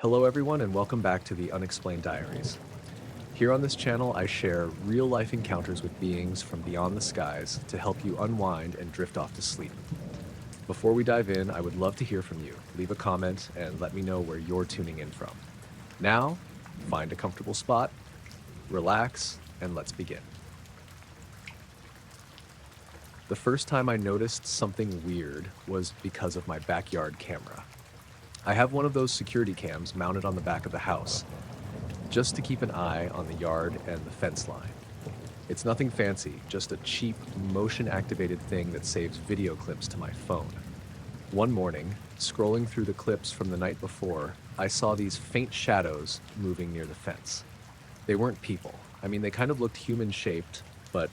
Hello everyone and welcome back to the Unexplained Diaries. Here on this channel I share real-life encounters with beings from beyond the skies to help you unwind and drift off to sleep. Before we dive in, I would love to hear from you. Leave a comment and let me know where you're tuning in from. Now, find a comfortable spot, relax, and let's begin. The first time I noticed something weird was because of my backyard camera. I have one of those security cams mounted on the back of the house, just to keep an eye on the yard and the fence line. It's nothing fancy, just a cheap, motion-activated thing that saves video clips to my phone. One morning, scrolling through the clips from the night before, I saw these faint shadows moving near the fence. They weren't people. I mean, they kind of looked human-shaped, but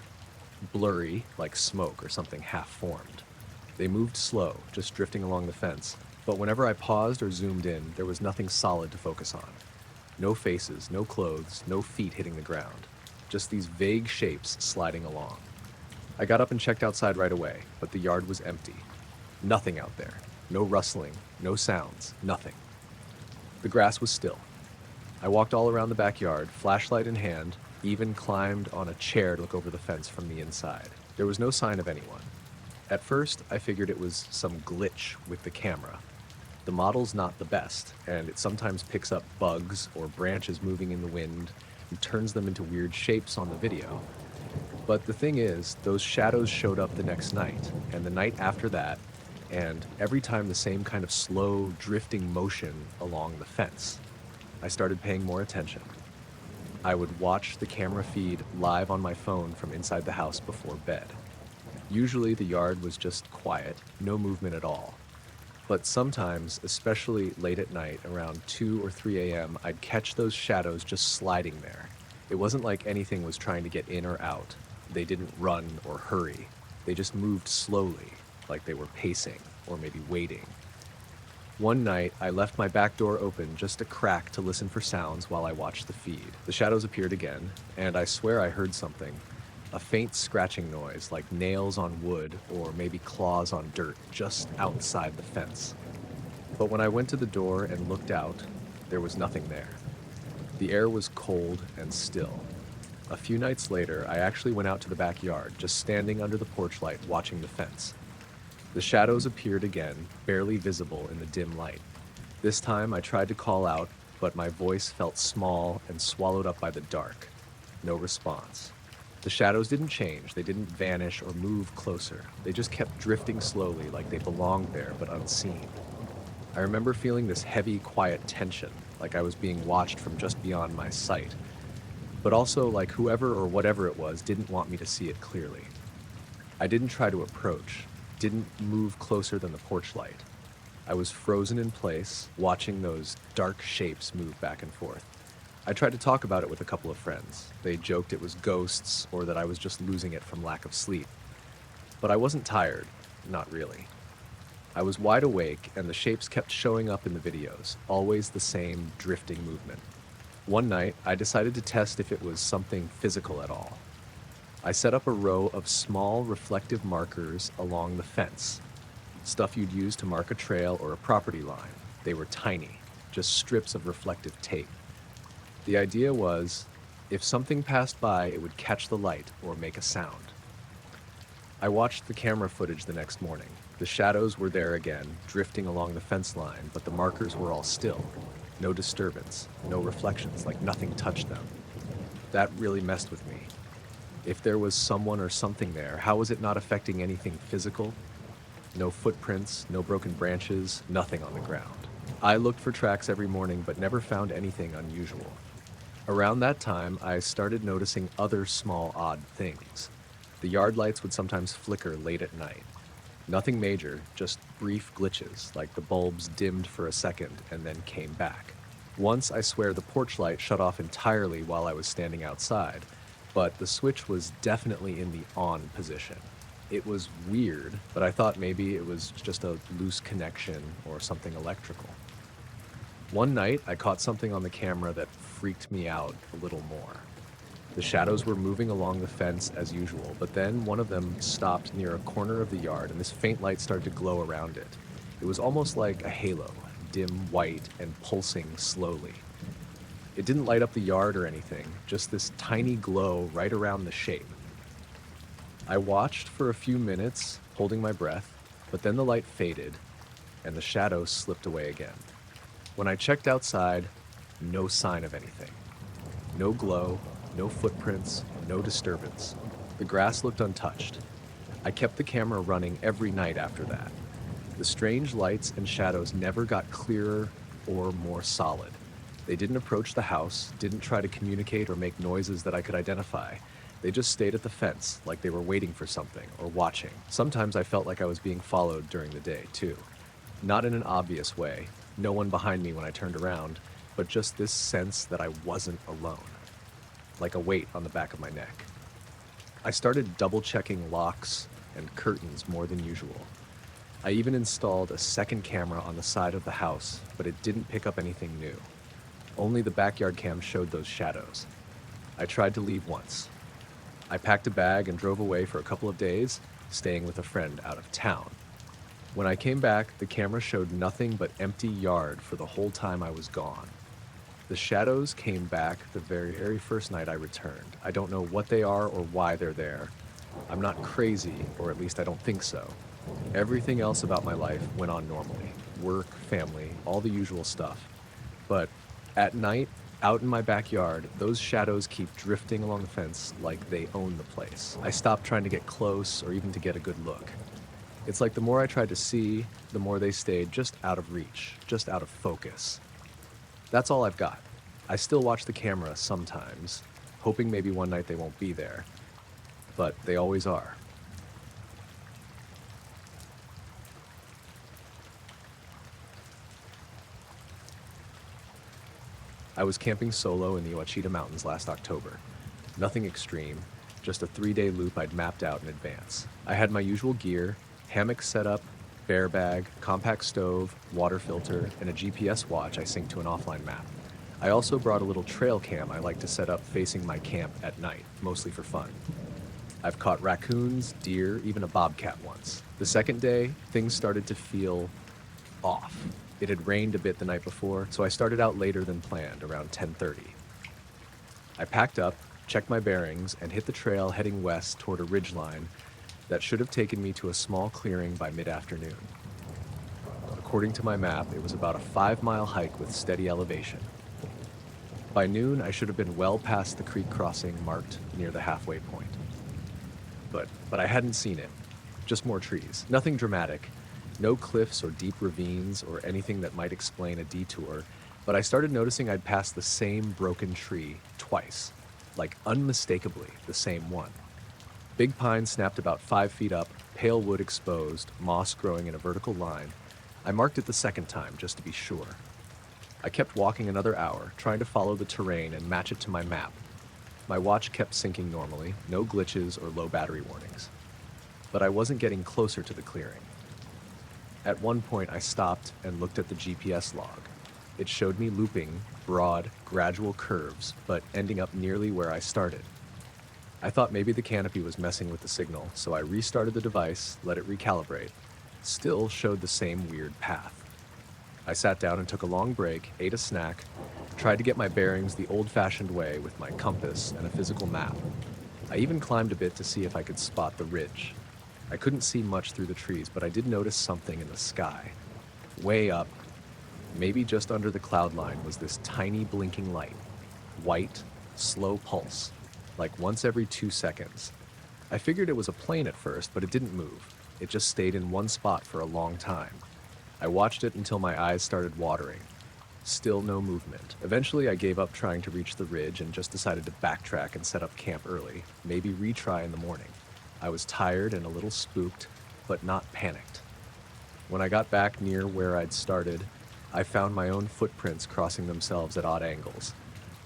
blurry, like smoke or something half-formed. They moved slow, just drifting along the fence. But whenever I paused or zoomed in, there was nothing solid to focus on. No faces, no clothes, no feet hitting the ground. Just these vague shapes sliding along. I got up and checked outside right away, but the yard was empty. Nothing out there. No rustling, no sounds, nothing. The grass was still. I walked all around the backyard, flashlight in hand, even climbed on a chair to look over the fence from the inside. There was no sign of anyone. At first, I figured it was some glitch with the camera. The model's not the best, and it sometimes picks up bugs or branches moving in the wind and turns them into weird shapes on the video. But the thing is, those shadows showed up the next night, and the night after that, and every time the same kind of slow, drifting motion along the fence. I started paying more attention. I would watch the camera feed live on my phone from inside the house before bed. Usually the yard was just quiet, no movement at all. But sometimes, especially late at night, around 2 or 3 a.m., I'd catch those shadows just sliding there. It wasn't like anything was trying to get in or out. They didn't run or hurry. They just moved slowly, like they were pacing or maybe waiting. One night, I left my back door open just a crack to listen for sounds while I watched the feed. The shadows appeared again, and I swear I heard something. A faint scratching noise, like nails on wood or maybe claws on dirt, just outside the fence. But when I went to the door and looked out, there was nothing there. The air was cold and still. A few nights later, I actually went out to the backyard, just standing under the porch light watching the fence. The shadows appeared again, barely visible in the dim light. This time I tried to call out, but my voice felt small and swallowed up by the dark. No response. The shadows didn't change, they didn't vanish or move closer. They just kept drifting slowly like they belonged there but unseen. I remember feeling this heavy, quiet tension, like I was being watched from just beyond my sight. But also like whoever or whatever it was didn't want me to see it clearly. I didn't try to approach, didn't move closer than the porch light. I was frozen in place, watching those dark shapes move back and forth. I tried to talk about it with a couple of friends. They joked it was ghosts or that I was just losing it from lack of sleep. But I wasn't tired, not really. I was wide awake and the shapes kept showing up in the videos, always the same drifting movement. One night, I decided to test if it was something physical at all. I set up a row of small reflective markers along the fence, stuff you'd use to mark a trail or a property line. They were tiny, just strips of reflective tape. The idea was, if something passed by, it would catch the light or make a sound. I watched the camera footage the next morning. The shadows were there again, drifting along the fence line, but the markers were all still. No disturbance, no reflections, like nothing touched them. That really messed with me. If there was someone or something there, how was it not affecting anything physical? No footprints, no broken branches, nothing on the ground. I looked for tracks every morning, but never found anything unusual. Around that time, I started noticing other small, odd things. The yard lights would sometimes flicker late at night. Nothing major, just brief glitches, like the bulbs dimmed for a second and then came back. Once, I swear, the porch light shut off entirely while I was standing outside, but the switch was definitely in the on position. It was weird, but I thought maybe it was just a loose connection or something electrical. One night, I caught something on the camera that freaked me out a little more. The shadows were moving along the fence as usual, but then one of them stopped near a corner of the yard and this faint light started to glow around it. It was almost like a halo, dim white and pulsing slowly. It didn't light up the yard or anything, just this tiny glow right around the shape. I watched for a few minutes, holding my breath, but then the light faded and the shadow slipped away again. When I checked outside, no sign of anything. No glow, no footprints, no disturbance. The grass looked untouched. I kept the camera running every night after that. The strange lights and shadows never got clearer or more solid. They didn't approach the house, didn't try to communicate or make noises that I could identify. They just stayed at the fence, like they were waiting for something or watching. Sometimes I felt like I was being followed during the day, too. Not in an obvious way, no one behind me when I turned around, but just this sense that I wasn't alone, like a weight on the back of my neck. I started double-checking locks and curtains more than usual. I even installed a second camera on the side of the house, but it didn't pick up anything new. Only the backyard cam showed those shadows. I tried to leave once. I packed a bag and drove away for a couple of days, staying with a friend out of town. When I came back, the camera showed nothing but empty yard for the whole time I was gone. The shadows came back the very first night I returned. I don't know what they are or why they're there. I'm not crazy, or at least I don't think so. Everything else about my life went on normally. Work, family, all the usual stuff. But at night, out in my backyard, those shadows keep drifting along the fence like they own the place. I stopped trying to get close or even to get a good look. It's like the more I tried to see, the more they stayed just out of reach, just out of focus. That's all I've got. I still watch the camera sometimes, hoping maybe one night they won't be there. But they always are. I was camping solo in the Ouachita Mountains last October. Nothing extreme, just a 3-day loop I'd mapped out in advance. I had my usual gear, hammock setup, bear bag, compact stove, water filter, and a GPS watch I synced to an offline map. I also brought a little trail cam I like to set up facing my camp at night, mostly for fun. I've caught raccoons, deer, even a bobcat once. The second day, things started to feel off. It had rained a bit the night before, so I started out later than planned, around 10:30. I packed up, checked my bearings, and hit the trail heading west toward a ridgeline that should have taken me to a small clearing by mid-afternoon. According to my map, it was about a 5-mile hike with steady elevation. By noon, I should have been well past the creek crossing marked near the halfway point. But I hadn't seen it. Just more trees. Nothing dramatic. No cliffs or deep ravines or anything that might explain a detour, but I started noticing I'd passed the same broken tree twice, like unmistakably the same one. Big pine snapped about 5 feet up, pale wood exposed, moss growing in a vertical line. I marked it the second time just to be sure. I kept walking another hour, trying to follow the terrain and match it to my map. My watch kept syncing normally, no glitches or low battery warnings. But I wasn't getting closer to the clearing. At one point, I stopped and looked at the GPS log. It showed me looping, broad, gradual curves, but ending up nearly where I started. I thought maybe the canopy was messing with the signal, so I restarted the device, let it recalibrate. Still showed the same weird path. I sat down and took a long break, ate a snack, tried to get my bearings the old-fashioned way with my compass and a physical map. I even climbed a bit to see if I could spot the ridge. I couldn't see much through the trees, but I did notice something in the sky. Way up, maybe just under the cloud line, was this tiny blinking light. White, slow pulse, like once every 2 seconds. I figured it was a plane at first, but it didn't move. It just stayed in one spot for a long time. I watched it until my eyes started watering. Still no movement. Eventually I gave up trying to reach the ridge and just decided to backtrack and set up camp early, maybe retry in the morning. I was tired and a little spooked, but not panicked. When I got back near where I'd started, I found my own footprints crossing themselves at odd angles,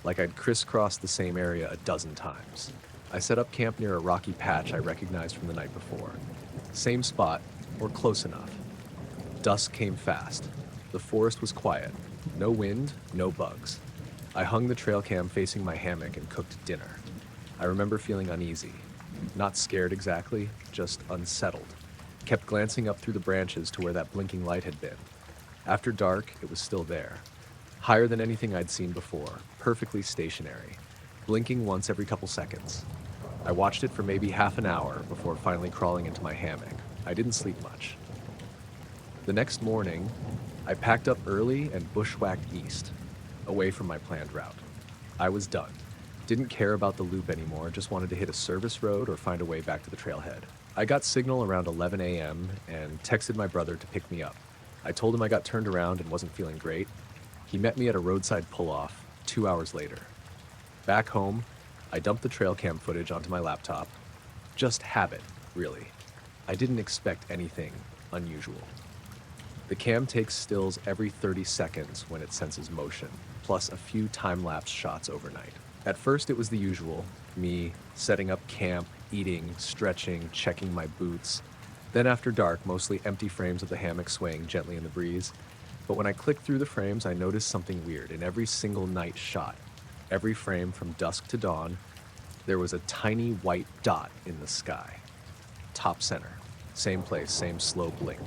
like I'd crisscrossed the same area a dozen times. I set up camp near a rocky patch I recognized from the night before. Same spot, or close enough. Dusk came fast. The forest was quiet. No wind, no bugs. I hung the trail cam facing my hammock and cooked dinner. I remember feeling uneasy. Not scared exactly, just unsettled. Kept glancing up through the branches to where that blinking light had been. After dark, it was still there, higher than anything I'd seen before, perfectly stationary, blinking once every couple seconds. I watched it for maybe half an hour before finally crawling into my hammock. I didn't sleep much. The next morning, I packed up early and bushwhacked east, away from my planned route. I was done. Didn't care about the loop anymore, just wanted to hit a service road or find a way back to the trailhead. I got signal around 11 a.m. and texted my brother to pick me up. I told him I got turned around and wasn't feeling great. He met me at a roadside pull-off 2 hours later. Back home, I dumped the trail cam footage onto my laptop. Just habit, really. I didn't expect anything unusual. The cam takes stills every 30 seconds when it senses motion, plus a few time-lapse shots overnight. At first it was the usual, me setting up camp, eating, stretching, checking my boots. Then after dark, mostly empty frames of the hammock swaying gently in the breeze. But when I clicked through the frames, I noticed something weird. In every single night shot, every frame from dusk to dawn, there was a tiny white dot in the sky. Top center. Same place, same slow blink.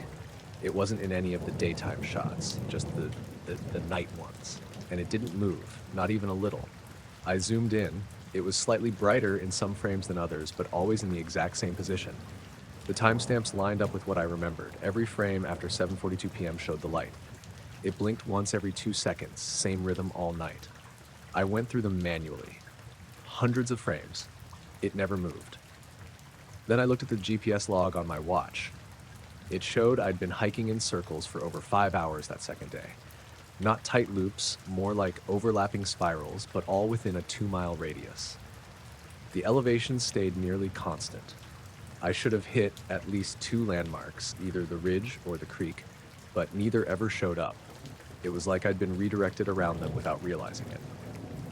It wasn't in any of the daytime shots, just the night ones. And it didn't move, not even a little. I zoomed in. It was slightly brighter in some frames than others, but always in the exact same position. The timestamps lined up with what I remembered. Every frame after 7:42 p.m. showed the light. It blinked once every 2 seconds, same rhythm all night. I went through them manually. Hundreds of frames. It never moved. Then I looked at the GPS log on my watch. It showed I'd been hiking in circles for over 5 hours that second day. Not tight loops, more like overlapping spirals, but all within a 2-mile radius. The elevation stayed nearly constant. I should have hit at least 2 landmarks, either the ridge or the creek, but neither ever showed up. It was like I'd been redirected around them without realizing it.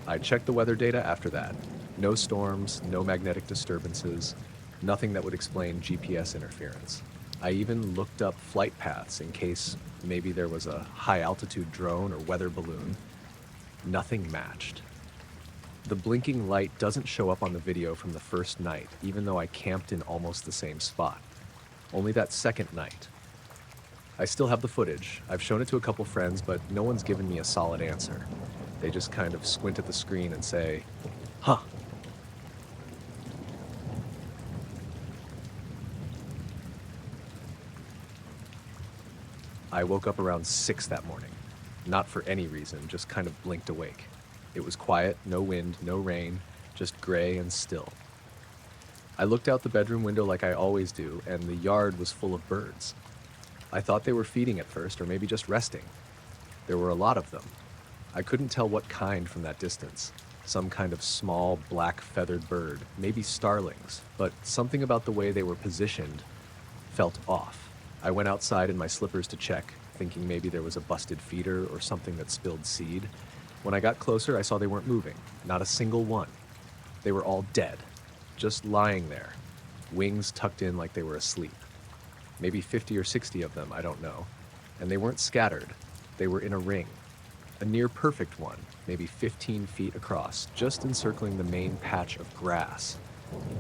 I checked the weather data after that. No storms, no magnetic disturbances, nothing that would explain GPS interference. I even looked up flight paths in case maybe there was a high-altitude drone or weather balloon. Nothing matched. The blinking light doesn't show up on the video from the first night, even though I camped in almost the same spot. Only that second night. I still have the footage. I've shown it to a couple friends, but no one's given me a solid answer. They just kind of squint at the screen and say, "Huh." I woke up around 6 that morning. Not for any reason, just kind of blinked awake. It was quiet, no wind, no rain, just gray and still. I looked out the bedroom window like I always do, and the yard was full of birds. I thought they were feeding at first, or maybe just resting. There were a lot of them. I couldn't tell what kind from that distance. Some kind of small, black feathered bird, maybe starlings, but something about the way they were positioned felt off. I went outside in my slippers to check, thinking maybe there was a busted feeder or something that spilled seed. When I got closer, I saw they weren't moving, not a single one. They were all dead, just lying there, wings tucked in like they were asleep. Maybe 50 or 60 of them, I don't know. And they weren't scattered, they were in a ring. A near perfect one, maybe 15 feet across, just encircling the main patch of grass.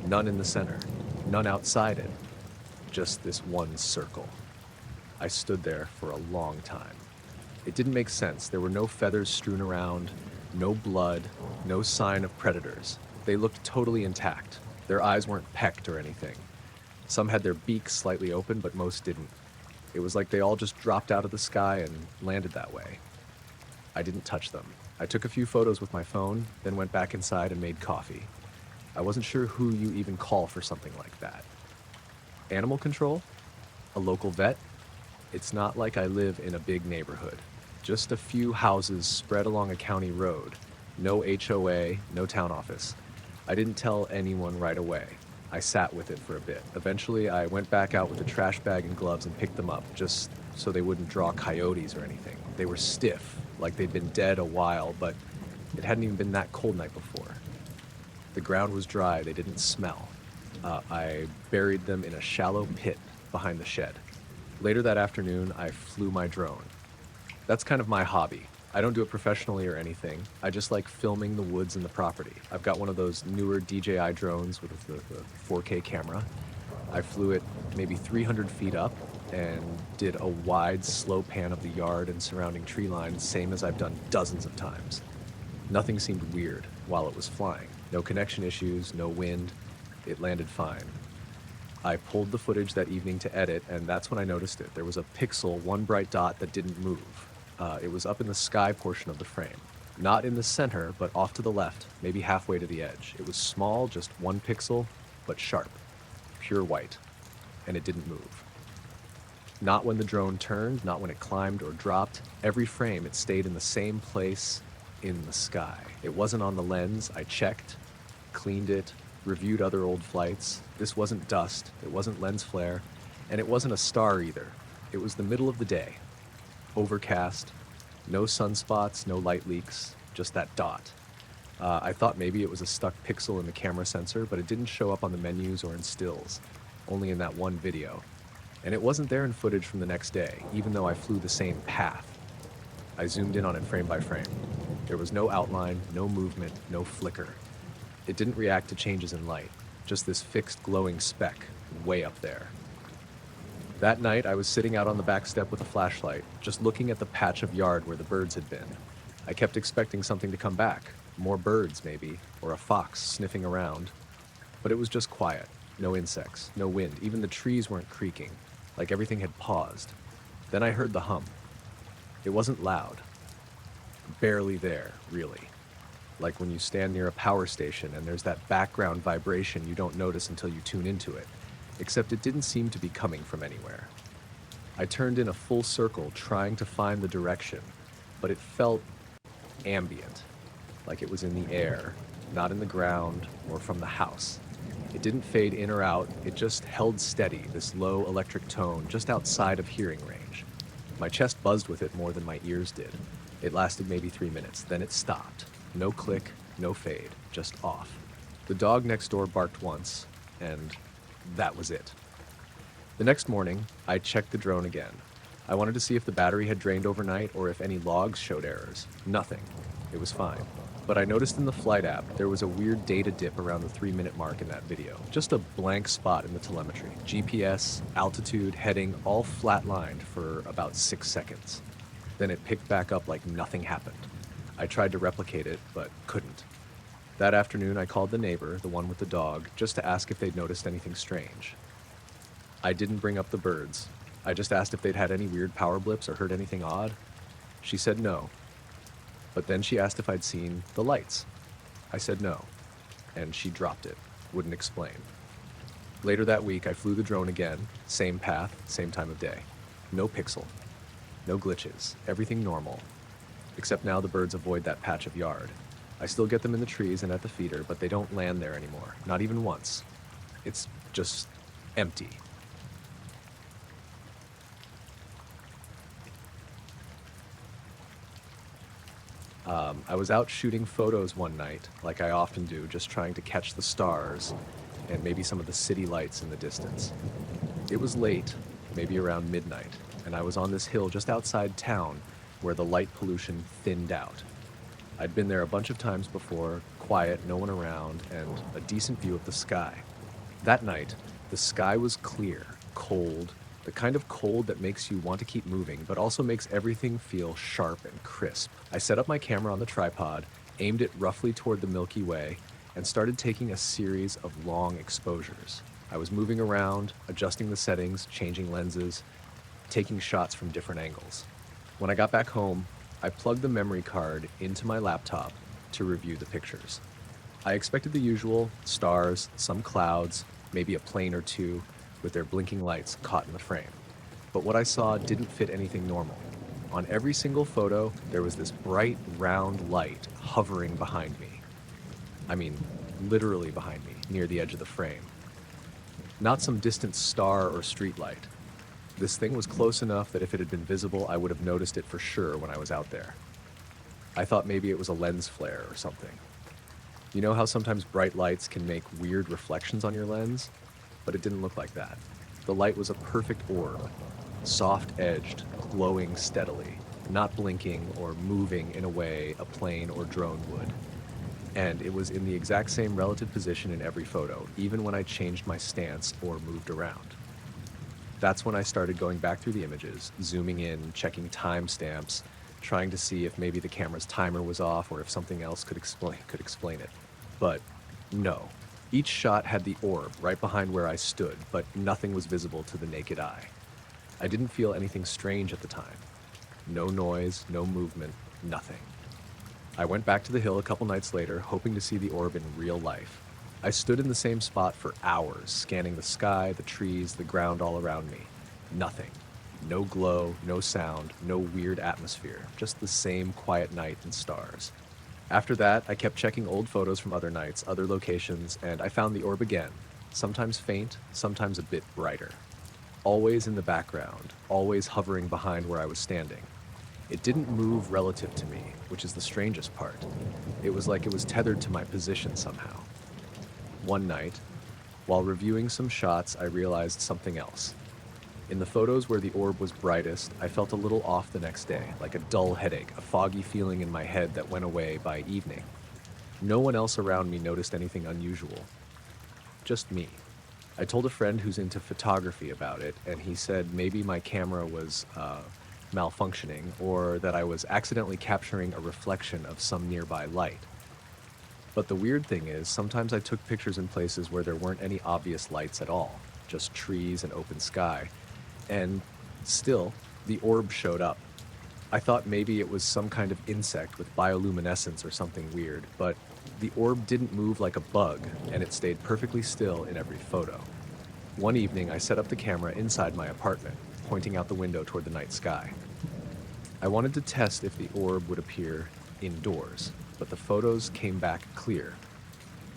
None in the center, none outside it. Just this one circle. I stood there for a long time. It didn't make sense. There were no feathers strewn around, no blood, no sign of predators. They looked totally intact. Their eyes weren't pecked or anything. Some had their beaks slightly open, but most didn't. It was like they all just dropped out of the sky and landed that way. I didn't touch them. I took a few photos with my phone, then went back inside and made coffee. I wasn't sure who you even call for something like that. Animal control? A local vet? It's not like I live in a big neighborhood. Just a few houses spread along a county road. No HOA, no town office. I didn't tell anyone right away. I sat with it for a bit. Eventually, I went back out with a trash bag and gloves and picked them up, just so they wouldn't draw coyotes or anything. They were stiff, like they'd been dead a while, but it hadn't even been that cold night before. The ground was dry, they didn't smell. I buried them in a shallow pit behind the shed. Later that afternoon, I flew my drone. That's kind of my hobby. I don't do it professionally or anything. I just like filming the woods and the property. I've got one of those newer DJI drones with the 4K camera. I flew it maybe 300 feet up, and did a wide, slow pan of the yard and surrounding tree line, same as I've done dozens of times. Nothing seemed weird while it was flying. No connection issues, no wind. It landed fine. I pulled the footage that evening to edit, and that's when I noticed it. There was a pixel, one bright dot that didn't move. It was up in the sky portion of the frame. Not in the center, but off to the left, maybe halfway to the edge. It was small, just one pixel, but sharp. Pure white. And it didn't move. Not when the drone turned, not when it climbed or dropped. Every frame, it stayed in the same place in the sky. It wasn't on the lens. I checked, cleaned it, reviewed other old flights. This wasn't dust, it wasn't lens flare, and it wasn't a star either. It was the middle of the day. Overcast, no sunspots, no light leaks, just that dot. I thought maybe it was a stuck pixel in the camera sensor, but it didn't show up on the menus or in stills, only in that one video. And it wasn't there in footage from the next day, even though I flew the same path. I zoomed in on it frame by frame. There was no outline, no movement, no flicker. It didn't react to changes in light, just this fixed glowing speck way up there. That night, I was sitting out on the back step with a flashlight, just looking at the patch of yard where the birds had been. I kept expecting something to come back, more birds maybe, or a fox sniffing around. But it was just quiet, no insects, no wind, even the trees weren't creaking, like everything had paused. Then I heard the hum. It wasn't loud. Barely there, really. Like when you stand near a power station and there's that background vibration you don't notice until you tune into it, except it didn't seem to be coming from anywhere. I turned in a full circle trying to find the direction, but it felt ambient, like it was in the air, not in the ground or from the house. It didn't fade in or out, it just held steady, this low electric tone just outside of hearing range. My chest buzzed with it more than my ears did. It lasted maybe 3 minutes, then it stopped. No click, no fade, just off. The dog next door barked once, and that was it. The next morning, I checked the drone again. I wanted to see if the battery had drained overnight or if any logs showed errors. Nothing. It was fine. But I noticed in the flight app there was a weird data dip around the 3-minute mark in that video. Just a blank spot in the telemetry. GPS, altitude, heading, all flatlined for about 6 seconds. Then it picked back up like nothing happened. I tried to replicate it, but couldn't. That afternoon, I called the neighbor, the one with the dog, just to ask if they'd noticed anything strange. I didn't bring up the birds. I just asked if they'd had any weird power blips or heard anything odd. She said no. But then she asked if I'd seen the lights. I said no, and she dropped it, wouldn't explain. Later that week, I flew the drone again, same path, same time of day. No pixel, no glitches, everything normal. Except now the birds avoid that patch of yard. I still get them in the trees and at the feeder, but they don't land there anymore, not even once. It's just empty. I was out shooting photos one night, like I often do, just trying to catch the stars and maybe some of the city lights in the distance. It was late, maybe around midnight, and I was on this hill just outside town where the light pollution thinned out. I'd been there a bunch of times before, quiet, no one around, and a decent view of the sky. That night, the sky was clear, cold, the kind of cold that makes you want to keep moving, but also makes everything feel sharp and crisp. I set up my camera on the tripod, aimed it roughly toward the Milky Way, and started taking a series of long exposures. I was moving around, adjusting the settings, changing lenses, taking shots from different angles. When I got back home, I plugged the memory card into my laptop to review the pictures. I expected the usual: stars, some clouds, maybe a plane or two, with their blinking lights caught in the frame. But what I saw didn't fit anything normal. On every single photo, there was this bright, round light hovering behind me. I mean, literally behind me, near the edge of the frame. Not some distant star or street light. This thing was close enough that if it had been visible, I would have noticed it for sure when I was out there. I thought maybe it was a lens flare or something. You know how sometimes bright lights can make weird reflections on your lens? But it didn't look like that. The light was a perfect orb, soft-edged, glowing steadily, not blinking or moving in a way a plane or drone would. And it was in the exact same relative position in every photo, even when I changed my stance or moved around. That's when I started going back through the images, zooming in, checking timestamps, trying to see if maybe the camera's timer was off or if something else could explain it. But no. Each shot had the orb right behind where I stood, but nothing was visible to the naked eye. I didn't feel anything strange at the time. No noise, no movement, nothing. I went back to the hill a couple nights later, hoping to see the orb in real life. I stood in the same spot for hours, scanning the sky, the trees, the ground all around me. Nothing. No glow, no sound, no weird atmosphere, just the same quiet night and stars. After that, I kept checking old photos from other nights, other locations, and I found the orb again, sometimes faint, sometimes a bit brighter. Always in the background, always hovering behind where I was standing. It didn't move relative to me, which is the strangest part. It was like it was tethered to my position somehow. One night, while reviewing some shots, I realized something else. In the photos where the orb was brightest, I felt a little off the next day, like a dull headache, a foggy feeling in my head that went away by evening. No one else around me noticed anything unusual. Just me. I told a friend who's into photography about it, and he said maybe my camera was malfunctioning or that I was accidentally capturing a reflection of some nearby light. But the weird thing is, sometimes I took pictures in places where there weren't any obvious lights at all, just trees and open sky. And still, the orb showed up. I thought maybe it was some kind of insect with bioluminescence or something weird, but the orb didn't move like a bug, and it stayed perfectly still in every photo. One evening, I set up the camera inside my apartment, pointing out the window toward the night sky. I wanted to test if the orb would appear indoors, but the photos came back clear.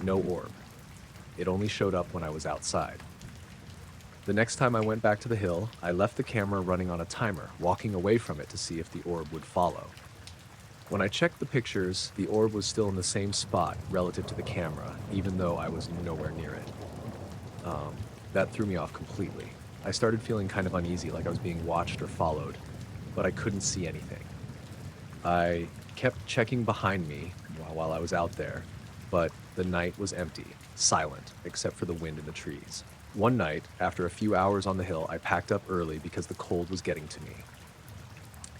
No orb. It only showed up when I was outside. The next time I went back to the hill, I left the camera running on a timer, walking away from it to see if the orb would follow. When I checked the pictures, the orb was still in the same spot relative to the camera, even though I was nowhere near it. That threw me off completely. I started feeling kind of uneasy, like I was being watched or followed, but I couldn't see anything. I kept checking behind me while I was out there, but the night was empty, silent, except for the wind in the trees. One night, after a few hours on the hill, I packed up early because the cold was getting to me.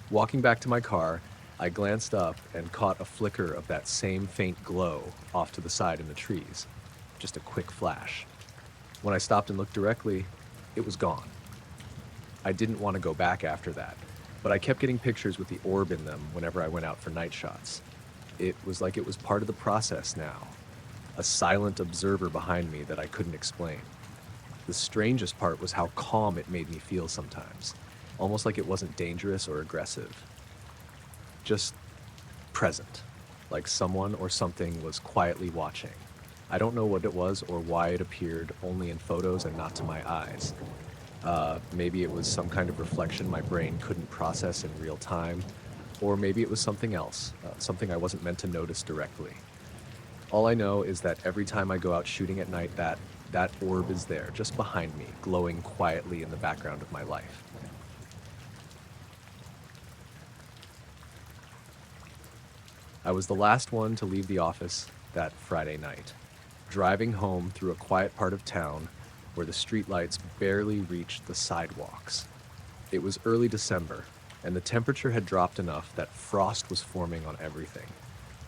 Walking back to my car, I glanced up and caught a flicker of that same faint glow off to the side in the trees. Just a quick flash. When I stopped and looked directly, it was gone. I didn't want to go back after that, but I kept getting pictures with the orb in them whenever I went out for night shots. It was like it was part of the process now, a silent observer behind me that I couldn't explain. The strangest part was how calm it made me feel sometimes, almost like it wasn't dangerous or aggressive. Just present, like someone or something was quietly watching. I don't know what it was or why it appeared only in photos and not to my eyes. Maybe it was some kind of reflection my brain couldn't process in real time, or maybe it was something else, something I wasn't meant to notice directly. All I know is that every time I go out shooting at night, that orb is there, just behind me, glowing quietly in the background of my life. I was the last one to leave the office that Friday night, driving home through a quiet part of town where the streetlights barely reached the sidewalks. It was early December, and the temperature had dropped enough that frost was forming on everything.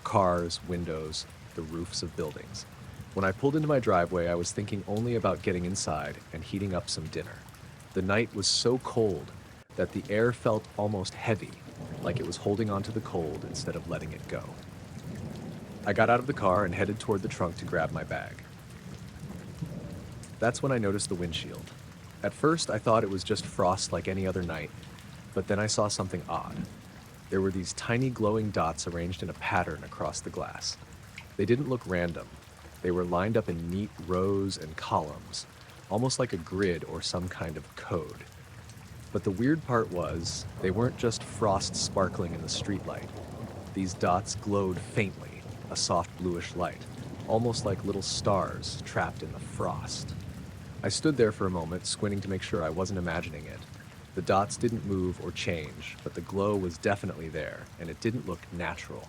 Cars, windows, the roofs of buildings. When I pulled into my driveway, I was thinking only about getting inside and heating up some dinner. The night was so cold that the air felt almost heavy, like it was holding onto the cold instead of letting it go. I got out of the car and headed toward the trunk to grab my bag. That's when I noticed the windshield. At first, I thought it was just frost like any other night, but then I saw something odd. There were these tiny glowing dots arranged in a pattern across the glass. They didn't look random. They were lined up in neat rows and columns, almost like a grid or some kind of code. But the weird part was, they weren't just frost sparkling in the streetlight. These dots glowed faintly, a soft bluish light, almost like little stars trapped in the frost. I stood there for a moment, squinting to make sure I wasn't imagining it. The dots didn't move or change, but the glow was definitely there, and it didn't look natural.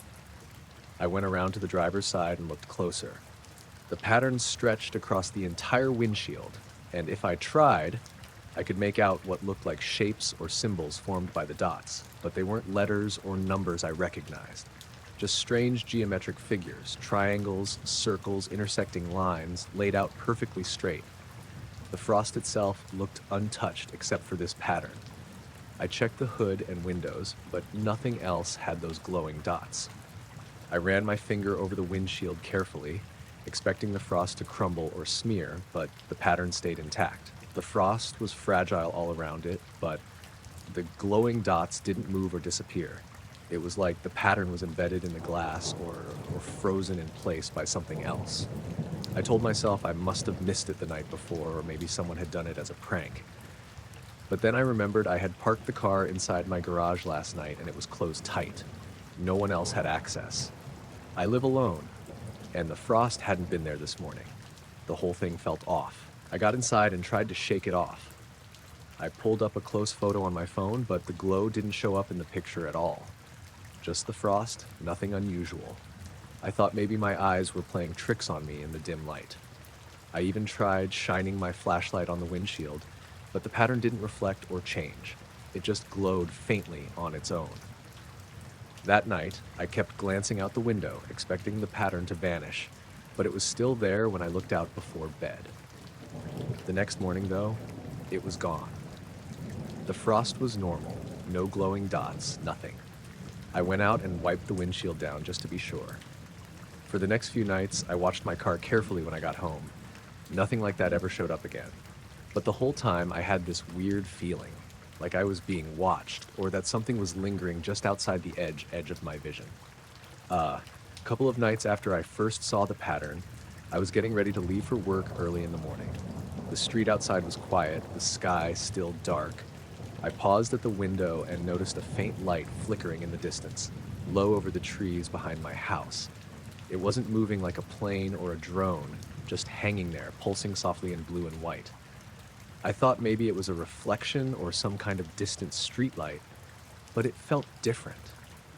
I went around to the driver's side and looked closer. The pattern stretched across the entire windshield, and if I tried, I could make out what looked like shapes or symbols formed by the dots, but they weren't letters or numbers I recognized. Just strange geometric figures, triangles, circles, intersecting lines, laid out perfectly straight. The frost itself looked untouched except for this pattern. I checked the hood and windows, but nothing else had those glowing dots. I ran my finger over the windshield carefully, expecting the frost to crumble or smear, but the pattern stayed intact. The frost was fragile all around it, but the glowing dots didn't move or disappear. It was like the pattern was embedded in the glass or frozen in place by something else. I told myself I must have missed it the night before, or maybe someone had done it as a prank. But then I remembered I had parked the car inside my garage last night and it was closed tight. No one else had access. I live alone, and the frost hadn't been there this morning. The whole thing felt off. I got inside and tried to shake it off. I pulled up a close photo on my phone, but the glow didn't show up in the picture at all. Just the frost, nothing unusual. I thought maybe my eyes were playing tricks on me in the dim light. I even tried shining my flashlight on the windshield, but the pattern didn't reflect or change. It just glowed faintly on its own. That night, I kept glancing out the window, expecting the pattern to vanish, but it was still there when I looked out before bed. The next morning, though, it was gone. The frost was normal, no glowing dots, nothing. I went out and wiped the windshield down just to be sure. For the next few nights, I watched my car carefully when I got home. Nothing like that ever showed up again. But the whole time, I had this weird feeling, like I was being watched, or that something was lingering just outside the edge of my vision. A couple of nights after I first saw the pattern, I was getting ready to leave for work early in the morning. The street outside was quiet, the sky still dark. I paused at the window and noticed a faint light flickering in the distance, low over the trees behind my house. It wasn't moving like a plane or a drone, just hanging there, pulsing softly in blue and white. I thought maybe it was a reflection or some kind of distant streetlight, but it felt different,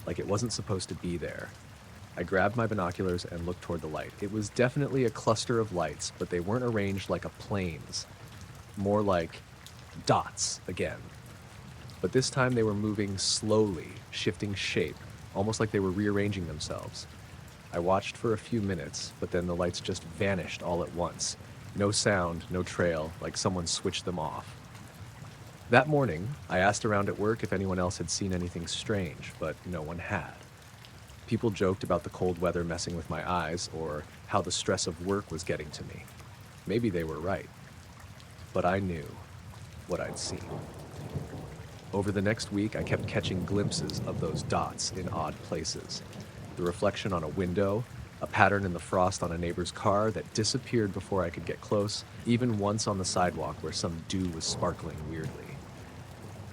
like it wasn't supposed to be there. I grabbed my binoculars and looked toward the light. It was definitely a cluster of lights, but they weren't arranged like a planes. More like dots again. But this time they were moving slowly, shifting shape, almost like they were rearranging themselves. I watched for a few minutes, but then the lights just vanished all at once. No sound, no trail, like someone switched them off. That morning, I asked around at work if anyone else had seen anything strange, but no one had. People joked about the cold weather messing with my eyes, or how the stress of work was getting to me. Maybe they were right. But I knew what I'd seen. Over the next week, I kept catching glimpses of those dots in odd places. The reflection on a window, a pattern in the frost on a neighbor's car that disappeared before I could get close, even once on the sidewalk where some dew was sparkling weirdly.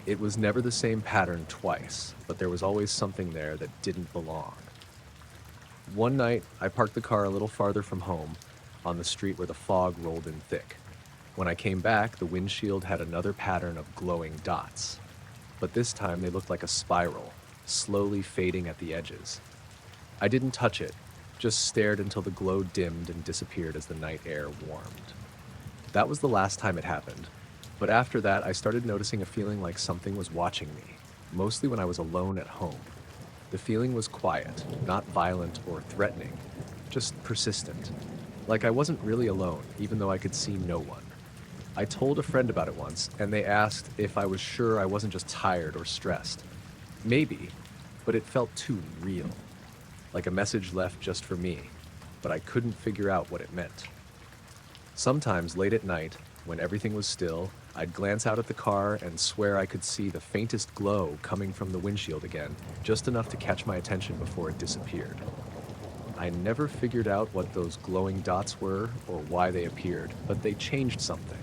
It was never the same pattern twice, but there was always something there that didn't belong. One night, I parked the car a little farther from home, on the street where the fog rolled in thick. When I came back, the windshield had another pattern of glowing dots. But this time they looked like a spiral, slowly fading at the edges. I didn't touch it, just stared until the glow dimmed and disappeared as the night air warmed. That was the last time it happened, but after that I started noticing a feeling like something was watching me, mostly when I was alone at home. The feeling was quiet, not violent or threatening, just persistent, like I wasn't really alone, even though I could see no one. I told a friend about it once, and they asked if I was sure I wasn't just tired or stressed. Maybe, but it felt too real. Like a message left just for me, but I couldn't figure out what it meant. Sometimes late at night, when everything was still, I'd glance out at the car and swear I could see the faintest glow coming from the windshield again, just enough to catch my attention before it disappeared. I never figured out what those glowing dots were or why they appeared, but they changed something.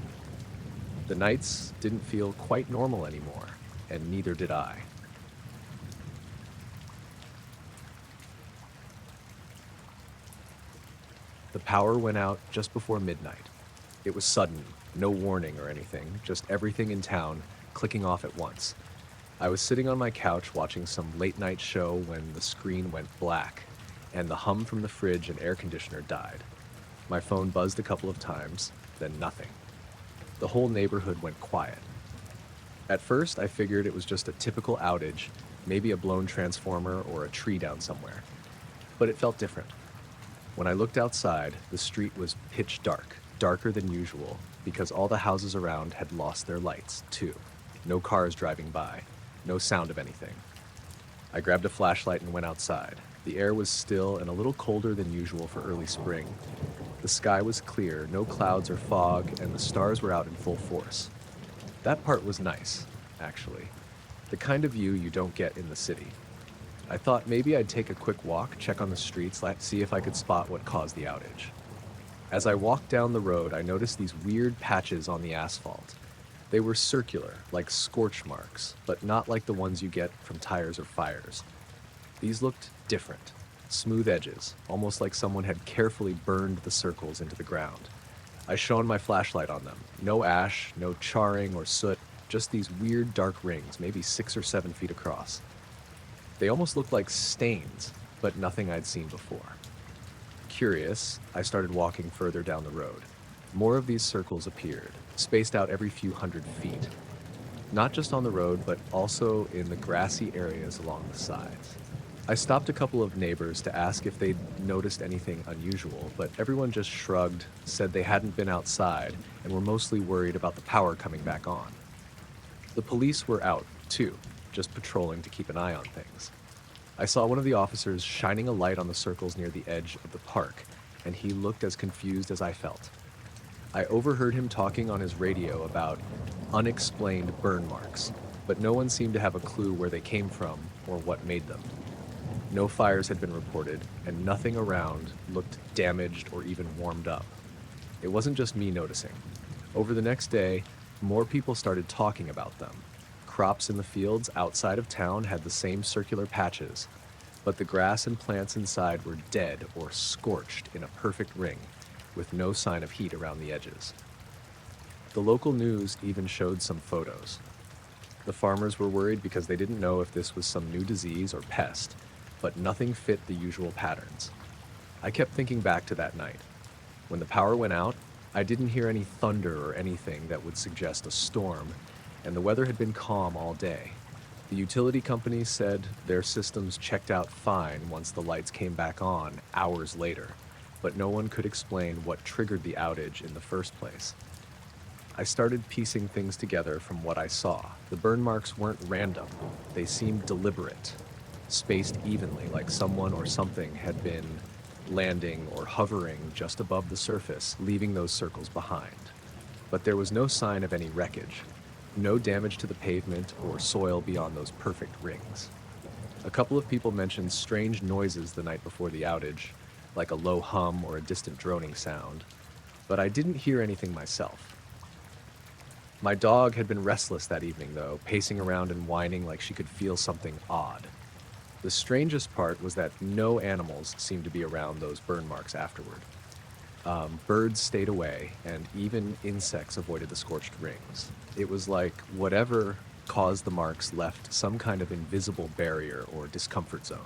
The nights didn't feel quite normal anymore, and neither did I. The power went out just before midnight. It was sudden, no warning or anything, just everything in town clicking off at once. I was sitting on my couch watching some late-night show when the screen went black, and the hum from the fridge and air conditioner died. My phone buzzed a couple of times, then nothing. The whole neighborhood went quiet. At first, I figured it was just a typical outage, maybe a blown transformer or a tree down somewhere. But it felt different. When I looked outside, the street was pitch dark, darker than usual, because all the houses around had lost their lights, too. No cars driving by, no sound of anything. I grabbed a flashlight and went outside. The air was still and a little colder than usual for early spring. The sky was clear, no clouds or fog, and the stars were out in full force. That part was nice, actually. The kind of view you don't get in the city. I thought maybe I'd take a quick walk, check on the streets, see if I could spot what caused the outage. As I walked down the road, I noticed these weird patches on the asphalt. They were circular, like scorch marks, but not like the ones you get from tires or fires. These looked different. Smooth edges, almost like someone had carefully burned the circles into the ground. I shone my flashlight on them. No ash, no charring or soot, just these weird dark rings, maybe 6 or 7 feet across. They almost looked like stains, but nothing I'd seen before. Curious, I started walking further down the road. More of these circles appeared, spaced out every few hundred feet. Not just on the road, but also in the grassy areas along the sides. I stopped a couple of neighbors to ask if they'd noticed anything unusual, but everyone just shrugged, said they hadn't been outside, and were mostly worried about the power coming back on. The police were out, too, just patrolling to keep an eye on things. I saw one of the officers shining a light on the circles near the edge of the park, and he looked as confused as I felt. I overheard him talking on his radio about unexplained burn marks, but no one seemed to have a clue where they came from or what made them. No fires had been reported, and nothing around looked damaged or even warmed up. It wasn't just me noticing. Over the next day, more people started talking about them. Crops in the fields outside of town had the same circular patches, but the grass and plants inside were dead or scorched in a perfect ring, with no sign of heat around the edges. The local news even showed some photos. The farmers were worried because they didn't know if this was some new disease or pest, but nothing fit the usual patterns. I kept thinking back to that night. When the power went out, I didn't hear any thunder or anything that would suggest a storm, and the weather had been calm all day. The utility company said their systems checked out fine once the lights came back on hours later, but no one could explain what triggered the outage in the first place. I started piecing things together from what I saw. The burn marks weren't random. They seemed deliberate, spaced evenly, like someone or something had been landing or hovering just above the surface, leaving those circles behind. But there was no sign of any wreckage, no damage to the pavement or soil beyond those perfect rings. A couple of people mentioned strange noises the night before the outage, like a low hum or a distant droning sound, but I didn't hear anything myself. My dog had been restless that evening, though, pacing around and whining like she could feel something odd. The strangest part was that no animals seemed to be around those burn marks afterward. Birds stayed away, and even insects avoided the scorched rings. It was like whatever caused the marks left some kind of invisible barrier or discomfort zone.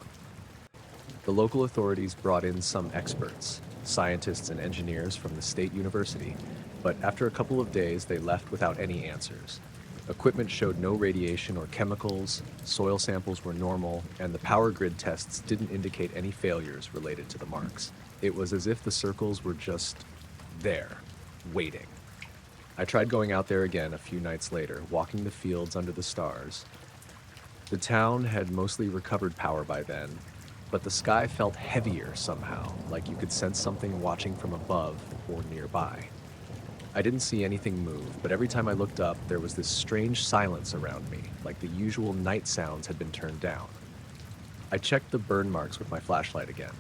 The local authorities brought in some experts, scientists and engineers from the state university, but after a couple of days they left without any answers. Equipment showed no radiation or chemicals, soil samples were normal, and the power grid tests didn't indicate any failures related to the marks. It was as if the circles were just there, waiting. I tried going out there again a few nights later, walking the fields under the stars. The town had mostly recovered power by then, but the sky felt heavier somehow, like you could sense something watching from above or nearby. I didn't see anything move, but every time I looked up, there was this strange silence around me, like the usual night sounds had been turned down. I checked the burn marks with my flashlight again.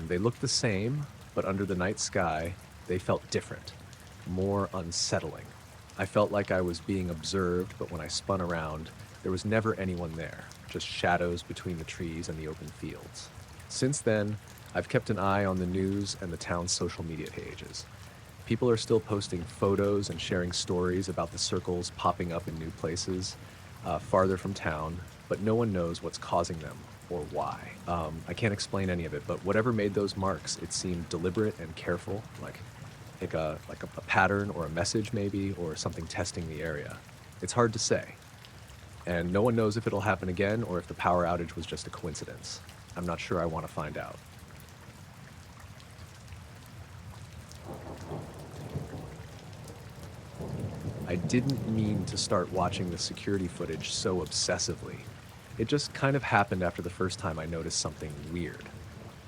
They looked the same, but under the night sky, they felt different, more unsettling. I felt like I was being observed, but when I spun around, there was never anyone there, just shadows between the trees and the open fields. Since then, I've kept an eye on the news and the town's social media pages. People are still posting photos and sharing stories about the circles popping up in new places, farther from town, but no one knows what's causing them or why. I can't explain any of it, but whatever made those marks, it seemed deliberate and careful, like a pattern or a message maybe, or something testing the area. It's hard to say, and no one knows if it'll happen again or if the power outage was just a coincidence. I'm not sure I want to find out. I didn't mean to start watching the security footage so obsessively. It just kind of happened after the first time I noticed something weird.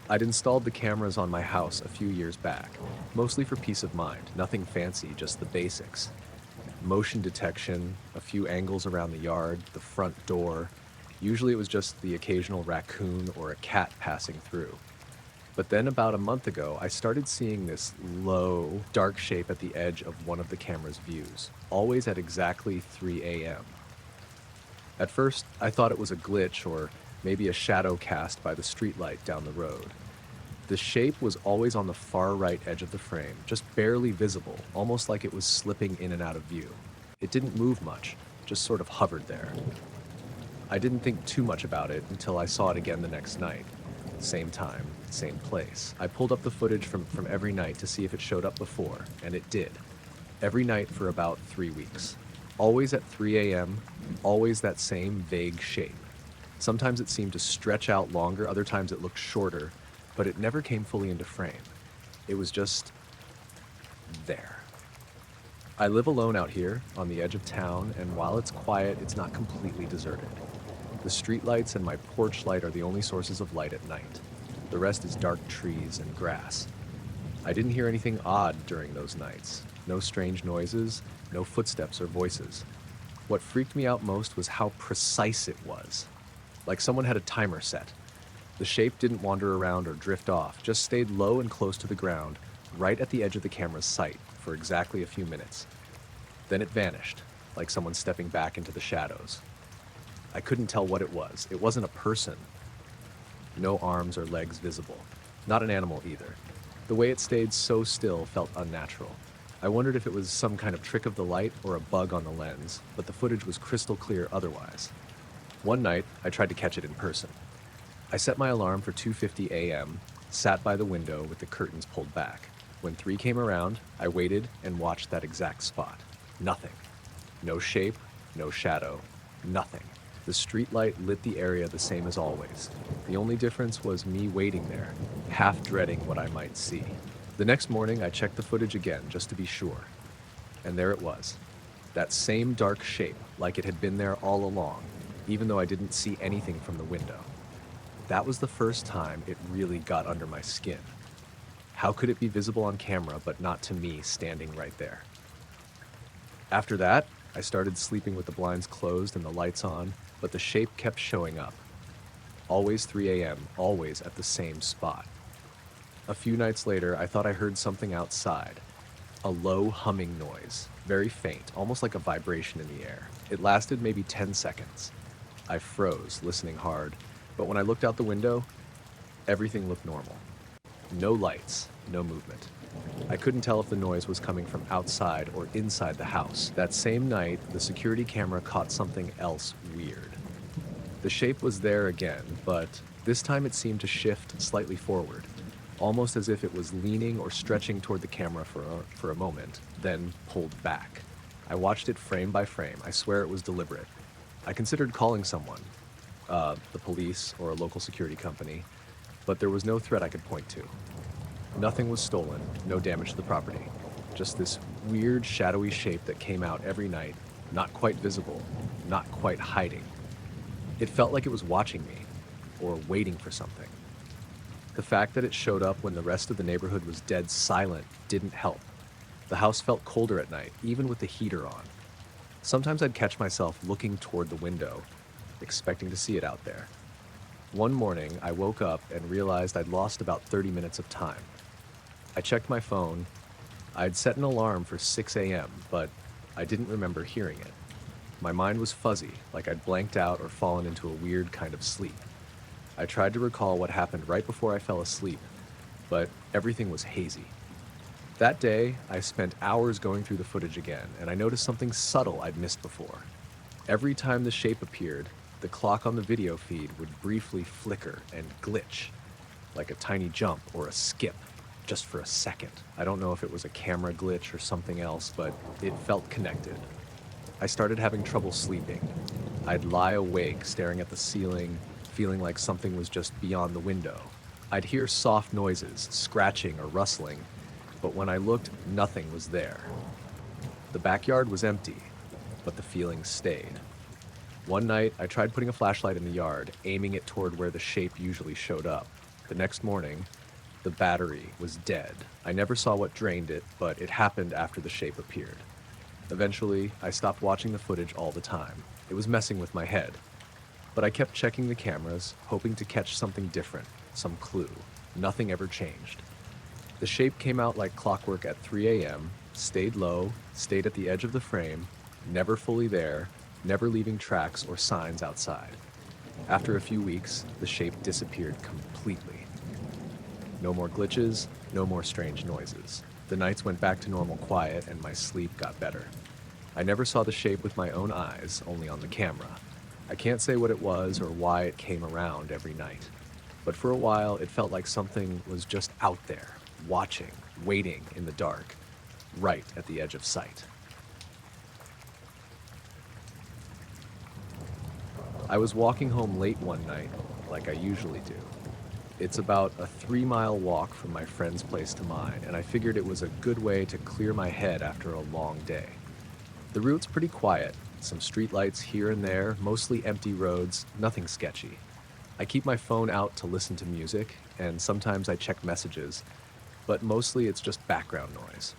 I'd installed the cameras on my house a few years back, mostly for peace of mind, nothing fancy, just the basics. Motion detection, a few angles around the yard, the front door. Usually it was just the occasional raccoon or a cat passing through. But then about a month ago, I started seeing this low, dark shape at the edge of one of the camera's views, always at exactly 3 a.m. At first, I thought it was a glitch or maybe a shadow cast by the streetlight down the road. The shape was always on the far right edge of the frame, just barely visible, almost like it was slipping in and out of view. It didn't move much, just sort of hovered there. I didn't think too much about it until I saw it again the next night. Same time, same place. I pulled up the footage from every night to see if it showed up before, and it did. Every night for about 3 weeks. Always at 3 a.m., always that same vague shape. Sometimes it seemed to stretch out longer, other times it looked shorter, but it never came fully into frame. It was just there. I live alone out here on the edge of town, and while it's quiet, it's not completely deserted. The streetlights and my porch light are the only sources of light at night. The rest is dark trees and grass. I didn't hear anything odd during those nights. No strange noises, no footsteps or voices. What freaked me out most was how precise it was. Like someone had a timer set. The shape didn't wander around or drift off, just stayed low and close to the ground, right at the edge of the camera's sight for exactly a few minutes. Then it vanished, like someone stepping back into the shadows. I couldn't tell what it was. It wasn't a person. No arms or legs visible. Not an animal either. The way it stayed so still felt unnatural. I wondered if it was some kind of trick of the light or a bug on the lens, but the footage was crystal clear otherwise. One night, I tried to catch it in person. I set my alarm for 2:50 a.m., sat by the window with the curtains pulled back. When 3 came around, I waited and watched that exact spot. Nothing. No shape, no shadow, nothing. The streetlight lit the area the same as always. The only difference was me waiting there, half dreading what I might see. The next morning, I checked the footage again just to be sure. And there it was. That same dark shape, like it had been there all along, even though I didn't see anything from the window. That was the first time it really got under my skin. How could it be visible on camera but not to me standing right there? After that, I started sleeping with the blinds closed and the lights on, but the shape kept showing up. Always 3 a.m., always at the same spot. A few nights later, I thought I heard something outside. A low humming noise, very faint, almost like a vibration in the air. It lasted maybe 10 seconds. I froze, listening hard, but when I looked out the window, everything looked normal. No lights, no movement. I couldn't tell if the noise was coming from outside or inside the house. That same night, the security camera caught something else weird. The shape was there again, but this time it seemed to shift slightly forward, almost as if it was leaning or stretching toward the camera for a moment, then pulled back. I watched it frame by frame. I swear it was deliberate. I considered calling someone, the police or a local security company, but there was no threat I could point to. Nothing was stolen, no damage to the property. Just this weird shadowy shape that came out every night, not quite visible, not quite hiding. It felt like it was watching me, or waiting for something. The fact that it showed up when the rest of the neighborhood was dead silent didn't help. The house felt colder at night, even with the heater on. Sometimes I'd catch myself looking toward the window, expecting to see it out there. One morning, I woke up and realized I'd lost about 30 minutes of time. I checked my phone. I'd set an alarm for 6 a.m., but I didn't remember hearing it. My mind was fuzzy, like I'd blanked out or fallen into a weird kind of sleep. I tried to recall what happened right before I fell asleep, but everything was hazy. That day, I spent hours going through the footage again, and I noticed something subtle I'd missed before. Every time the shape appeared, the clock on the video feed would briefly flicker and glitch, like a tiny jump or a skip, just for a second. I don't know if it was a camera glitch or something else, but it felt connected. I started having trouble sleeping. I'd lie awake, staring at the ceiling, feeling like something was just beyond the window. I'd hear soft noises, scratching or rustling, but when I looked, nothing was there. The backyard was empty, but the feeling stayed. One night, I tried putting a flashlight in the yard, aiming it toward where the shape usually showed up. The next morning, the battery was dead. I never saw what drained it, but it happened after the shape appeared. Eventually, I stopped watching the footage all the time. It was messing with my head. But I kept checking the cameras, hoping to catch something different, some clue. Nothing ever changed. The shape came out like clockwork at 3 a.m., stayed low, stayed at the edge of the frame, never fully there, never leaving tracks or signs outside. After a few weeks, the shape disappeared completely. No more glitches, no more strange noises. The nights went back to normal quiet and my sleep got better. I never saw the shape with my own eyes, only on the camera. I can't say what it was or why it came around every night. But for a while, it felt like something was just out there, watching, waiting in the dark, right at the edge of sight. I was walking home late one night, like I usually do. It's about a 3-mile walk from my friend's place to mine, and I figured it was a good way to clear my head after a long day. The route's pretty quiet, some streetlights here and there, mostly empty roads, nothing sketchy. I keep my phone out to listen to music, and sometimes I check messages, but mostly it's just background noise.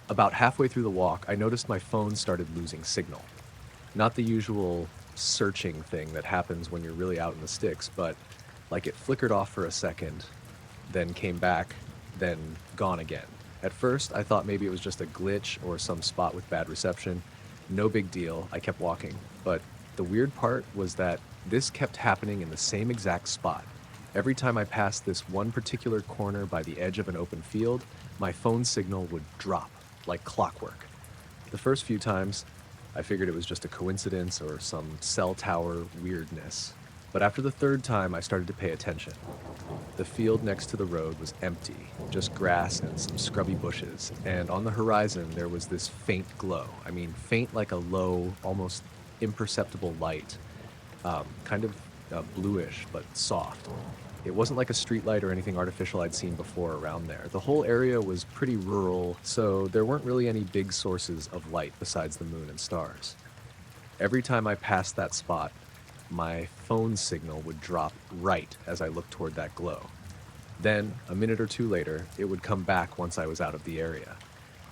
About halfway through the walk, I noticed my phone started losing signal. Not the usual searching thing that happens when you're really out in the sticks, but like it flickered off for a second, then came back, then gone again. At first, I thought maybe it was just a glitch or some spot with bad reception. No big deal, I kept walking. But the weird part was that this kept happening in the same exact spot. Every time I passed this one particular corner by the edge of an open field, my phone signal would drop, like clockwork. The first few times, I figured it was just a coincidence or some cell tower weirdness. But after the third time, I started to pay attention. The field next to the road was empty, just grass and some scrubby bushes, and on the horizon there was this faint glow. I mean, faint like a low, almost imperceptible light, kind of bluish but soft. It wasn't like a streetlight or anything artificial I'd seen before around there. The whole area was pretty rural, so there weren't really any big sources of light besides the moon and stars. Every time I passed that spot, my phone signal would drop right as I looked toward that glow. Then, a minute or two later, it would come back once I was out of the area.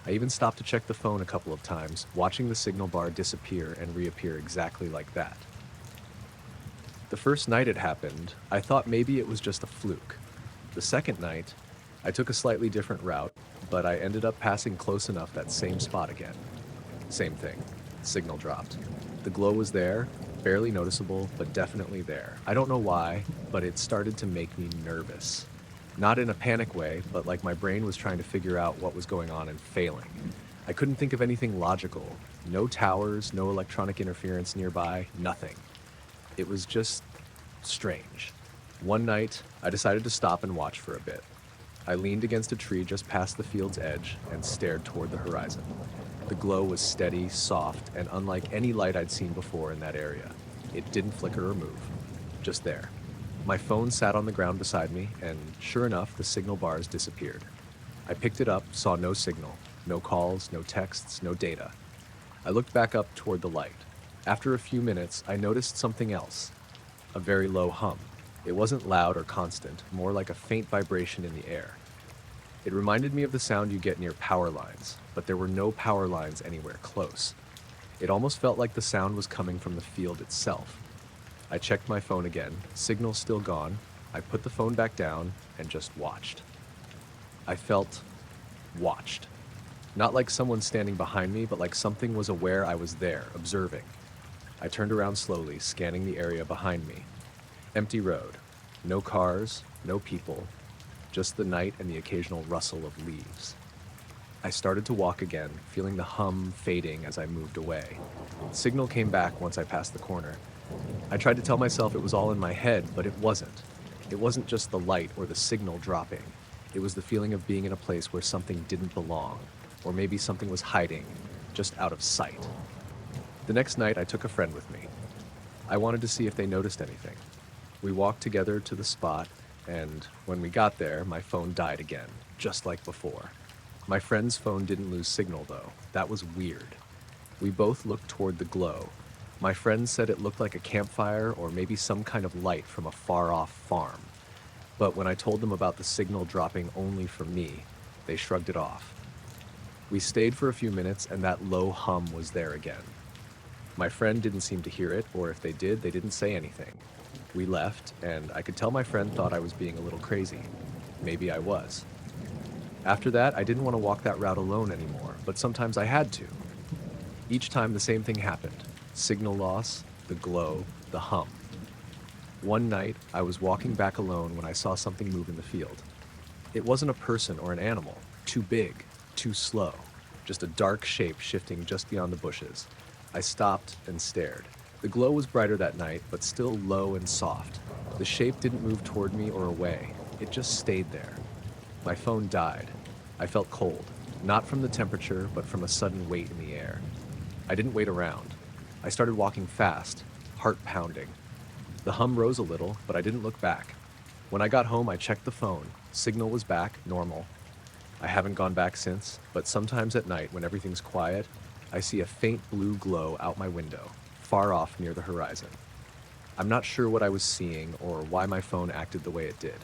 I even stopped to check the phone a couple of times, watching the signal bar disappear and reappear exactly like that. The first night it happened, I thought maybe it was just a fluke. The second night, I took a slightly different route, but I ended up passing close enough that same spot again. Same thing. Signal dropped. The glow was there, barely noticeable, but definitely there. I don't know why, but it started to make me nervous. Not in a panic way, but like my brain was trying to figure out what was going on and failing. I couldn't think of anything logical. No towers, no electronic interference nearby, nothing. It was just strange. One night, I decided to stop and watch for a bit. I leaned against a tree just past the field's edge and stared toward the horizon. The glow was steady, soft, and unlike any light I'd seen before in that area. It didn't flicker or move. Just there. My phone sat on the ground beside me, and sure enough, the signal bars disappeared. I picked it up, saw no signal. No calls, no texts, no data. I looked back up toward the light. After a few minutes, I noticed something else. A very low hum. It wasn't loud or constant, more like a faint vibration in the air. It reminded me of the sound you get near power lines, but there were no power lines anywhere close. It almost felt like the sound was coming from the field itself. I checked my phone again, signal still gone. I put the phone back down and just watched. I felt watched. Not like someone standing behind me, but like something was aware I was there, observing. I turned around slowly, scanning the area behind me. Empty road. No cars, no people. Just the night and the occasional rustle of leaves. I started to walk again, feeling the hum fading as I moved away. Signal came back once I passed the corner. I tried to tell myself it was all in my head, but it wasn't. It wasn't just the light or the signal dropping. It was the feeling of being in a place where something didn't belong, or maybe something was hiding, just out of sight. The next night, I took a friend with me. I wanted to see if they noticed anything. We walked together to the spot, and when we got there, my phone died again, just like before. My friend's phone didn't lose signal, though. That was weird. We both looked toward the glow. My friend said it looked like a campfire or maybe some kind of light from a far-off farm. But when I told them about the signal dropping only for me, they shrugged it off. We stayed for a few minutes, and that low hum was there again. My friend didn't seem to hear it, or if they did, they didn't say anything. We left, and I could tell my friend thought I was being a little crazy. Maybe I was. After that, I didn't want to walk that route alone anymore, but sometimes I had to. Each time the same thing happened. Signal loss, the glow, the hum. One night, I was walking back alone when I saw something move in the field. It wasn't a person or an animal. Too big, too slow. Just a dark shape shifting just beyond the bushes. I stopped and stared. The glow was brighter that night, but still low and soft. The shape didn't move toward me or away. It just stayed there. My phone died. I felt cold, not from the temperature, but from a sudden weight in the air. I didn't wait around. I started walking fast, heart pounding. The hum rose a little, but I didn't look back. When I got home, I checked the phone. Signal was back, normal. I haven't gone back since, but sometimes at night when everything's quiet, I see a faint blue glow out my window, far off near the horizon. I'm not sure what I was seeing or why my phone acted the way it did.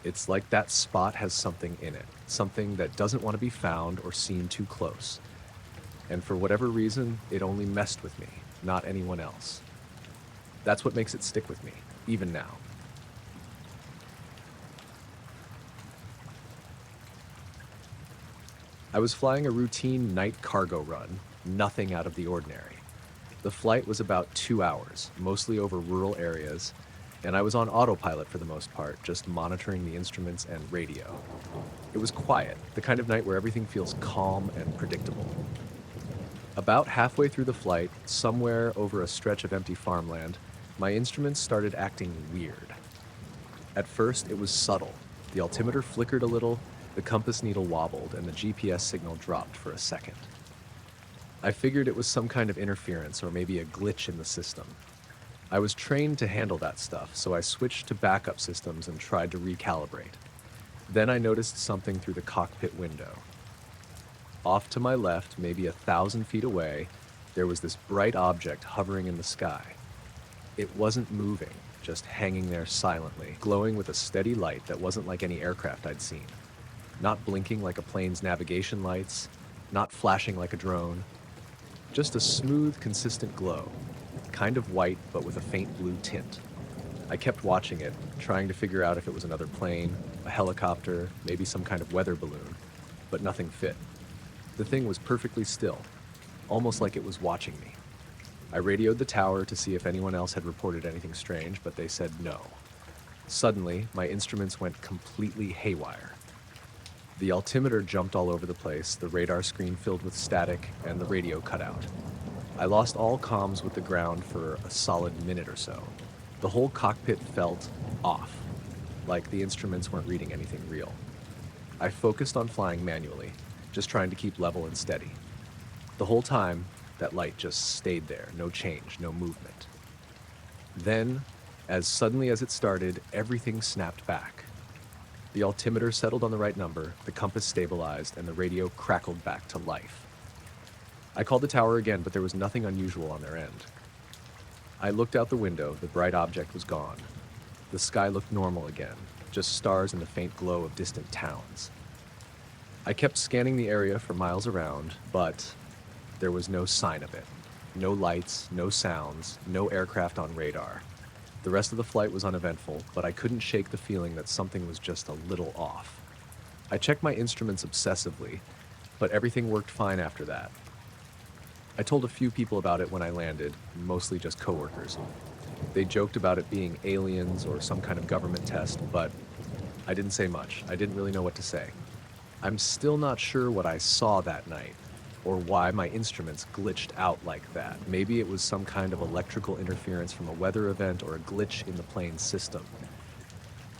It's like that spot has something in it, something that doesn't want to be found or seen too close. And for whatever reason, it only messed with me, not anyone else. That's what makes it stick with me, even now. I was flying a routine night cargo run, nothing out of the ordinary. The flight was about 2 hours, mostly over rural areas, and I was on autopilot for the most part, just monitoring the instruments and radio. It was quiet, the kind of night where everything feels calm and predictable. About halfway through the flight, somewhere over a stretch of empty farmland, my instruments started acting weird. At first, it was subtle. The altimeter flickered a little, the compass needle wobbled, and the GPS signal dropped for a second. I figured it was some kind of interference or maybe a glitch in the system. I was trained to handle that stuff, so I switched to backup systems and tried to recalibrate. Then I noticed something through the cockpit window. Off to my left, maybe 1,000 feet away, there was this bright object hovering in the sky. It wasn't moving, just hanging there silently, glowing with a steady light that wasn't like any aircraft I'd seen. Not blinking like a plane's navigation lights, not flashing like a drone. Just a smooth, consistent glow, kind of white but with a faint blue tint. I kept watching it, trying to figure out if it was another plane, a helicopter, maybe some kind of weather balloon, but nothing fit. The thing was perfectly still, almost like it was watching me. I radioed the tower to see if anyone else had reported anything strange, but they said no. Suddenly, my instruments went completely haywire. The altimeter jumped all over the place, the radar screen filled with static, and the radio cut out. I lost all comms with the ground for a solid minute or so. The whole cockpit felt off, like the instruments weren't reading anything real. I focused on flying manually, just trying to keep level and steady. The whole time, that light just stayed there, no change, no movement. Then, as suddenly as it started, everything snapped back. The altimeter settled on the right number, the compass stabilized, and the radio crackled back to life. I called the tower again, but there was nothing unusual on their end. I looked out the window, the bright object was gone. The sky looked normal again, just stars and the faint glow of distant towns. I kept scanning the area for miles around, but there was no sign of it. No lights, no sounds, no aircraft on radar. The rest of the flight was uneventful, but I couldn't shake the feeling that something was just a little off. I checked my instruments obsessively, but everything worked fine after that. I told a few people about it when I landed, mostly just coworkers. They joked about it being aliens or some kind of government test, but I didn't say much. I didn't really know what to say. I'm still not sure what I saw that night, or why my instruments glitched out like that. Maybe it was some kind of electrical interference from a weather event or a glitch in the plane's system.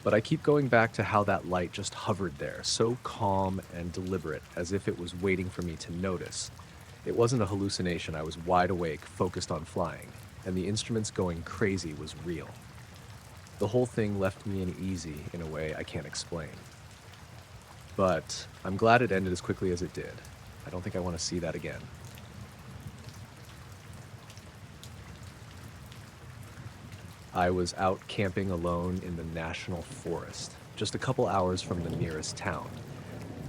But I keep going back to how that light just hovered there, so calm and deliberate, as if it was waiting for me to notice. It wasn't a hallucination. I was wide awake, focused on flying, and the instruments going crazy was real. The whole thing left me uneasy in a way I can't explain. But I'm glad it ended as quickly as it did. I don't think I want to see that again. I was out camping alone in the national forest, just a couple hours from the nearest town.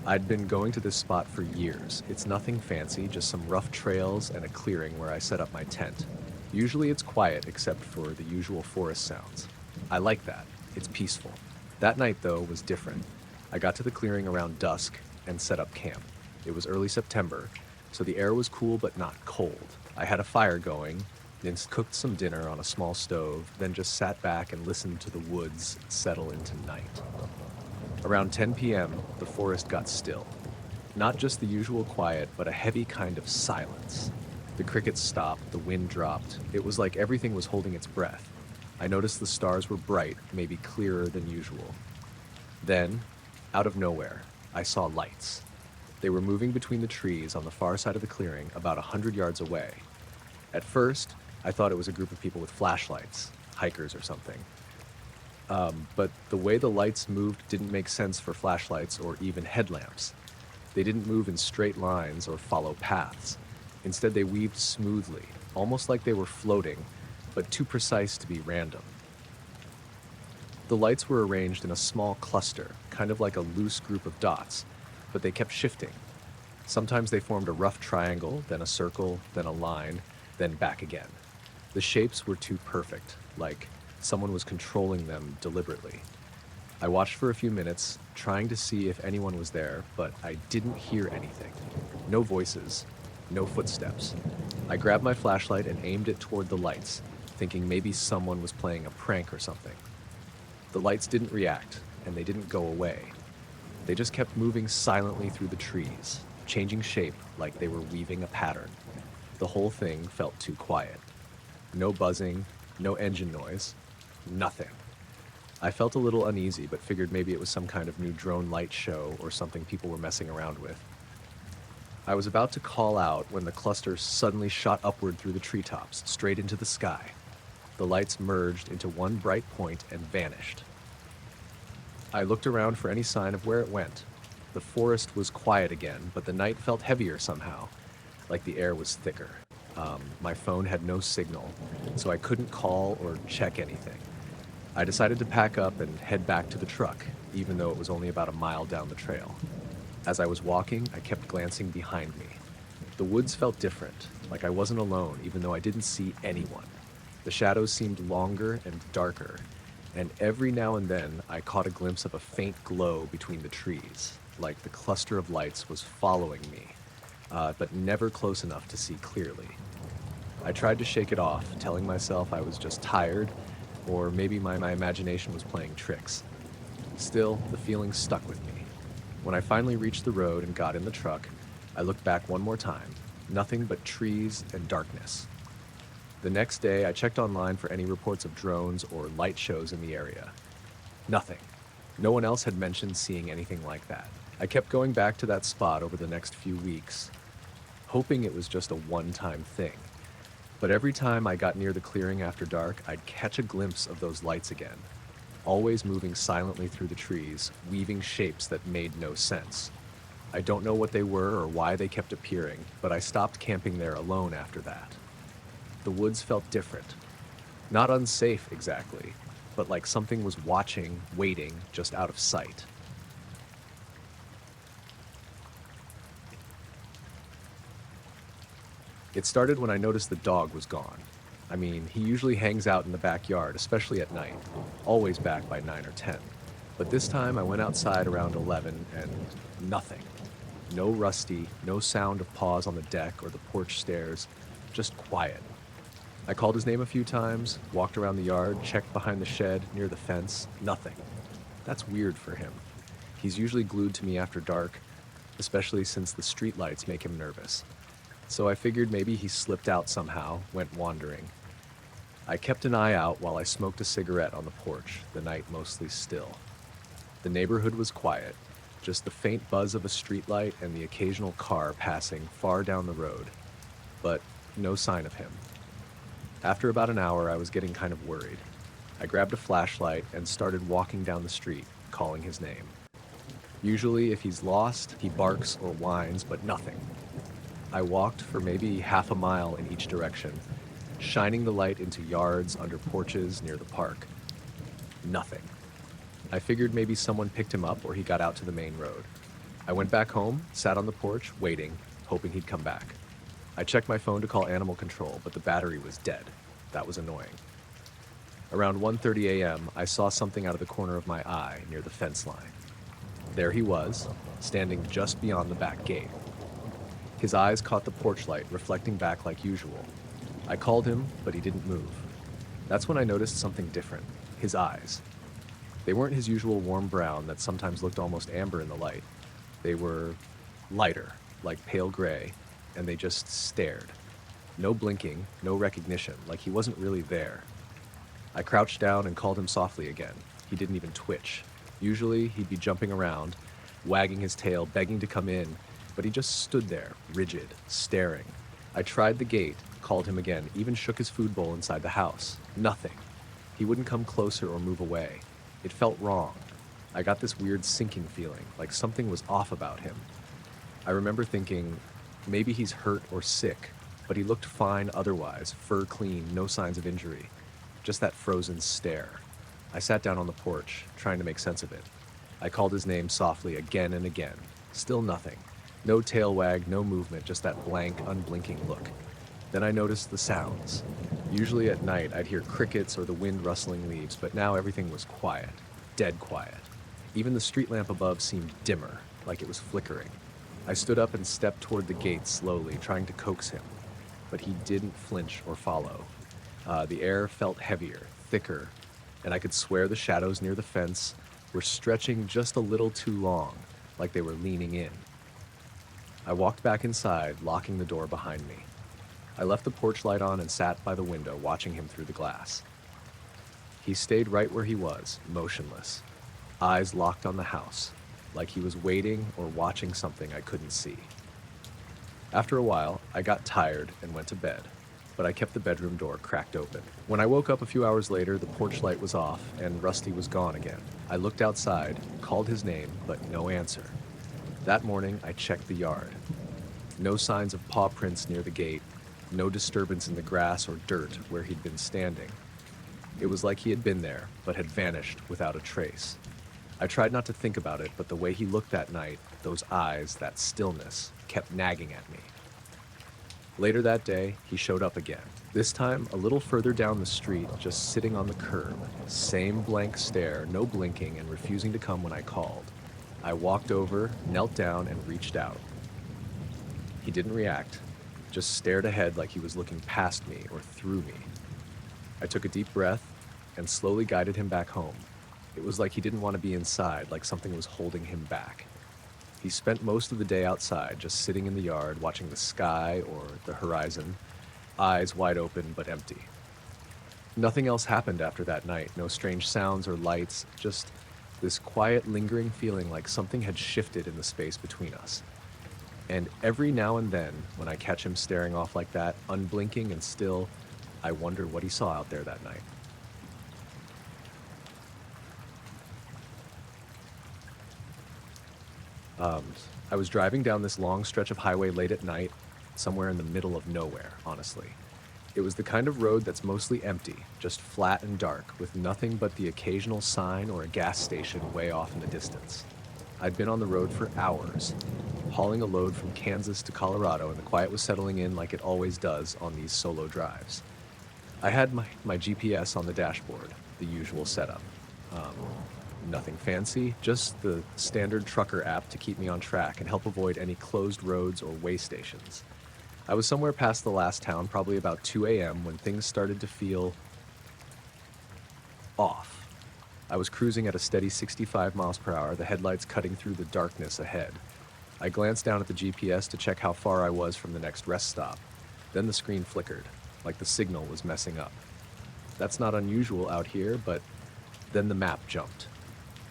I'd been going to this spot for years. It's nothing fancy, just some rough trails and a clearing where I set up my tent. Usually it's quiet except for the usual forest sounds. I like that. It's peaceful. That night, though, was different. I got to the clearing around dusk and set up camp. It was early September, so the air was cool but not cold. I had a fire going, then cooked some dinner on a small stove, then just sat back and listened to the woods settle into night. Around 10 p.m., the forest got still. Not just the usual quiet, but a heavy kind of silence. The crickets stopped, the wind dropped. It was like everything was holding its breath. I noticed the stars were bright, maybe clearer than usual. Then, out of nowhere, I saw lights. They were moving between the trees on the far side of the clearing, about 100 yards away. At first, I thought it was a group of people with flashlights, hikers or something. But the way the lights moved didn't make sense for flashlights or even headlamps. They didn't move in straight lines or follow paths. Instead, they weaved smoothly, almost like they were floating, but too precise to be random. The lights were arranged in a small cluster, kind of like a loose group of dots, but they kept shifting. Sometimes they formed a rough triangle, then a circle, then a line, then back again. The shapes were too perfect, like someone was controlling them deliberately. I watched for a few minutes, trying to see if anyone was there, but I didn't hear anything. No voices, no footsteps. I grabbed my flashlight and aimed it toward the lights, thinking maybe someone was playing a prank or something. The lights didn't react, and they didn't go away. They just kept moving silently through the trees, changing shape like they were weaving a pattern. The whole thing felt too quiet. No buzzing, no engine noise, nothing. I felt a little uneasy, but figured maybe it was some kind of new drone light show or something people were messing around with. I was about to call out when the cluster suddenly shot upward through the treetops, straight into the sky. The lights merged into one bright point and vanished. I looked around for any sign of where it went. The forest was quiet again, but the night felt heavier somehow, like the air was thicker. My phone had no signal, so I couldn't call or check anything. I decided to pack up and head back to the truck, even though it was only about a mile down the trail. As I was walking, I kept glancing behind me. The woods felt different, like I wasn't alone, even though I didn't see anyone. The shadows seemed longer and darker, and every now and then I caught a glimpse of a faint glow between the trees, like the cluster of lights was following me, but never close enough to see clearly. I tried to shake it off, telling myself I was just tired, or maybe my imagination was playing tricks. Still, the feeling stuck with me. When I finally reached the road and got in the truck, I looked back one more time. Nothing but trees and darkness. The next day, I checked online for any reports of drones or light shows in the area. Nothing. No one else had mentioned seeing anything like that. I kept going back to that spot over the next few weeks, hoping it was just a one-time thing. But every time I got near the clearing after dark, I'd catch a glimpse of those lights again, always moving silently through the trees, weaving shapes that made no sense. I don't know what they were or why they kept appearing, but I stopped camping there alone after that. The woods felt different. Not unsafe exactly, but like something was watching, waiting, just out of sight. It started when I noticed the dog was gone. I mean, he usually hangs out in the backyard, especially at night, always back by 9 or 10. But this time I went outside around 11 and nothing. No Rusty, no sound of paws on the deck or the porch stairs, just quiet. I called his name a few times, walked around the yard, checked behind the shed, near the fence, nothing. That's weird for him. He's usually glued to me after dark, especially since the streetlights make him nervous. So I figured maybe he slipped out somehow, went wandering. I kept an eye out while I smoked a cigarette on the porch, the night mostly still. The neighborhood was quiet, just the faint buzz of a streetlight and the occasional car passing far down the road. but no sign of him. After about an hour, I was getting kind of worried. I grabbed a flashlight and started walking down the street, calling his name. Usually, if he's lost, he barks or whines, but nothing. I walked for maybe half a mile in each direction, shining the light into yards, under porches, near the park. Nothing. I figured maybe someone picked him up or he got out to the main road. I went back home, sat on the porch, waiting, hoping he'd come back. I checked my phone to call animal control, but the battery was dead. That was annoying. Around 1:30 a.m., I saw something out of the corner of my eye near the fence line. There he was, standing just beyond the back gate. His eyes caught the porch light, reflecting back like usual. I called him, but he didn't move. That's when I noticed something different. His eyes. They weren't his usual warm brown that sometimes looked almost amber in the light. They were lighter, like pale gray, and they just stared. No blinking, no recognition, like he wasn't really there. I crouched down and called him softly again. He didn't even twitch. Usually, he'd be jumping around, wagging his tail, begging to come in, but he just stood there, rigid, staring. I tried the gate, called him again, even shook his food bowl inside the house. Nothing. He wouldn't come closer or move away. It felt wrong. I got this weird sinking feeling, like something was off about him. I remember thinking, maybe he's hurt or sick, but he looked fine otherwise, fur clean, no signs of injury. Just that frozen stare. I sat down on the porch, trying to make sense of it. I called his name softly again and again. Still nothing. No tail wag, no movement, just that blank, unblinking look. Then I noticed the sounds. Usually at night, I'd hear crickets or the wind rustling leaves, but now everything was quiet. Dead quiet. Even the street lamp above seemed dimmer, like it was flickering. I stood up and stepped toward the gate slowly, trying to coax him. But he didn't flinch or follow. The air felt heavier, thicker, and I could swear the shadows near the fence were stretching just a little too long, like they were leaning in. I walked back inside, locking the door behind me. I left the porch light on and sat by the window, watching him through the glass. He stayed right where he was, motionless, eyes locked on the house, like he was waiting or watching something I couldn't see. After a while, I got tired and went to bed, but I kept the bedroom door cracked open. When I woke up a few hours later, the porch light was off and Rusty was gone again. I looked outside, called his name, but no answer. That morning, I checked the yard. No signs of paw prints near the gate, no disturbance in the grass or dirt where he'd been standing. It was like he had been there, but had vanished without a trace. I tried not to think about it, but the way he looked that night, those eyes, that stillness, kept nagging at me. Later that day, he showed up again. This time, a little further down the street, just sitting on the curb. Same blank stare, no blinking, and refusing to come when I called. I walked over, knelt down, and reached out. He didn't react, just stared ahead like he was looking past me or through me. I took a deep breath and slowly guided him back home. It was like he didn't want to be inside, like something was holding him back. He spent most of the day outside, just sitting in the yard, watching the sky or the horizon, eyes wide open but empty. Nothing else happened after that night, no strange sounds or lights, just this quiet, lingering feeling like something had shifted in the space between us. And every now and then, when I catch him staring off like that, unblinking and still, I wonder what he saw out there that night. I was driving down this long stretch of highway late at night, somewhere in the middle of nowhere, honestly. It was the kind of road that's mostly empty, just flat and dark, with nothing but the occasional sign or a gas station way off in the distance. I'd been on the road for hours, hauling a load from Kansas to Colorado, and the quiet was settling in like it always does on these solo drives. I had my GPS on the dashboard, the usual setup. Nothing fancy, just the standard trucker app to keep me on track and help avoid any closed roads or way stations. I was somewhere past the last town, probably about 2 a.m., when things started to feel off. I was cruising at a steady 65 miles per hour, the headlights cutting through the darkness ahead. I glanced down at the GPS to check how far I was from the next rest stop. Then the screen flickered, like the signal was messing up. That's not unusual out here, but then the map jumped.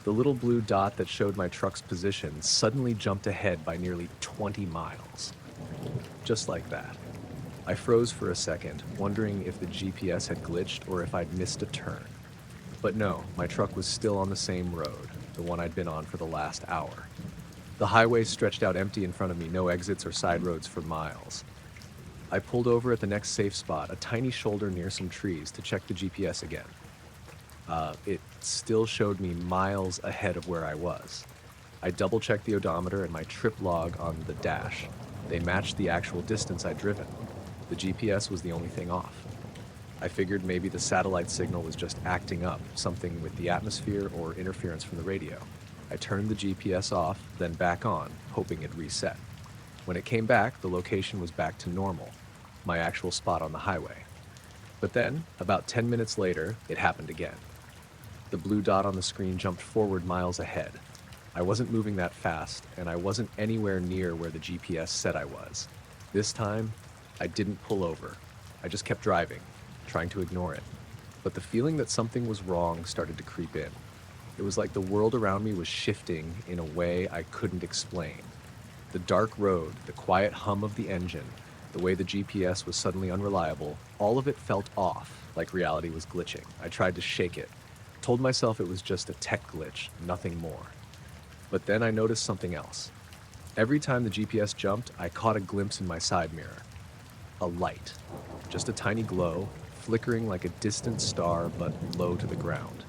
The little blue dot that showed my truck's position suddenly jumped ahead by nearly 20 miles. Just like that. I froze for a second, wondering if the GPS had glitched or if I'd missed a turn. But no, my truck was still on the same road, the one I'd been on for the last hour. The highway stretched out empty in front of me, no exits or side roads for miles. I pulled over at the next safe spot, a tiny shoulder near some trees, to check the GPS again. It still showed me miles ahead of where I was. I double-checked the odometer and my trip log on the dash. They matched the actual distance I'd driven. The GPS was the only thing off. I figured maybe the satellite signal was just acting up, something with the atmosphere or interference from the radio. I turned the GPS off, then back on, hoping it reset. When it came back, the location was back to normal, my actual spot on the highway. But then, about 10 minutes later, it happened again. The blue dot on the screen jumped forward miles ahead. I wasn't moving that fast, and I wasn't anywhere near where the GPS said I was. This time, I didn't pull over. I just kept driving, trying to ignore it. But the feeling that something was wrong started to creep in. It was like the world around me was shifting in a way I couldn't explain. The dark road, the quiet hum of the engine, the way the GPS was suddenly unreliable, all of it felt off, like reality was glitching. I tried to shake it, told myself it was just a tech glitch, nothing more. But then I noticed something else. Every time the GPS jumped, I caught a glimpse in my side mirror. A light. Just a tiny glow, flickering like a distant star, but low to the ground.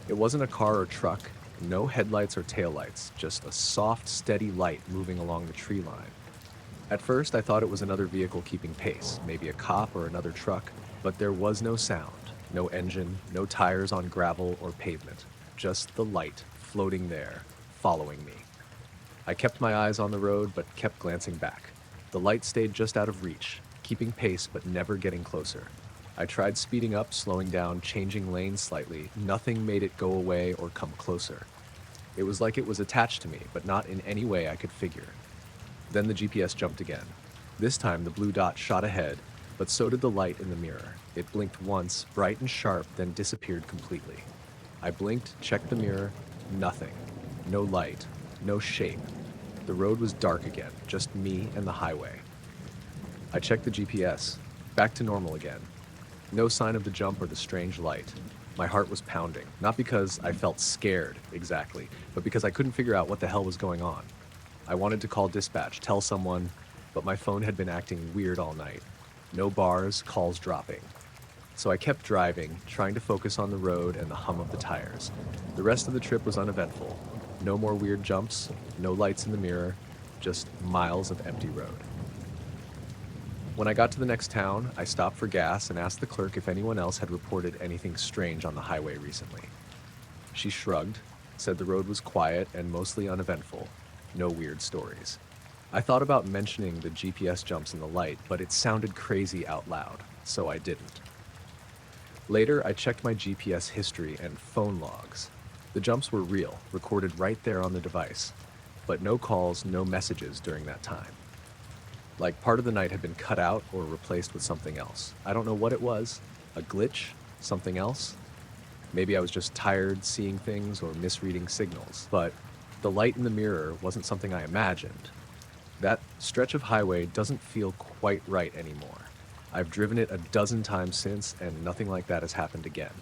It wasn't a car or truck, no headlights or taillights, just a soft, steady light moving along the tree line. At first, I thought it was another vehicle keeping pace, maybe a cop or another truck, but there was no sound, no engine, no tires on gravel or pavement, just the light floating there, following me. I kept my eyes on the road, but kept glancing back. The light stayed just out of reach, keeping pace but never getting closer. I tried speeding up, slowing down, changing lanes slightly. Nothing made it go away or come closer. It was like it was attached to me, but not in any way I could figure. Then the GPS jumped again. This time the blue dot shot ahead, but so did the light in the mirror. It blinked once, bright and sharp, then disappeared completely. I blinked, checked the mirror, nothing. No light, no shape. The road was dark again, just me and the highway. I checked the GPS, back to normal again. No sign of the jump or the strange light. My heart was pounding, not because I felt scared, exactly, but because I couldn't figure out what the hell was going on. I wanted to call dispatch, tell someone, but my phone had been acting weird all night. No bars, calls dropping. So I kept driving, trying to focus on the road and the hum of the tires. The rest of the trip was uneventful. No more weird jumps, no lights in the mirror, just miles of empty road. When I got to the next town, I stopped for gas and asked the clerk if anyone else had reported anything strange on the highway recently. She shrugged, said the road was quiet and mostly uneventful, no weird stories. I thought about mentioning the GPS jumps in the light, but it sounded crazy out loud, so I didn't. Later, I checked my GPS history and phone logs. The jumps were real, recorded right there on the device, but no calls, no messages during that time. Like part of the night had been cut out or replaced with something else. I don't know what it was. A glitch? Something else? Maybe I was just tired seeing things or misreading signals. But the light in the mirror wasn't something I imagined. That stretch of highway doesn't feel quite right anymore. I've driven it a dozen times since, and nothing like that has happened again.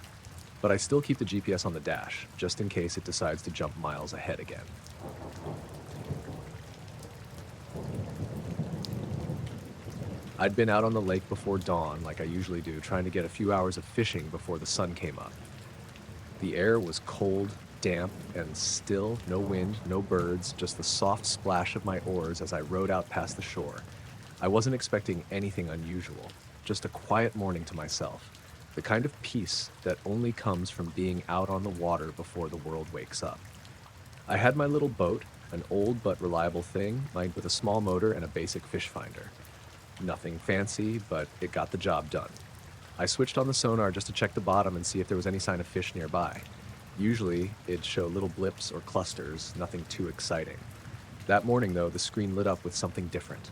But I still keep the GPS on the dash, just in case it decides to jump miles ahead again. I'd been out on the lake before dawn, like I usually do, trying to get a few hours of fishing before the sun came up. The air was cold, damp, and still, no wind, no birds, just the soft splash of my oars as I rowed out past the shore. I wasn't expecting anything unusual, just a quiet morning to myself, the kind of peace that only comes from being out on the water before the world wakes up. I had my little boat, an old but reliable thing, lined with a small motor and a basic fish finder. Nothing fancy, but it got the job done. I switched on the sonar just to check the bottom and see if there was any sign of fish nearby. Usually, it'd show little blips or clusters, nothing too exciting. That morning, though, the screen lit up with something different.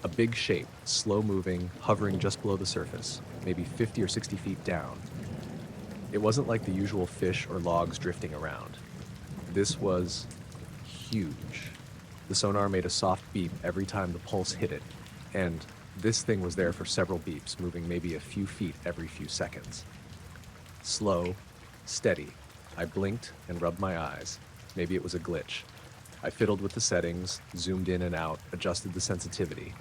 A big shape, slow-moving, hovering just below the surface, maybe 50 or 60 feet down. It wasn't like the usual fish or logs drifting around. This was huge. The sonar made a soft beep every time the pulse hit it, and This thing was there for several beeps, moving maybe a few feet every few seconds. Slow, steady. I blinked and rubbed my eyes. Maybe it was a glitch. I fiddled with the settings, zoomed in and out, adjusted the sensitivity.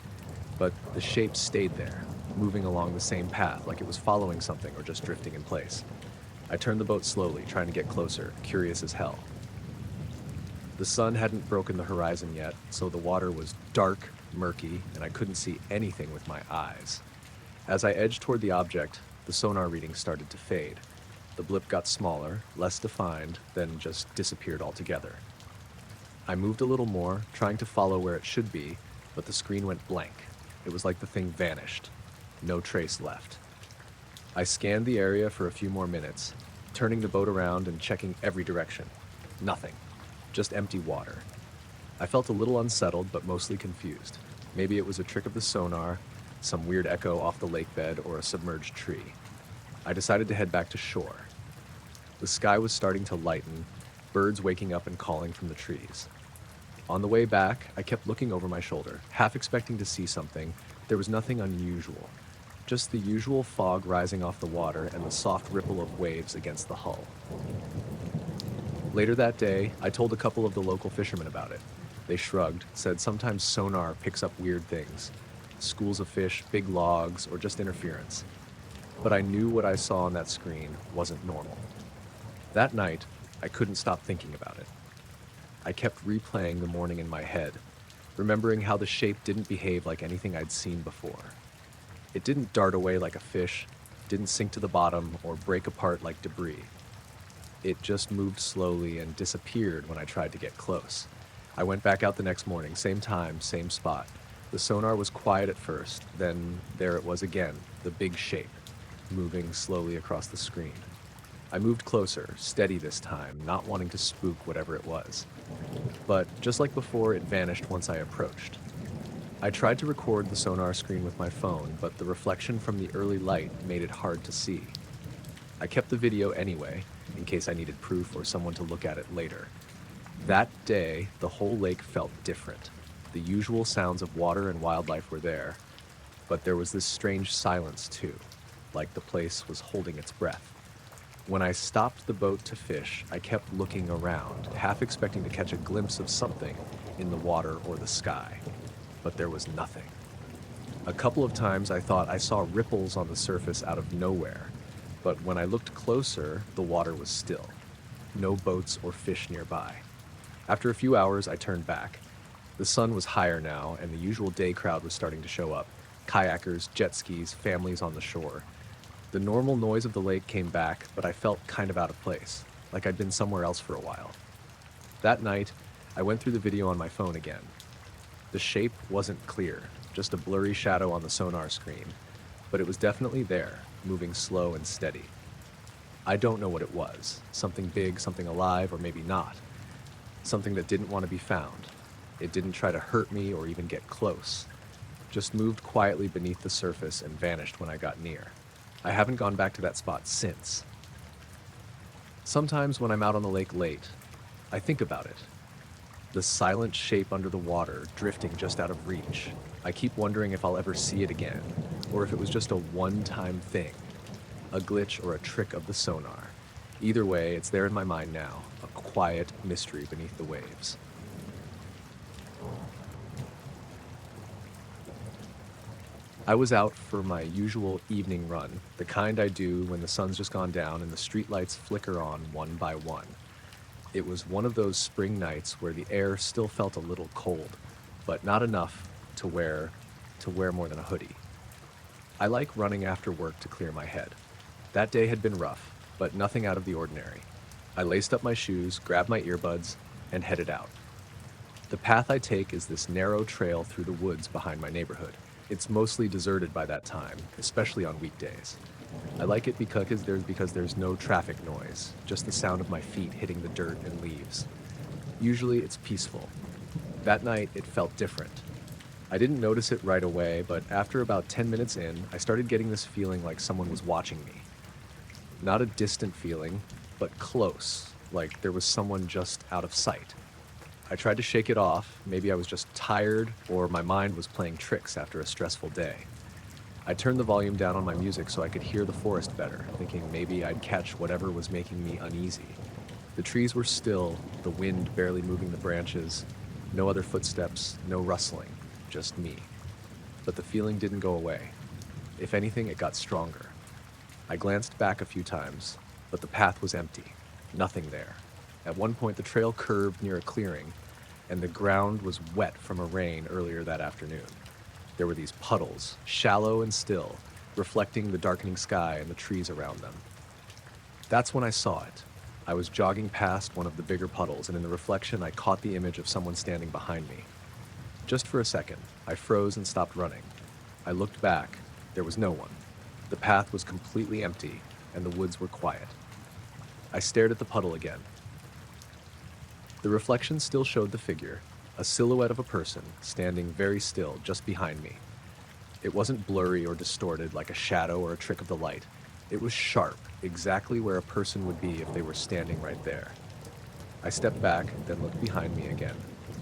But the shape stayed there, moving along the same path like it was following something or just drifting in place. I turned the boat slowly, trying to get closer, curious as hell. The sun hadn't broken the horizon yet, so the water was dark, murky, and I couldn't see anything with my eyes. As I edged toward the object, the sonar readings started to fade. The blip got smaller, less defined, then just disappeared altogether. I moved a little more, trying to follow where it should be, but the screen went blank. It was like the thing vanished. No trace left. I scanned the area for a few more minutes, turning the boat around and checking every direction. Nothing. Just empty water. I felt a little unsettled, but mostly confused. Maybe it was a trick of the sonar, some weird echo off the lake bed, or a submerged tree. I decided to head back to shore. The sky was starting to lighten, birds waking up and calling from the trees. On the way back, I kept looking over my shoulder, half expecting to see something. There was nothing unusual, just the usual fog rising off the water and the soft ripple of waves against the hull. Later that day, I told a couple of the local fishermen about it. They shrugged, said sometimes sonar picks up weird things, schools of fish, big logs, or just interference. But I knew what I saw on that screen wasn't normal. That night, I couldn't stop thinking about it. I kept replaying the morning in my head, remembering how the shape didn't behave like anything I'd seen before. It didn't dart away like a fish, didn't sink to the bottom, or break apart like debris. It just moved slowly and disappeared when I tried to get close. I went back out the next morning, same time, same spot. The sonar was quiet at first, then there it was again, the big shape, moving slowly across the screen. I moved closer, steady this time, not wanting to spook whatever it was. But just like before, it vanished once I approached. I tried to record the sonar screen with my phone, but the reflection from the early light made it hard to see. I kept the video anyway, in case I needed proof or someone to look at it later. That day, the whole lake felt different. The usual sounds of water and wildlife were there, but there was this strange silence too, like the place was holding its breath. When I stopped the boat to fish, I kept looking around, half expecting to catch a glimpse of something in the water or the sky, but there was nothing. A couple of times I thought I saw ripples on the surface out of nowhere, but when I looked closer, the water was still. No boats or fish nearby. After a few hours, I turned back. The sun was higher now, and the usual day crowd was starting to show up. Kayakers, jet skis, families on the shore. The normal noise of the lake came back, but I felt kind of out of place, like I'd been somewhere else for a while. That night, I went through the video on my phone again. The shape wasn't clear, just a blurry shadow on the sonar screen, but it was definitely there, moving slow and steady. I don't know what it was, something big, something alive, or maybe not. Something that didn't want to be found. It didn't try to hurt me or even get close. Just moved quietly beneath the surface and vanished when I got near. I haven't gone back to that spot since. Sometimes when I'm out on the lake late, I think about it. The silent shape under the water, drifting just out of reach. I keep wondering if I'll ever see it again, or if it was just a one-time thing, a glitch or a trick of the sonar. Either way, it's there in my mind now, a quiet mystery beneath the waves. I was out for my usual evening run, the kind I do when the sun's just gone down and the streetlights flicker on one by one. It was one of those spring nights where the air still felt a little cold, but not enough to wear more than a hoodie. I like running after work to clear my head. That day had been rough, but nothing out of the ordinary. I laced up my shoes, grabbed my earbuds, and headed out. The path I take is this narrow trail through the woods behind my neighborhood. It's mostly deserted by that time, especially on weekdays. I like it because there's no traffic noise, just the sound of my feet hitting the dirt and leaves. Usually it's peaceful. That night it felt different. I didn't notice it right away, but after about 10 minutes in, I started getting this feeling like someone was watching me. Not a distant feeling, but close, like there was someone just out of sight. I tried to shake it off. Maybe I was just tired or my mind was playing tricks after a stressful day. I turned the volume down on my music so I could hear the forest better, thinking maybe I'd catch whatever was making me uneasy. The trees were still, the wind barely moving the branches, no other footsteps, no rustling, just me. But the feeling didn't go away. If anything, it got stronger. I glanced back a few times, but the path was empty, nothing there. At one point, the trail curved near a clearing, and the ground was wet from a rain earlier that afternoon. There were these puddles, shallow and still, reflecting the darkening sky and the trees around them. That's when I saw it. I was jogging past one of the bigger puddles, and in the reflection, I caught the image of someone standing behind me. Just for a second, I froze and stopped running. I looked back. There was no one. The path was completely empty, and the woods were quiet. I stared at the puddle again. The reflection still showed the figure, a silhouette of a person, standing very still just behind me. It wasn't blurry or distorted like a shadow or a trick of the light. It was sharp, exactly where a person would be if they were standing right there. I stepped back, then looked behind me again,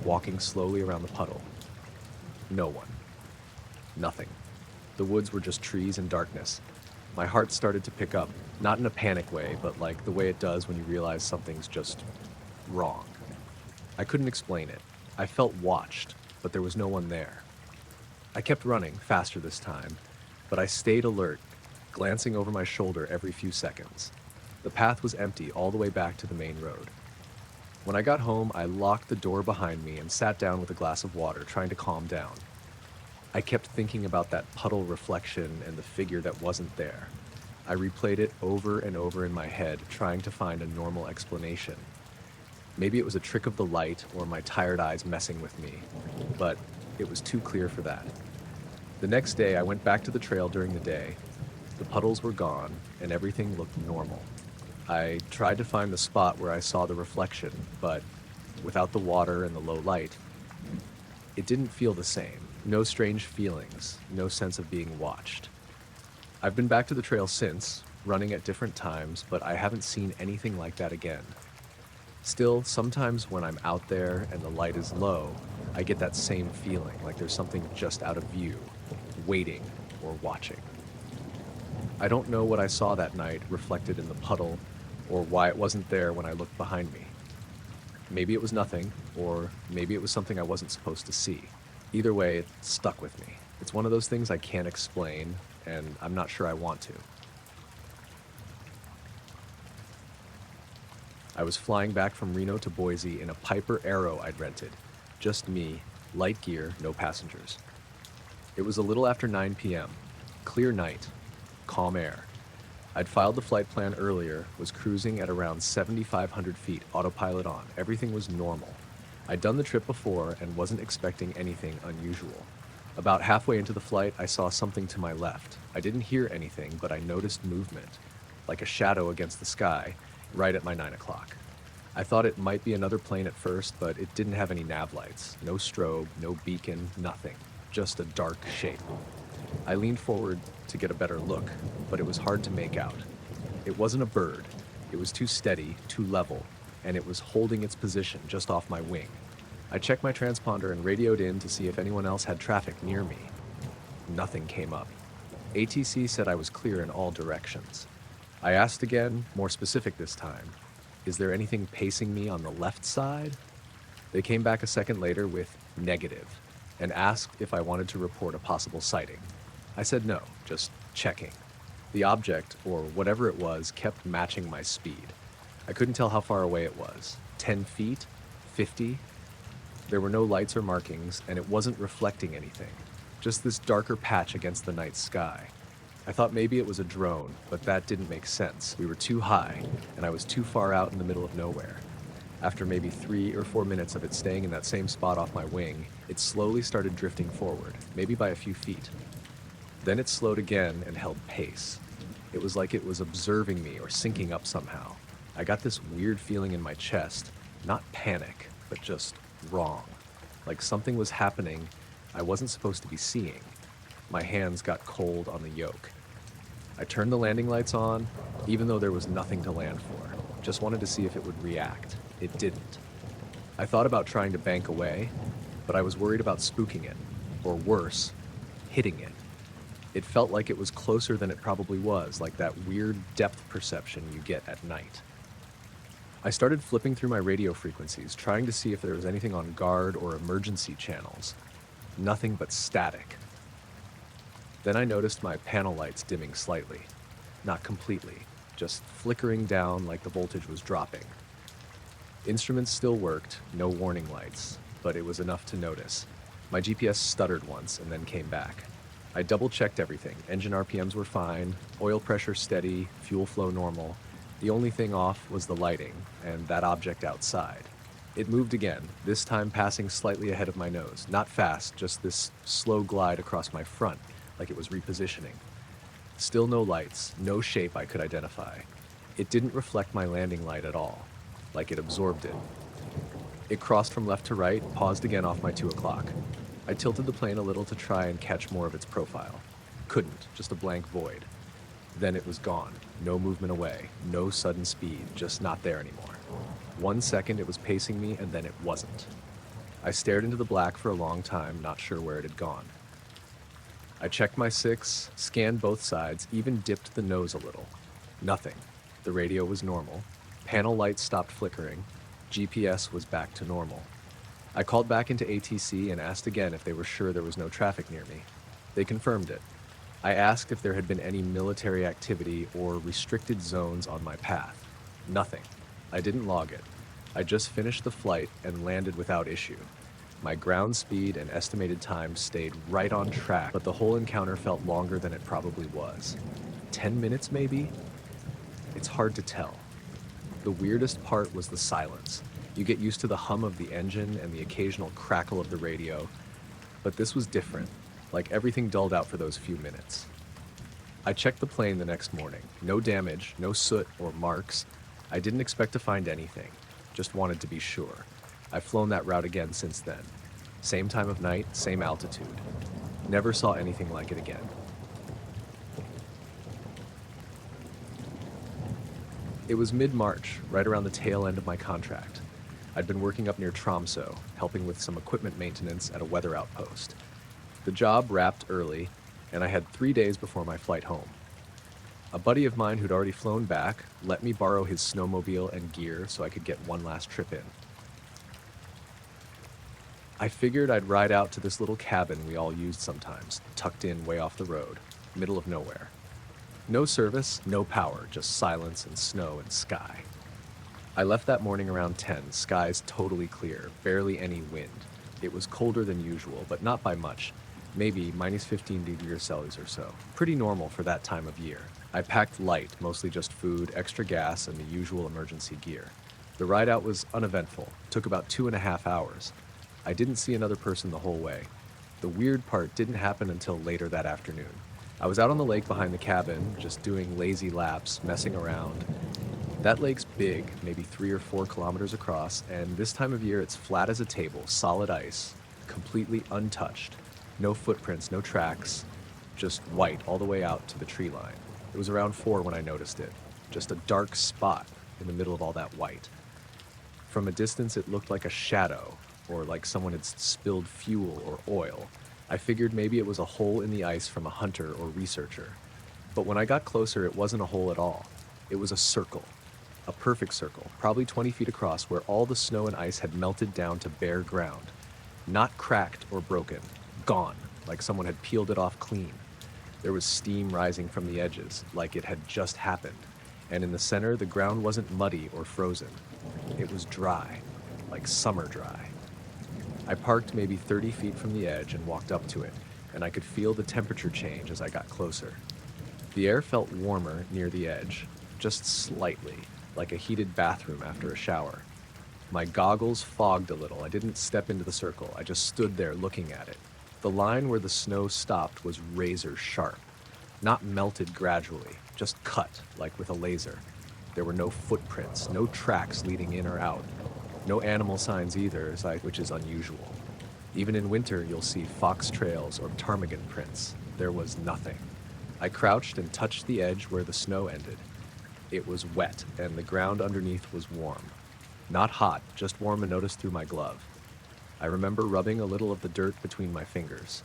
walking slowly around the puddle. No one. Nothing. The woods were just trees and darkness. My heart started to pick up, not in a panic way, but like the way it does when you realize something's just wrong. I couldn't explain it. I felt watched, but there was no one there. I kept running, faster this time, but I stayed alert, glancing over my shoulder every few seconds. The path was empty all the way back to the main road. When I got home, I locked the door behind me and sat down with a glass of water, trying to calm down. I kept thinking about that puddle reflection and the figure that wasn't there. I replayed it over and over in my head, trying to find a normal explanation. Maybe it was a trick of the light or my tired eyes messing with me, but it was too clear for that. The next day, I went back to the trail during the day. The puddles were gone, and everything looked normal. I tried to find the spot where I saw the reflection, but without the water and the low light, it didn't feel the same. No strange feelings, no sense of being watched. I've been back to the trail since, running at different times, but I haven't seen anything like that again. Still, sometimes when I'm out there and the light is low, I get that same feeling, like there's something just out of view, waiting or watching. I don't know what I saw that night reflected in the puddle, or why it wasn't there when I looked behind me. Maybe it was nothing, or maybe it was something I wasn't supposed to see. Either way, it stuck with me. It's one of those things I can't explain, and I'm not sure I want to. I was flying back from Reno to Boise in a Piper Arrow I'd rented. Just me, light gear, no passengers. It was a little after 9 p.m. Clear night, calm air. I'd filed the flight plan earlier, was cruising at around 7,500 feet, autopilot on. Everything was normal. I'd done the trip before and wasn't expecting anything unusual. About halfway into the flight, I saw something to my left. I didn't hear anything, but I noticed movement, like a shadow against the sky, right at my 9 o'clock. I thought it might be another plane at first, but it didn't have any nav lights. No strobe, no beacon, nothing. Just a dark shape. I leaned forward to get a better look, but it was hard to make out. It wasn't a bird. It was too steady, too level, and it was holding its position just off my wing. I checked my transponder and radioed in to see if anyone else had traffic near me. Nothing came up. ATC said I was clear in all directions. I asked again, more specific this time, is there anything pacing me on the left side? They came back a second later with negative and asked if I wanted to report a possible sighting. I said no, just checking. The object, or whatever it was, kept matching my speed. I couldn't tell how far away it was. 10 feet? 50? There were no lights or markings, and it wasn't reflecting anything. Just this darker patch against the night sky. I thought maybe it was a drone, but that didn't make sense. We were too high, and I was too far out in the middle of nowhere. After maybe 3 or 4 minutes of it staying in that same spot off my wing, it slowly started drifting forward, maybe by a few feet. Then it slowed again and held pace. It was like it was observing me or syncing up somehow. I got this weird feeling in my chest, not panic, but just wrong. Like something was happening I wasn't supposed to be seeing. My hands got cold on the yoke. I turned the landing lights on, even though there was nothing to land for. Just wanted to see if it would react. It didn't. I thought about trying to bank away, but I was worried about spooking it, or worse, hitting it. It felt like it was closer than it probably was, like that weird depth perception you get at night. I started flipping through my radio frequencies, trying to see if there was anything on guard or emergency channels. Nothing but static. Then I noticed my panel lights dimming slightly. Not completely, just flickering down like the voltage was dropping. Instruments still worked, no warning lights, but it was enough to notice. My GPS stuttered once and then came back. I double-checked everything. Engine RPMs were fine, oil pressure steady, fuel flow normal. The only thing off was the lighting, and that object outside. It moved again, this time passing slightly ahead of my nose. Not fast, just this slow glide across my front, like it was repositioning. Still no lights, no shape I could identify. It didn't reflect my landing light at all, like it absorbed it. It crossed from left to right, paused again off my 2 o'clock. I tilted the plane a little to try and catch more of its profile. Couldn't, just a blank void. Then it was gone. No movement away, no sudden speed, just not there anymore. 1 second it was pacing me, and then it wasn't. I stared into the black for a long time, not sure where it had gone. I checked my 6, scanned both sides, even dipped the nose a little. Nothing. The radio was normal. Panel lights stopped flickering. GPS was back to normal. I called back into ATC and asked again if they were sure there was no traffic near me. They confirmed it. I asked if there had been any military activity or restricted zones on my path. Nothing. I didn't log it. I just finished the flight and landed without issue. My ground speed and estimated time stayed right on track, but the whole encounter felt longer than it probably was. 10 minutes maybe? It's hard to tell. The weirdest part was the silence. You get used to the hum of the engine and the occasional crackle of the radio, but this was different, like everything dulled out for those few minutes. I checked the plane the next morning. No damage, no soot or marks. I didn't expect to find anything, just wanted to be sure. I've flown that route again since then. Same time of night, same altitude. Never saw anything like it again. It was mid-March, right around the tail end of my contract. I'd been working up near Tromsø, helping with some equipment maintenance at a weather outpost. The job wrapped early, and I had 3 days before my flight home. A buddy of mine who'd already flown back let me borrow his snowmobile and gear so I could get one last trip in. I figured I'd ride out to this little cabin we all used sometimes, tucked in way off the road, middle of nowhere. No service, no power, just silence and snow and sky. I left that morning around 10, skies totally clear, barely any wind. It was colder than usual, but not by much, maybe minus 15 degrees Celsius or so. Pretty normal for that time of year. I packed light, mostly just food, extra gas, and the usual emergency gear. The ride out was uneventful, took about 2.5 hours. I didn't see another person the whole way. The weird part didn't happen until later that afternoon. I was out on the lake behind the cabin, just doing lazy laps, messing around. That lake's big, maybe 3 or 4 kilometers across, and this time of year it's flat as a table, solid ice, completely untouched. No footprints, no tracks, just white all the way out to the tree line. It was around 4 when I noticed it, just a dark spot in the middle of all that white. From a distance it looked like a shadow, or like someone had spilled fuel or oil. I figured maybe it was a hole in the ice from a hunter or researcher. But when I got closer, it wasn't a hole at all. It was a circle. A perfect circle, probably 20 feet across, where all the snow and ice had melted down to bare ground. Not cracked or broken. Gone, like someone had peeled it off clean. There was steam rising from the edges, like it had just happened. And in the center, the ground wasn't muddy or frozen. It was dry, like summer dry. I parked maybe 30 feet from the edge and walked up to it, and I could feel the temperature change as I got closer. The air felt warmer near the edge, just slightly, like a heated bathroom after a shower. My goggles fogged a little. I didn't step into the circle. I just stood there looking at it. The line where the snow stopped was razor sharp, not melted gradually, just cut, like with a laser. There were no footprints, no tracks leading in or out. No animal signs either, which is unusual. Even in winter, you'll see fox trails or ptarmigan prints. There was nothing. I crouched and touched the edge where the snow ended. It was wet, and the ground underneath was warm. Not hot, just warm and noticed through my glove. I remember rubbing a little of the dirt between my fingers.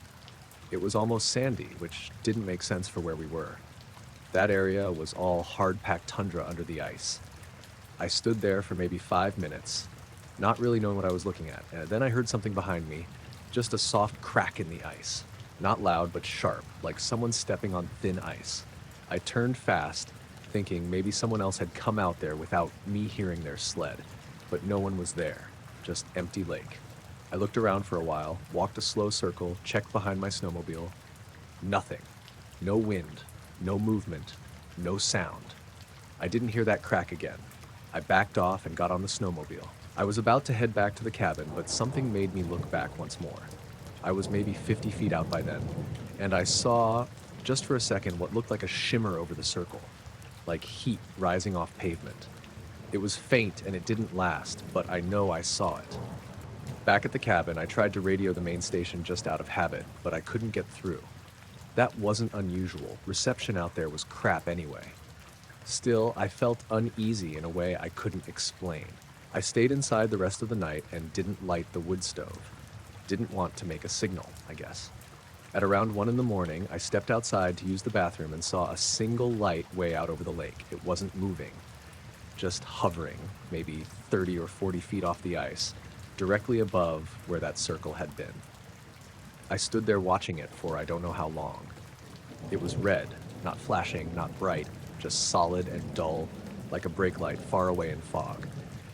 It was almost sandy, which didn't make sense for where we were. That area was all hard-packed tundra under the ice. I stood there for maybe 5 minutes, not really knowing what I was looking at, and then I heard something behind me, just a soft crack in the ice. Not loud, but sharp, like someone stepping on thin ice. I turned fast, thinking maybe someone else had come out there without me hearing their sled, but no one was there, just empty lake. I looked around for a while, walked a slow circle, checked behind my snowmobile. Nothing. No wind, no movement, no sound. I didn't hear that crack again. I backed off and got on the snowmobile. I was about to head back to the cabin, but something made me look back once more. I was maybe 50 feet out by then, and I saw, just for a second, what looked like a shimmer over the circle, like heat rising off pavement. It was faint and it didn't last, but I know I saw it. Back at the cabin, I tried to radio the main station just out of habit, but I couldn't get through. That wasn't unusual. Reception out there was crap anyway. Still, I felt uneasy in a way I couldn't explain. I stayed inside the rest of the night and didn't light the wood stove. Didn't want to make a signal, I guess. At around 1 in the morning, I stepped outside to use the bathroom and saw a single light way out over the lake. It wasn't moving, just hovering, maybe 30 or 40 feet off the ice, directly above where that circle had been. I stood there watching it for I don't know how long. It was red, not flashing, not bright, just solid and dull, like a brake light far away in fog.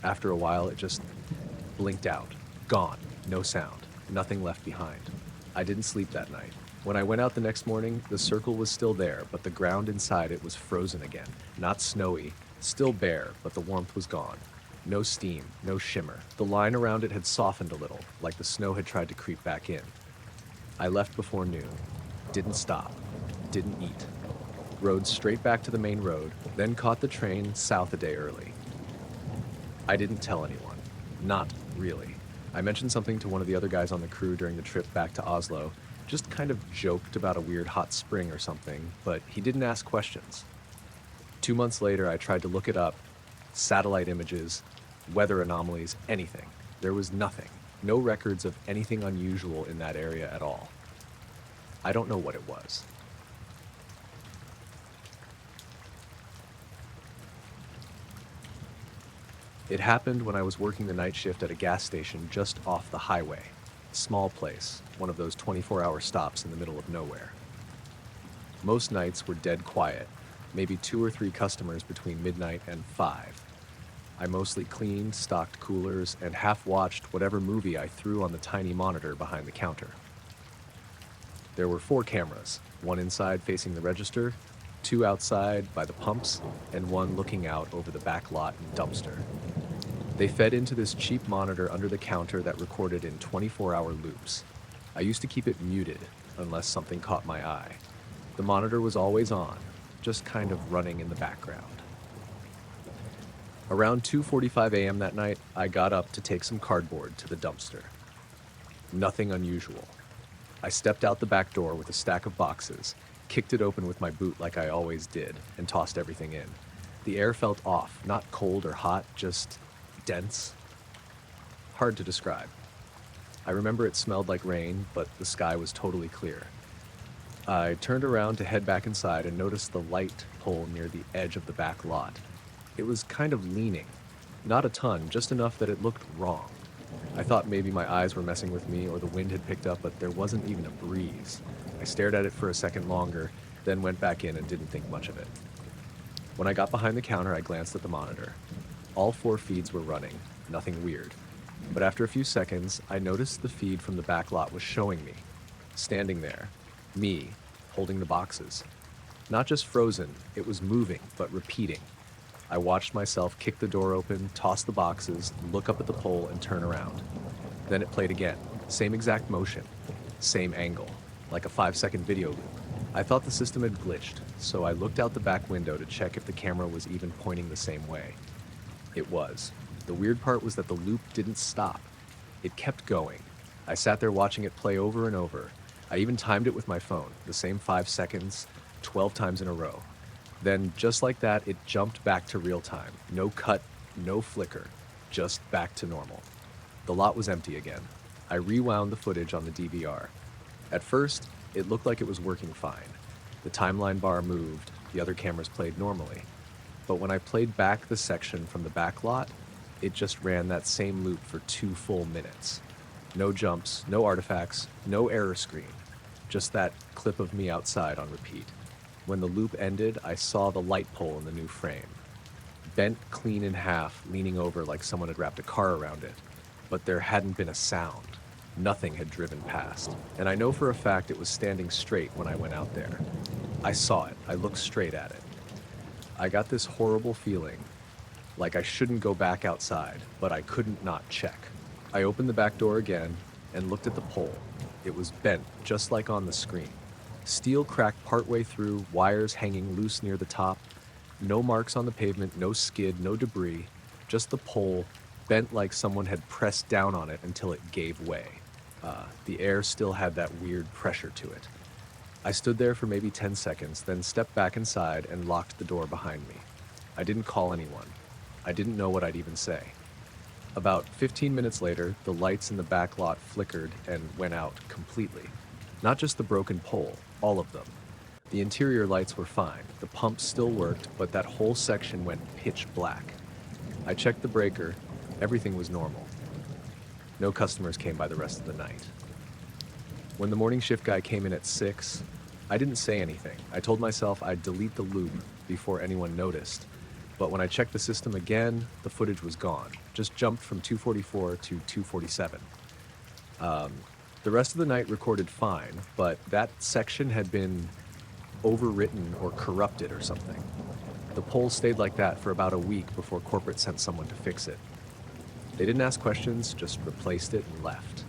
After a while, it just blinked out, gone, no sound, nothing left behind. I didn't sleep that night. When I went out the next morning, the circle was still there, but the ground inside it was frozen again, not snowy, still bare, but the warmth was gone. No steam, no shimmer. The line around it had softened a little, like the snow had tried to creep back in. I left before noon, didn't stop, didn't eat. Rode straight back to the main road, then caught the train south a day early. I didn't tell anyone. Not really. I mentioned something to one of the other guys on the crew during the trip back to Oslo, just kind of joked about a weird hot spring or something, but he didn't ask questions. 2 months later, I tried to look it up, satellite images, weather anomalies, anything. There was nothing. No records of anything unusual in that area at all. I don't know what it was. It happened when I was working the night shift at a gas station just off the highway. Small place, one of those 24-hour stops in the middle of nowhere. Most nights were dead quiet, maybe 2 or 3 customers between midnight and 5. I mostly cleaned, stocked coolers, and half-watched whatever movie I threw on the tiny monitor behind the counter. There were 4 cameras, one inside facing the register, 2 outside by the pumps, and 1 looking out over the back lot and dumpster. They fed into this cheap monitor under the counter that recorded in 24-hour loops. I used to keep it muted, unless something caught my eye. The monitor was always on, just kind of running in the background. Around 2:45 a.m. that night, I got up to take some cardboard to the dumpster. Nothing unusual. I stepped out the back door with a stack of boxes, kicked it open with my boot like I always did, and tossed everything in. The air felt off, not cold or hot, just dense. Hard to describe. I remember it smelled like rain, but the sky was totally clear. I turned around to head back inside and noticed the light pole near the edge of the back lot. It was kind of leaning. Not a ton, just enough that it looked wrong. I thought maybe my eyes were messing with me or the wind had picked up, but there wasn't even a breeze. I stared at it for a second longer, then went back in and didn't think much of it. When I got behind the counter, I glanced at the monitor. All 4 feeds were running, nothing weird. But after a few seconds, I noticed the feed from the back lot was showing me. Standing there. Me, holding the boxes. Not just frozen, it was moving, but repeating. I watched myself kick the door open, toss the boxes, look up at the pole, and turn around. Then it played again. Same exact motion. Same angle. Like a 5-second video loop. I thought the system had glitched, so I looked out the back window to check if the camera was even pointing the same way. It was. The weird part was that the loop didn't stop. It kept going. I sat there watching it play over and over. I even timed it with my phone, the same 5 seconds, 12 times in a row. Then, just like that, it jumped back to real time. No cut, no flicker, just back to normal. The lot was empty again. I rewound the footage on the DVR. At first, It looked like it was working fine. The timeline bar moved, the other cameras played normally. But when I played back the section from the back lot, it just ran that same loop for 2 full minutes. No jumps, no artifacts, no error screen. Just that clip of me outside on repeat. When the loop ended, I saw the light pole in the new frame. Bent clean in half, leaning over like someone had wrapped a car around it. But there hadn't been a sound. Nothing had driven past. And I know for a fact it was standing straight when I went out there. I saw it. I looked straight at it. I got this horrible feeling, like I shouldn't go back outside, but I couldn't not check. I opened the back door again and looked at the pole. It was bent, just like on the screen. Steel cracked partway through, wires hanging loose near the top. No marks on the pavement, no skid, no debris. Just the pole, bent like someone had pressed down on it until it gave way. The air still had that weird pressure to it. I stood there for maybe 10 seconds, then stepped back inside and locked the door behind me. I didn't call anyone. I didn't know what I'd even say. About 15 minutes later, the lights in the back lot flickered and went out completely. Not just the broken pole, all of them. The interior lights were fine. The pumps still worked, but that whole section went pitch black. I checked the breaker. Everything was normal. No customers came by the rest of the night. When the morning shift guy came in at 6, I didn't say anything. I told myself I'd delete the loop before anyone noticed. But when I checked the system again, the footage was gone. Just jumped from 244 to 247. The rest of the night recorded fine, but that section had been overwritten or corrupted or something. The poll stayed like that for about a week before corporate sent someone to fix it. They didn't ask questions, just replaced it and left.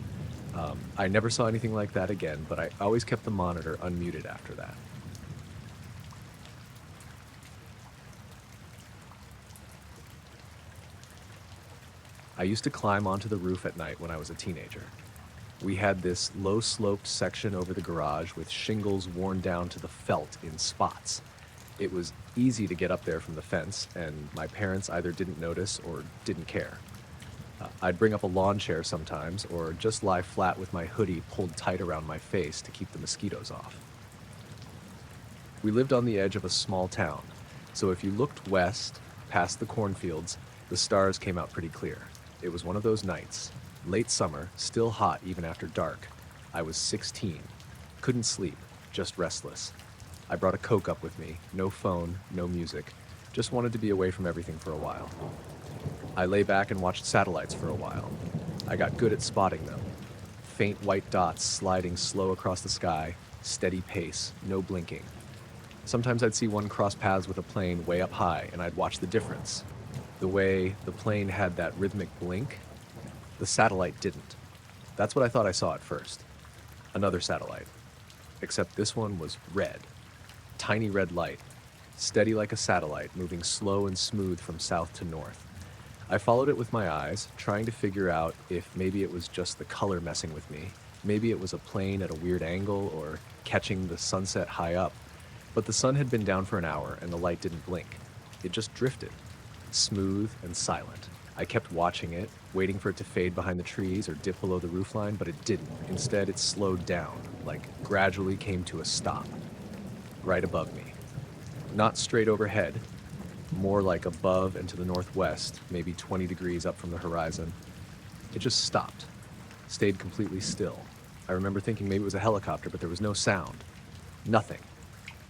I never saw anything like that again, but I always kept the monitor unmuted after that. I used to climb onto the roof at night when I was a teenager. We had this low-sloped section over the garage with shingles worn down to the felt in spots. It was easy to get up there from the fence, and my parents either didn't notice or didn't care. I'd bring up a lawn chair sometimes, or just lie flat with my hoodie pulled tight around my face to keep the mosquitoes off. We lived on the edge of a small town, so if you looked west, past the cornfields, the stars came out pretty clear. It was one of those nights. Late summer, still hot even after dark. I was 16. Couldn't sleep, just restless. I brought a Coke up with me, no phone, no music. Just wanted to be away from everything for a while. I lay back and watched satellites for a while. I got good at spotting them. Faint white dots sliding slow across the sky, steady pace, no blinking. Sometimes I'd see one cross paths with a plane way up high, and I'd watch the difference. The way the plane had that rhythmic blink, the satellite didn't. That's what I thought I saw at first. Another satellite. Except this one was red. Tiny red light. Steady like a satellite, moving slow and smooth from south to north. I followed it with my eyes, trying to figure out if maybe it was just the color messing with me. Maybe it was a plane at a weird angle or catching the sunset high up. But the sun had been down for an hour and the light didn't blink. It just drifted. Smooth and silent. I kept watching it, waiting for it to fade behind the trees or dip below the roofline, but it didn't. Instead, it slowed down, like gradually came to a stop. Right above me. Not straight overhead, more like above and to the northwest, maybe 20 degrees up from the horizon. It just stopped. Stayed completely still. I remember thinking maybe it was a helicopter, but there was no sound. Nothing.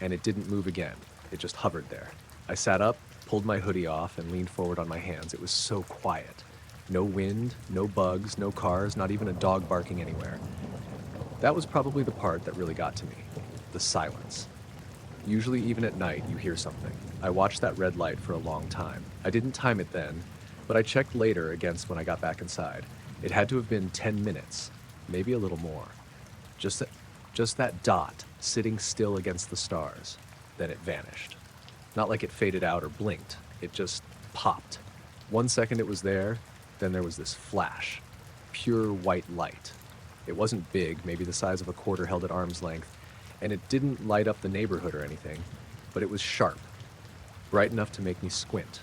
And it didn't move again. It just hovered there. I sat up, pulled my hoodie off, and leaned forward on my hands. It was so quiet. No wind, no bugs, no cars, not even a dog barking anywhere. That was probably the part that really got to me. The silence. Usually even at night, you hear something. I watched that red light for a long time. I didn't time it then, but I checked later against when I got back inside. It had to have been 10 minutes, maybe a little more. Just that dot sitting still against the stars. Then it vanished. Not like it faded out or blinked. It just popped. 1 second it was there, then there was this flash. Pure white light. It wasn't big, maybe the size of a quarter held at arm's length, and it didn't light up the neighborhood or anything, but it was sharp. Bright enough to make me squint.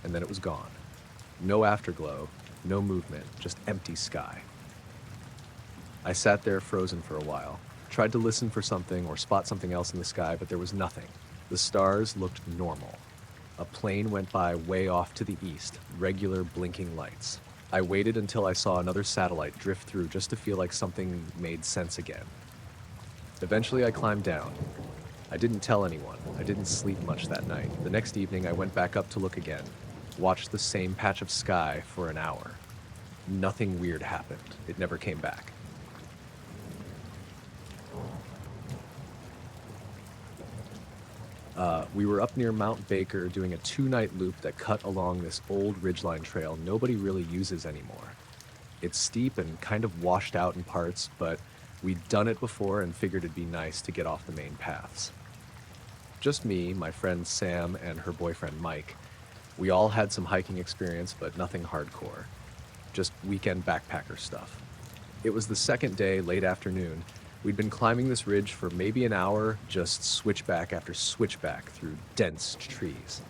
And then it was gone. No afterglow, no movement, just empty sky. I sat there frozen for a while. Tried to listen for something or spot something else in the sky, but there was nothing. The stars looked normal. A plane went by way off to the east, regular blinking lights. I waited until I saw another satellite drift through just to feel like something made sense again. Eventually, I climbed down. I didn't tell anyone. I didn't sleep much that night. The next evening, I went back up to look again. Watched the same patch of sky for an hour. Nothing weird happened. It never came back. We were up near Mount Baker doing a 2-night loop that cut along this old ridgeline trail nobody really uses anymore. It's steep and kind of washed out in parts, but we'd done it before and figured it'd be nice to get off the main paths. Just me, my friend Sam, and her boyfriend Mike. We all had some hiking experience, but nothing hardcore. Just weekend backpacker stuff. It was the second day, late afternoon. We'd been climbing this ridge for maybe an hour, just switchback after switchback through dense trees.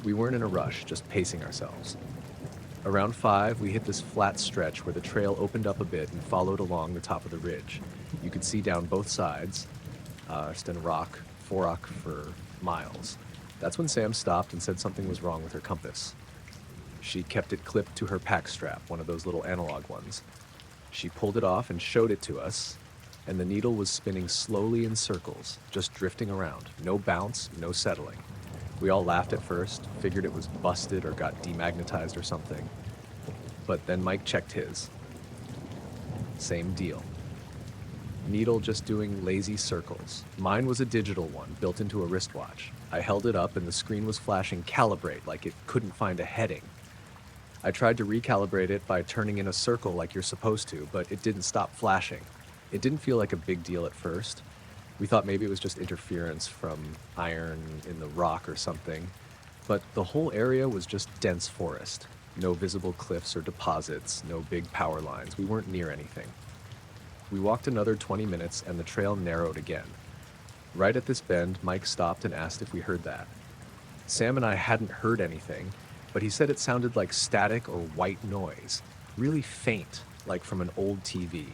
We weren't in a rush, just pacing ourselves. Around 5, we hit this flat stretch where the trail opened up a bit and followed along the top of the ridge. You could see down both sides, just in rock for miles. That's when Sam stopped and said something was wrong with her compass. She kept it clipped to her pack strap, one of those little analog ones. She pulled it off and showed it to us, and the needle was spinning slowly in circles, just drifting around. No bounce, no settling. We all laughed at first, figured it was busted or got demagnetized or something. But then Mike checked his. Same deal. Needle just doing lazy circles. Mine was a digital one, built into a wristwatch. I held it up and the screen was flashing calibrate like it couldn't find a heading. I tried to recalibrate it by turning in a circle like you're supposed to, but it didn't stop flashing. It didn't feel like a big deal at first. We thought maybe it was just interference from iron in the rock or something, but the whole area was just dense forest. No visible cliffs or deposits, no big power lines. We weren't near anything. We walked another 20 minutes and the trail narrowed again. Right at this bend, Mike stopped and asked if we heard that. Sam and I hadn't heard anything, but he said it sounded like static or white noise, really faint, like from an old TV.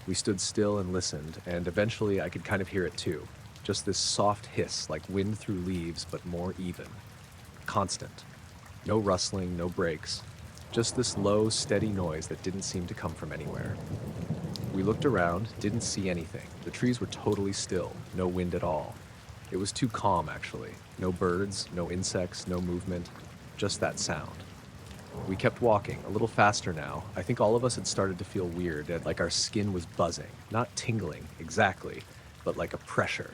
We stood still and listened, and eventually I could kind of hear it too. Just this soft hiss, like wind through leaves, but more even. Constant. No rustling, no breaks. Just this low, steady noise that didn't seem to come from anywhere. We looked around, didn't see anything. The trees were totally still, no wind at all. It was too calm, actually. No birds, no insects, no movement. Just that sound. We kept walking, a little faster now. I think all of us had started to feel weird, like our skin was buzzing. Not tingling, exactly, but like a pressure.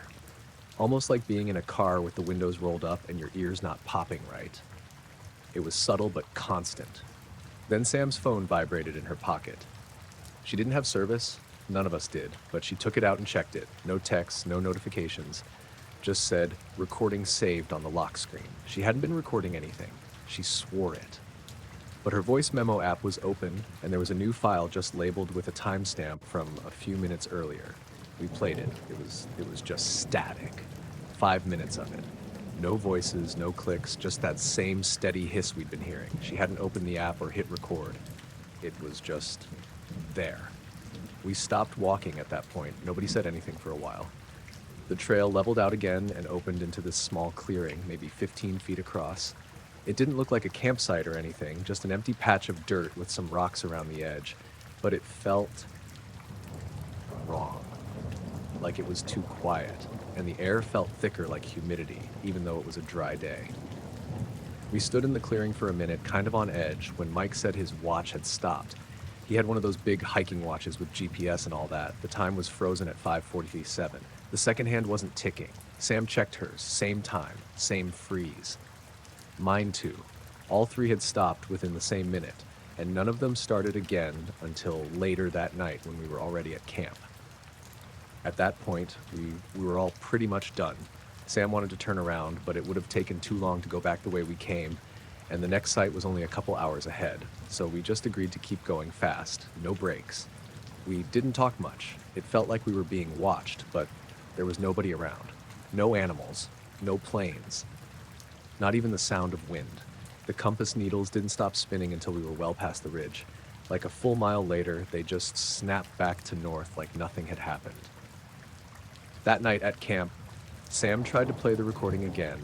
Almost like being in a car with the windows rolled up and your ears not popping right. It was subtle but constant. Then Sam's phone vibrated in her pocket. She didn't have service, none of us did, but she took it out and checked it. No texts, no notifications. Just said, recording saved on the lock screen. She hadn't been recording anything. She swore it. But her voice memo app was open, and there was a new file just labeled with a timestamp from a few minutes earlier. We played it. It was just static. 5 minutes of it. No voices, no clicks, just that same steady hiss we'd been hearing. She hadn't opened the app or hit record. It was just there. We stopped walking at that point. Nobody said anything for a while. The trail leveled out again and opened into this small clearing, maybe 15 feet across. It didn't look like a campsite or anything, just an empty patch of dirt with some rocks around the edge, but it felt wrong, like it was too quiet, and the air felt thicker like humidity, even though it was a dry day. We stood in the clearing for a minute, kind of on edge, when Mike said his watch had stopped. He had one of those big hiking watches with GPS and all that. The time was frozen at 5:47. The second hand wasn't ticking. Sam checked hers, same time, same freeze. Mine too. All three had stopped within the same minute, and none of them started again until later that night when we were already at camp. At that point, we were all pretty much done. Sam wanted to turn around, but it would have taken too long to go back the way we came, and the next site was only a couple hours ahead, so we just agreed to keep going fast, no breaks. We didn't talk much. It felt like we were being watched, but there was nobody around. No animals, no planes. Not even the sound of wind. The compass needles didn't stop spinning until we were well past the ridge. Like a full mile later, they just snapped back to north like nothing had happened. That night at camp, Sam tried to play the recording again,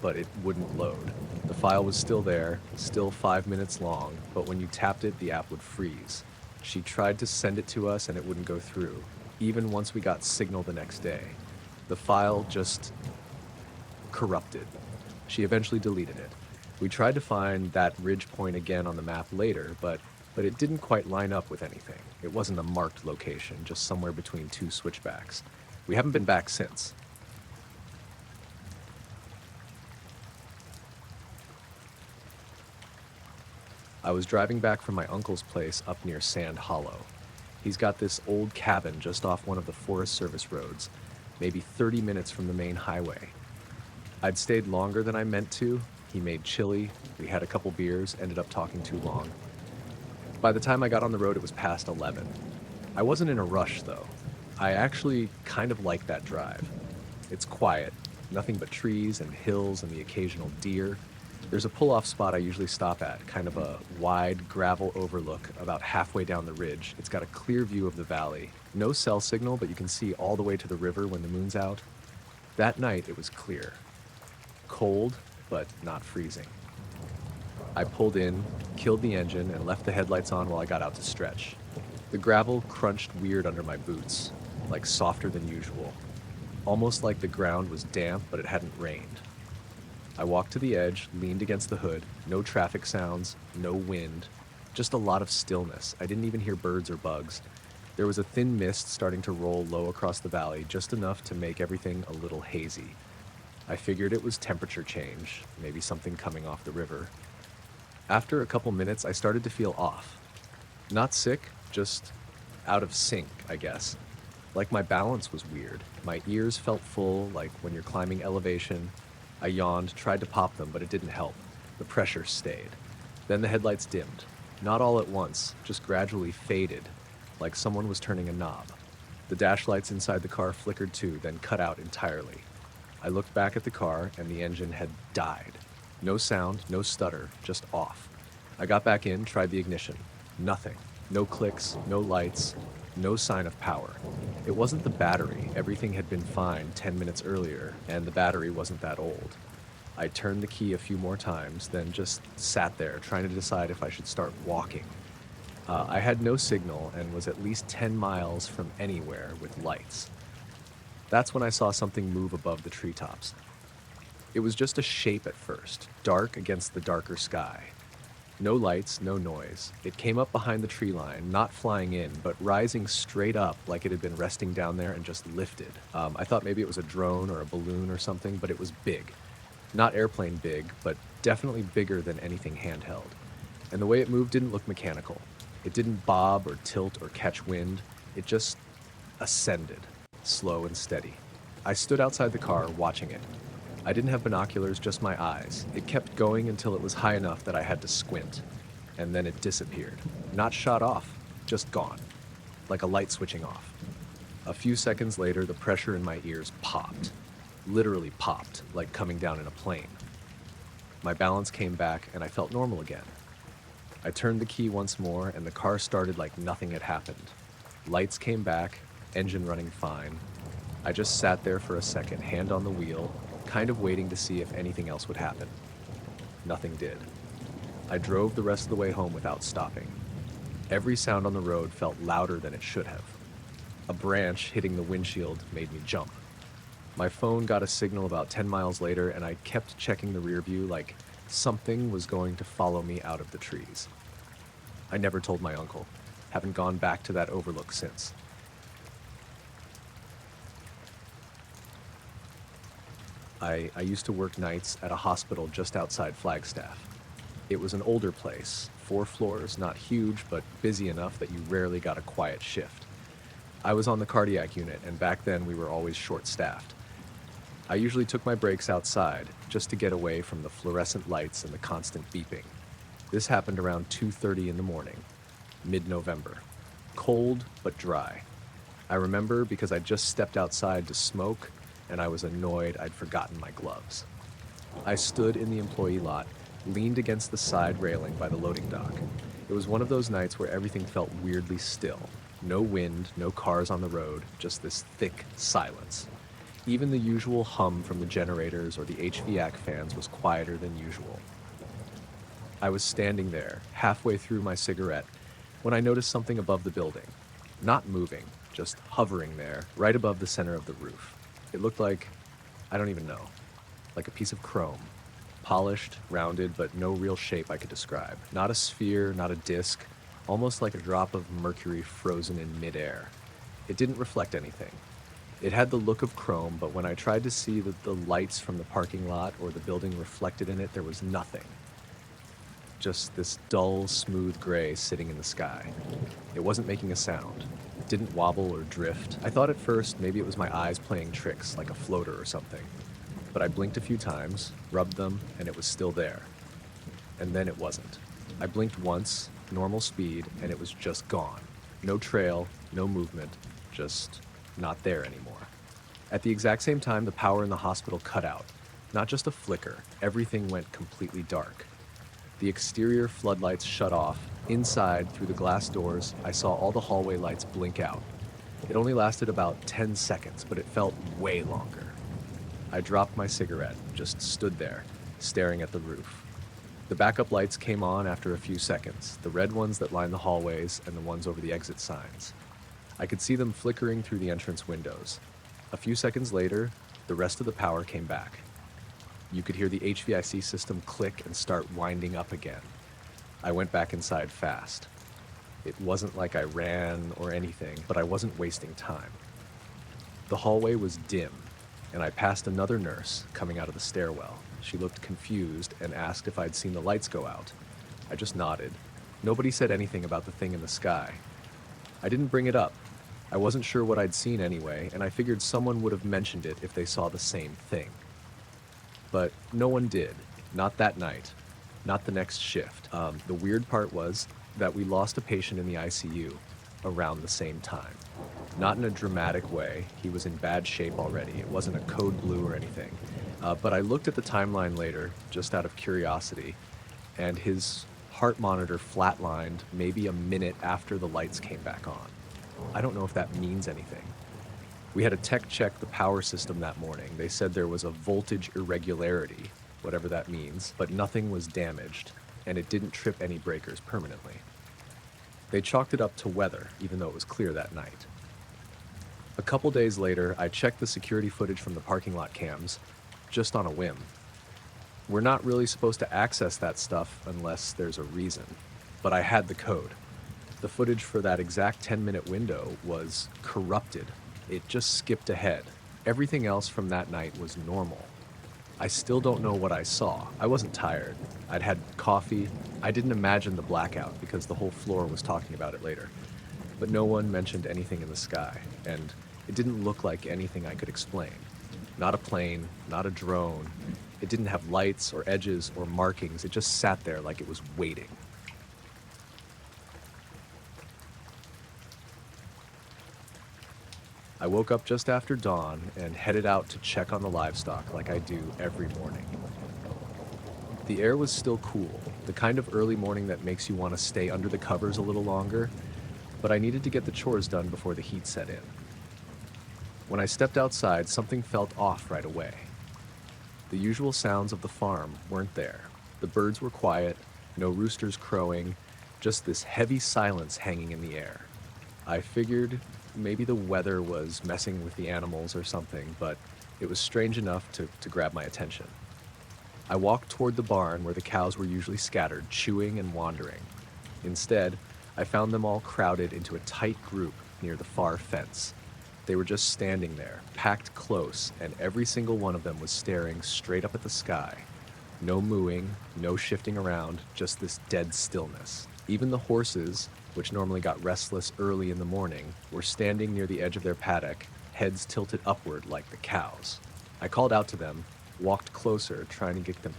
but it wouldn't load. The file was still there, still 5 minutes long, but when you tapped it, the app would freeze. She tried to send it to us and it wouldn't go through, even once we got signal the next day. The file just corrupted. She eventually deleted it. We tried to find that ridge point again on the map later, but it didn't quite line up with anything. It wasn't a marked location, just somewhere between two switchbacks. We haven't been back since. I was driving back from my uncle's place up near Sand Hollow. He's got this old cabin just off one of the Forest Service roads, maybe 30 minutes from the main highway. I'd stayed longer than I meant to. He made chili, we had a couple beers, ended up talking too long. By the time I got on the road, it was past 11. I wasn't in a rush, though. I actually kind of like that drive. It's quiet, nothing but trees and hills and the occasional deer. There's a pull-off spot I usually stop at, kind of a wide gravel overlook about halfway down the ridge. It's got a clear view of the valley. No cell signal, but you can see all the way to the river when the moon's out. That night, it was clear. Cold, but not freezing. I pulled in, killed the engine, and left the headlights on while I got out to stretch. The gravel crunched weird under my boots, like softer than usual. Almost like the ground was damp, but it hadn't rained. I walked to the edge, leaned against the hood, no traffic sounds, no wind, just a lot of stillness. I didn't even hear birds or bugs. There was a thin mist starting to roll low across the valley, just enough to make everything a little hazy. I figured it was temperature change, maybe something coming off the river. After a couple minutes, I started to feel off. Not sick, just out of sync, I guess. Like my balance was weird. My ears felt full, like when you're climbing elevation. I yawned, tried to pop them, but it didn't help. The pressure stayed. Then the headlights dimmed. Not all at once, just gradually faded, like someone was turning a knob. The dash lights inside the car flickered too, then cut out entirely. I looked back at the car, and the engine had died. No sound, no stutter, just off. I got back in, tried the ignition. Nothing. No clicks, no lights, no sign of power. It wasn't the battery. Everything had been fine 10 minutes earlier, and the battery wasn't that old. I turned the key a few more times, then just sat there trying to decide if I should start walking. I had no signal and was at least 10 miles from anywhere with lights. That's when I saw something move above the treetops. It was just a shape at first, dark against the darker sky. No lights, no noise. It came up behind the tree line, not flying in, but rising straight up like it had been resting down there and just lifted. I thought maybe it was a drone or a balloon or something, but it was big. Not airplane big, but definitely bigger than anything handheld. And the way it moved didn't look mechanical. It didn't bob or tilt or catch wind. It just ascended, slow and steady. I stood outside the car watching it. I didn't have binoculars, just my eyes. It kept going until it was high enough that I had to squint. And then it disappeared. Not shot off, just gone. Like a light switching off. A few seconds later, the pressure in my ears popped. Literally popped, like coming down in a plane. My balance came back and I felt normal again. I turned the key once more and the car started like nothing had happened. Lights came back, engine running fine. I just sat there for a second, hand on the wheel, kind of waiting to see if anything else would happen. Nothing did. I drove the rest of the way home without stopping. Every sound on the road felt louder than it should have. A branch hitting the windshield made me jump. My phone got a signal about 10 miles later, and I kept checking the rear view like something was going to follow me out of the trees. I never told my uncle. Haven't gone back to that overlook since. I used to work nights at a hospital just outside Flagstaff. It was an older place, 4 floors, not huge, but busy enough that you rarely got a quiet shift. I was on the cardiac unit, and back then we were always short-staffed. I usually took my breaks outside, just to get away from the fluorescent lights and the constant beeping. This happened around 2:30 in the morning, mid-November. Cold, but dry. I remember because I just stepped outside to smoke, and I was annoyed I'd forgotten my gloves. I stood in the employee lot, leaned against the side railing by the loading dock. It was one of those nights where everything felt weirdly still. No wind, no cars on the road, just this thick silence. Even the usual hum from the generators or the HVAC fans was quieter than usual. I was standing there, halfway through my cigarette, when I noticed something above the building. Not moving, just hovering there, right above the center of the roof. It looked like, I don't even know, like a piece of chrome. Polished, rounded, but no real shape I could describe. Not a sphere, not a disc, almost like a drop of mercury frozen in midair. It didn't reflect anything. It had the look of chrome, but when I tried to see the lights from the parking lot or the building reflected in it, there was nothing. Just this dull, smooth gray sitting in the sky. It wasn't making a sound. It didn't wobble or drift. I thought at first maybe it was my eyes playing tricks, like a floater or something. But I blinked a few times, rubbed them, and it was still there. And then it wasn't. I blinked once, normal speed, and it was just gone. No trail, no movement, just not there anymore. At the exact same time, the power in the hospital cut out. Not just a flicker, everything went completely dark. The exterior floodlights shut off. Inside, through the glass doors, I saw all the hallway lights blink out. It only lasted about 10 seconds, but it felt way longer. I dropped my cigarette, just stood there, staring at the roof. The backup lights came on after a few seconds, the red ones that line the hallways and the ones over the exit signs. I could see them flickering through the entrance windows. A few seconds later, the rest of the power came back. You could hear the HVAC system click and start winding up again. I went back inside fast. It wasn't like I ran or anything, but I wasn't wasting time. The hallway was dim, and I passed another nurse coming out of the stairwell. She looked confused and asked if I'd seen the lights go out. I just nodded. Nobody said anything about the thing in the sky. I didn't bring it up. I wasn't sure what I'd seen anyway, and I figured someone would have mentioned it if they saw the same thing. But no one did. Not that night. Not the next shift. The weird part was that we lost a patient in the ICU around the same time. Not in a dramatic way. He was in bad shape already. It wasn't a code blue or anything. But I looked at the timeline later, just out of curiosity, and his heart monitor flatlined maybe a minute after the lights came back on. I don't know if that means anything. We had a tech check the power system that morning. They said there was a voltage irregularity, whatever that means, but nothing was damaged, and it didn't trip any breakers permanently. They chalked it up to weather, even though it was clear that night. A couple days later, I checked the security footage from the parking lot cams, just on a whim. We're not really supposed to access that stuff unless there's a reason, but I had the code. The footage for that exact 10-minute window was corrupted. It just skipped ahead. Everything else from that night was normal. I still don't know what I saw. I wasn't tired. I'd had coffee. I didn't imagine the blackout because the whole floor was talking about it later. But no one mentioned anything in the sky, and it didn't look like anything I could explain. Not a plane, not a drone. It didn't have lights or edges or markings. It just sat there like it was waiting. I woke up just after dawn and headed out to check on the livestock like I do every morning. The air was still cool, the kind of early morning that makes you want to stay under the covers a little longer, but I needed to get the chores done before the heat set in. When I stepped outside, something felt off right away. The usual sounds of the farm weren't there. The birds were quiet, no roosters crowing, just this heavy silence hanging in the air. I figured maybe the weather was messing with the animals or something, but it was strange enough to grab my attention. I walked toward the barn where the cows were usually scattered, chewing and wandering. Instead, I found them all crowded into a tight group near the far fence. They were just standing there, packed close, and every single one of them was staring straight up at the sky. No mooing, no shifting around, just this dead stillness. Even the horses, which normally got restless early in the morning, were standing near the edge of their paddock, heads tilted upward like the cows. I called out to them, walked closer, trying to get them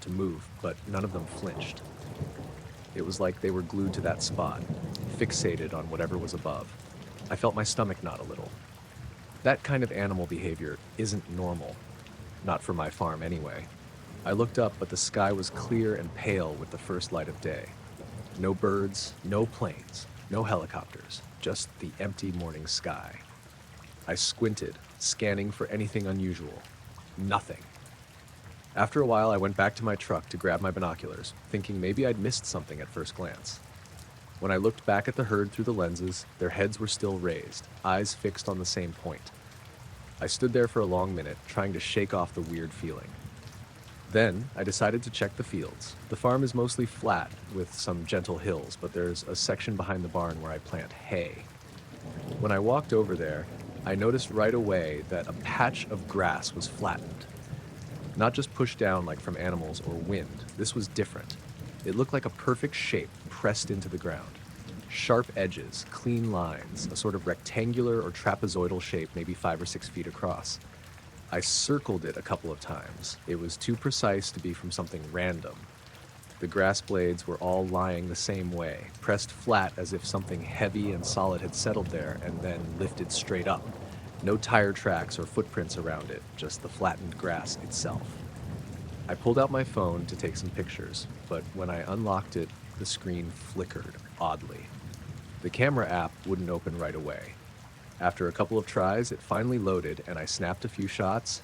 to move, but none of them flinched. It was like they were glued to that spot, fixated on whatever was above. I felt my stomach knot a little. That kind of animal behavior isn't normal. Not for my farm anyway. I looked up, but the sky was clear and pale with the first light of day. No birds, no planes, no helicopters, just the empty morning sky. I squinted, scanning for anything unusual. Nothing. After a while, I went back to my truck to grab my binoculars, thinking maybe I'd missed something at first glance. When I looked back at the herd through the lenses, their heads were still raised, eyes fixed on the same point. I stood there for a long minute, trying to shake off the weird feeling. Then, I decided to check the fields. The farm is mostly flat, with some gentle hills, but there's a section behind the barn where I plant hay. When I walked over there, I noticed right away that a patch of grass was flattened. Not just pushed down like from animals or wind, this was different. It looked like a perfect shape pressed into the ground. Sharp edges, clean lines, a sort of rectangular or trapezoidal shape maybe 5 or 6 feet across. I circled it a couple of times. It was too precise to be from something random. The grass blades were all lying the same way, pressed flat as if something heavy and solid had settled there and then lifted straight up. No tire tracks or footprints around it, just the flattened grass itself. I pulled out my phone to take some pictures, but when I unlocked it, the screen flickered oddly. The camera app wouldn't open right away. After a couple of tries, it finally loaded and I snapped a few shots,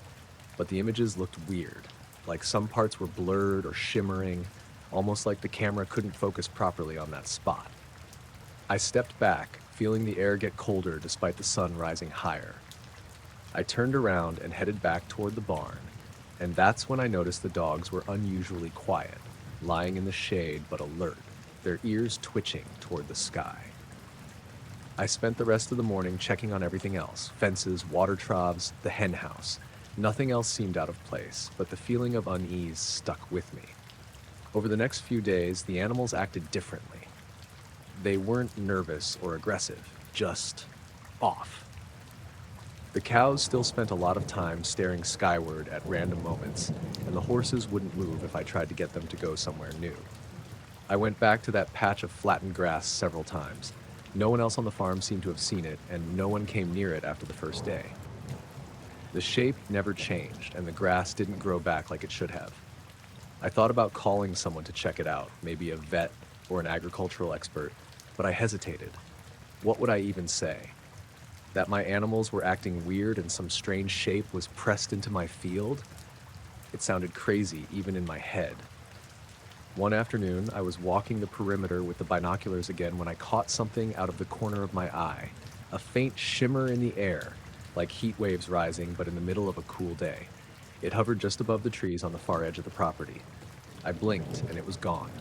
but the images looked weird, like some parts were blurred or shimmering, almost like the camera couldn't focus properly on that spot. I stepped back, feeling the air get colder despite the sun rising higher. I turned around and headed back toward the barn, and that's when I noticed the dogs were unusually quiet, lying in the shade but alert, their ears twitching toward the sky. I spent the rest of the morning checking on everything else, fences, water troughs, the hen house. Nothing else seemed out of place, but the feeling of unease stuck with me. Over the next few days, the animals acted differently. They weren't nervous or aggressive, just off. The cows still spent a lot of time staring skyward at random moments, and the horses wouldn't move if I tried to get them to go somewhere new. I went back to that patch of flattened grass several times. No one else on the farm seemed to have seen it, and no one came near it after the first day. The shape never changed, and the grass didn't grow back like it should have. I thought about calling someone to check it out, maybe a vet or an agricultural expert, but I hesitated. What would I even say? That my animals were acting weird and some strange shape was pressed into my field? It sounded crazy, even in my head. One afternoon, I was walking the perimeter with the binoculars again when I caught something out of the corner of my eye. A faint shimmer in the air, like heat waves rising, but in the middle of a cool day. It hovered just above the trees on the far edge of the property. I blinked, and it was gone.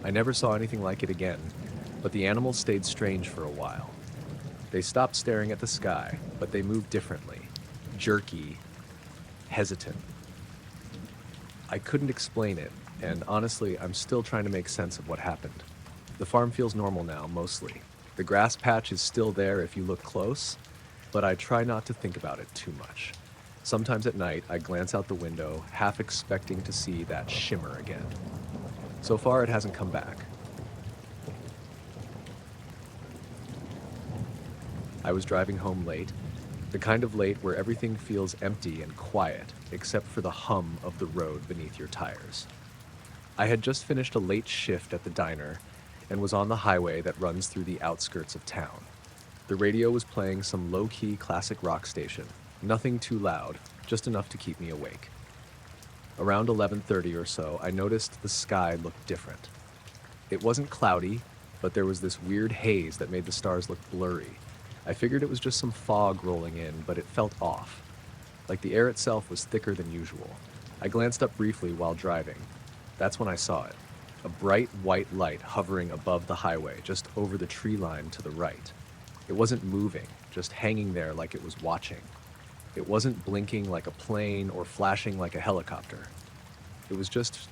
I never saw anything like it again, but the animals stayed strange for a while. They stopped staring at the sky, but they moved differently. Jerky, hesitant. I couldn't explain it, and honestly, I'm still trying to make sense of what happened. The farm feels normal now, mostly. The grass patch is still there if you look close, but I try not to think about it too much. Sometimes at night, I glance out the window, half expecting to see that shimmer again. So far, it hasn't come back. I was driving home late, the kind of late where everything feels empty and quiet, except for the hum of the road beneath your tires. I had just finished a late shift at the diner and was on the highway that runs through the outskirts of town. The radio was playing some low-key classic rock station, nothing too loud, just enough to keep me awake. Around 11:30 or so, I noticed the sky looked different. It wasn't cloudy, but there was this weird haze that made the stars look blurry. I figured it was just some fog rolling in, but it felt off, like the air itself was thicker than usual. I glanced up briefly while driving. That's when I saw it. A bright white light hovering above the highway, just over the tree line to the right. It wasn't moving, just hanging there like it was watching. It wasn't blinking like a plane or flashing like a helicopter. It was just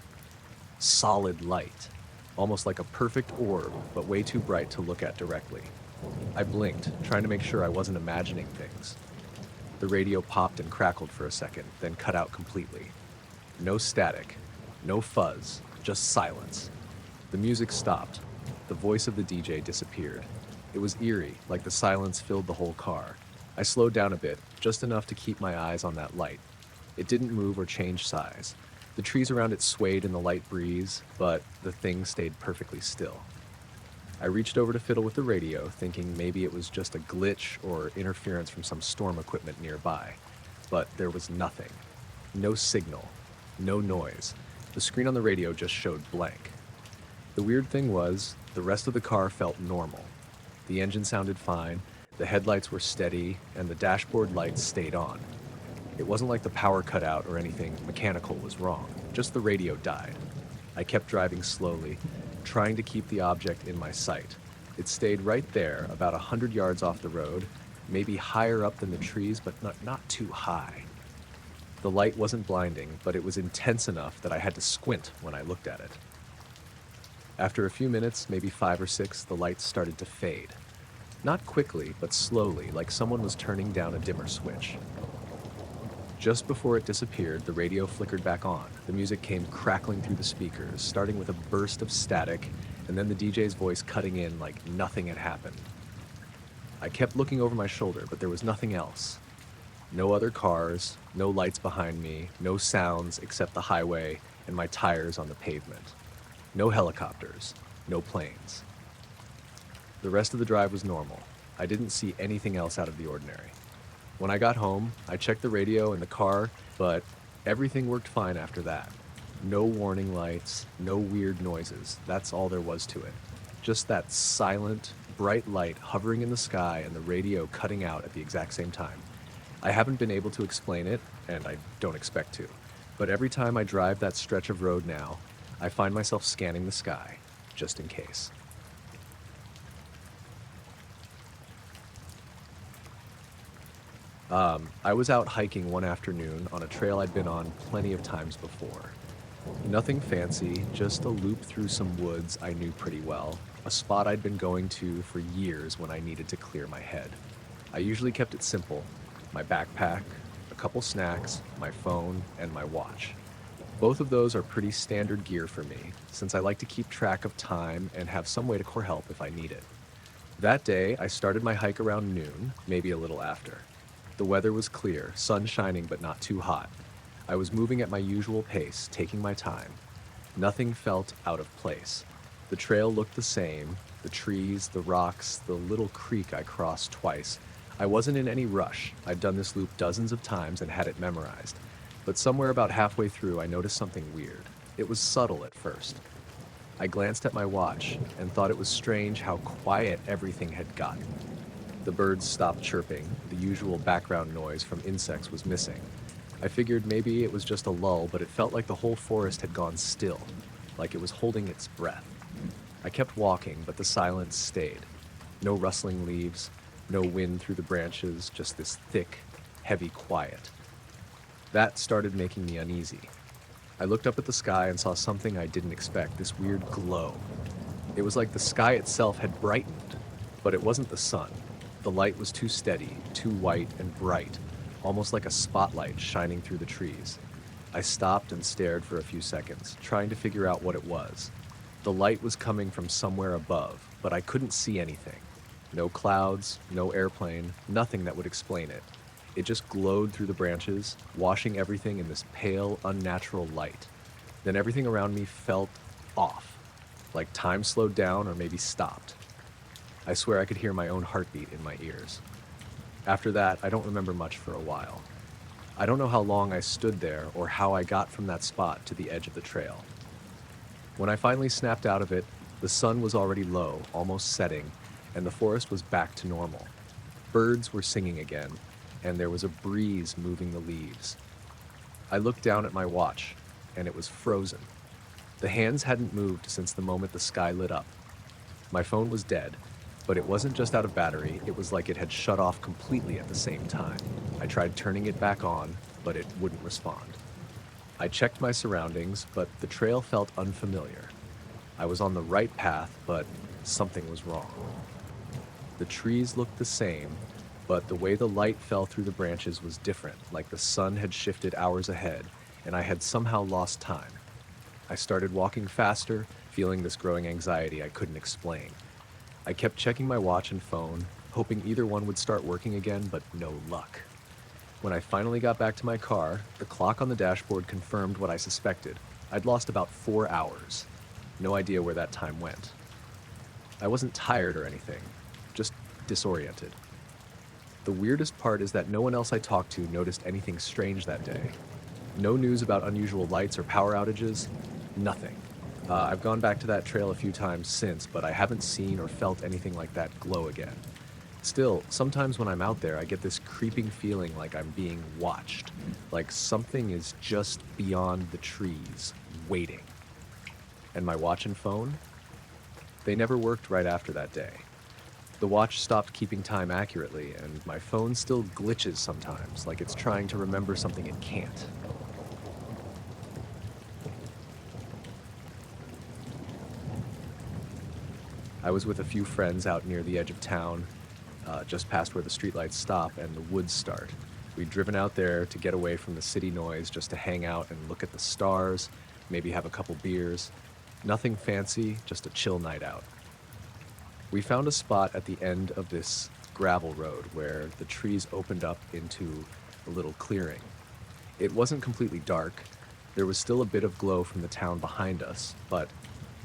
solid light, almost like a perfect orb, but way too bright to look at directly. I blinked, trying to make sure I wasn't imagining things. The radio popped and crackled for a second, then cut out completely. No static, no fuzz, just silence. The music stopped. The voice of the DJ disappeared. It was eerie, like the silence filled the whole car. I slowed down a bit, just enough to keep my eyes on that light. It didn't move or change size. The trees around it swayed in the light breeze, but the thing stayed perfectly still. I reached over to fiddle with the radio, thinking maybe it was just a glitch or interference from some storm equipment nearby. But there was nothing. No signal. No noise. The screen on the radio just showed blank. The weird thing was, the rest of the car felt normal. The engine sounded fine, the headlights were steady, and the dashboard lights stayed on. It wasn't like the power cut out or anything mechanical was wrong, just the radio died. I kept driving slowly, trying to keep the object in my sight. It stayed right there, about 100 yards off the road, maybe higher up than the trees, but not too high. The light wasn't blinding, but it was intense enough that I had to squint when I looked at it. After a few minutes, maybe 5 or 6, the lights started to fade. Not quickly, but slowly, like someone was turning down a dimmer switch. Just before it disappeared, the radio flickered back on. The music came crackling through the speakers, starting with a burst of static, and then the DJ's voice cutting in like nothing had happened. I kept looking over my shoulder, but there was nothing else. No other cars, no lights behind me, no sounds except the highway and my tires on the pavement. No helicopters, no planes. The rest of the drive was normal. I didn't see anything else out of the ordinary. When I got home, I checked the radio and the car, but everything worked fine after that. No warning lights, no weird noises. That's all there was to it. Just that silent, bright light hovering in the sky and the radio cutting out at the exact same time. I haven't been able to explain it, and I don't expect to, but every time I drive that stretch of road now, I find myself scanning the sky, just in case. I was out hiking one afternoon on a trail I'd been on plenty of times before. Nothing fancy, just a loop through some woods I knew pretty well, a spot I'd been going to for years when I needed to clear my head. I usually kept it simple: my backpack, a couple snacks, my phone, and my watch. Both of those are pretty standard gear for me, since I like to keep track of time and have some way to call help if I need it. That day, I started my hike around noon, maybe a little after. The weather was clear, sun shining but not too hot. I was moving at my usual pace, taking my time. Nothing felt out of place. The trail looked the same, the trees, the rocks, the little creek I crossed twice. I wasn't in any rush. I'd done this loop dozens of times and had it memorized. But somewhere about halfway through, I noticed something weird. It was subtle at first. I glanced at my watch and thought it was strange how quiet everything had gotten. The birds stopped chirping, the usual background noise from insects was missing. I figured maybe it was just a lull, but it felt like the whole forest had gone still, like it was holding its breath. I kept walking, but the silence stayed. No rustling leaves, no wind through the branches, just this thick, heavy quiet. That started making me uneasy. I looked up at the sky and saw something I didn't expect, this weird glow. It was like the sky itself had brightened, but it wasn't the sun. The light was too steady, too white and bright, almost like a spotlight shining through the trees. I stopped and stared for a few seconds, trying to figure out what it was. The light was coming from somewhere above, but I couldn't see anything. No clouds, no airplane, nothing that would explain it. It just glowed through the branches, washing everything in this pale, unnatural light. Then everything around me felt off, like time slowed down or maybe stopped. I swear I could hear my own heartbeat in my ears. After that, I don't remember much for a while. I don't know how long I stood there or how I got from that spot to the edge of the trail. When I finally snapped out of it, the sun was already low, almost setting, and the forest was back to normal. Birds were singing again, and there was a breeze moving the leaves. I looked down at my watch, and it was frozen. The hands hadn't moved since the moment the sky lit up. My phone was dead, but it wasn't just out of battery, it was like it had shut off completely at the same time. I tried turning it back on, but it wouldn't respond. I checked my surroundings, but the trail felt unfamiliar. I was on the right path, but something was wrong. The trees looked the same, but the way the light fell through the branches was different, like the sun had shifted hours ahead, and I had somehow lost time. I started walking faster, feeling this growing anxiety I couldn't explain. I kept checking my watch and phone, hoping either one would start working again, but no luck. When I finally got back to my car, the clock on the dashboard confirmed what I suspected. I'd lost about 4 hours. No idea where that time went. I wasn't tired or anything, just disoriented. The weirdest part is that no one else I talked to noticed anything strange that day. No news about unusual lights or power outages, nothing. I've gone back to that trail a few times since, but I haven't seen or felt anything like that glow again. Still, sometimes when I'm out there, I get this creeping feeling like I'm being watched, like something is just beyond the trees, waiting. And my watch and phone? They never worked right after that day. The watch stopped keeping time accurately, and my phone still glitches sometimes, like it's trying to remember something it can't. I was with a few friends out near the edge of town, just past where the streetlights stop and the woods start. We'd driven out there to get away from the city noise, just to hang out and look at the stars, maybe have a couple beers. Nothing fancy, just a chill night out. We found a spot at the end of this gravel road where the trees opened up into a little clearing. It wasn't completely dark. There was still a bit of glow from the town behind us, but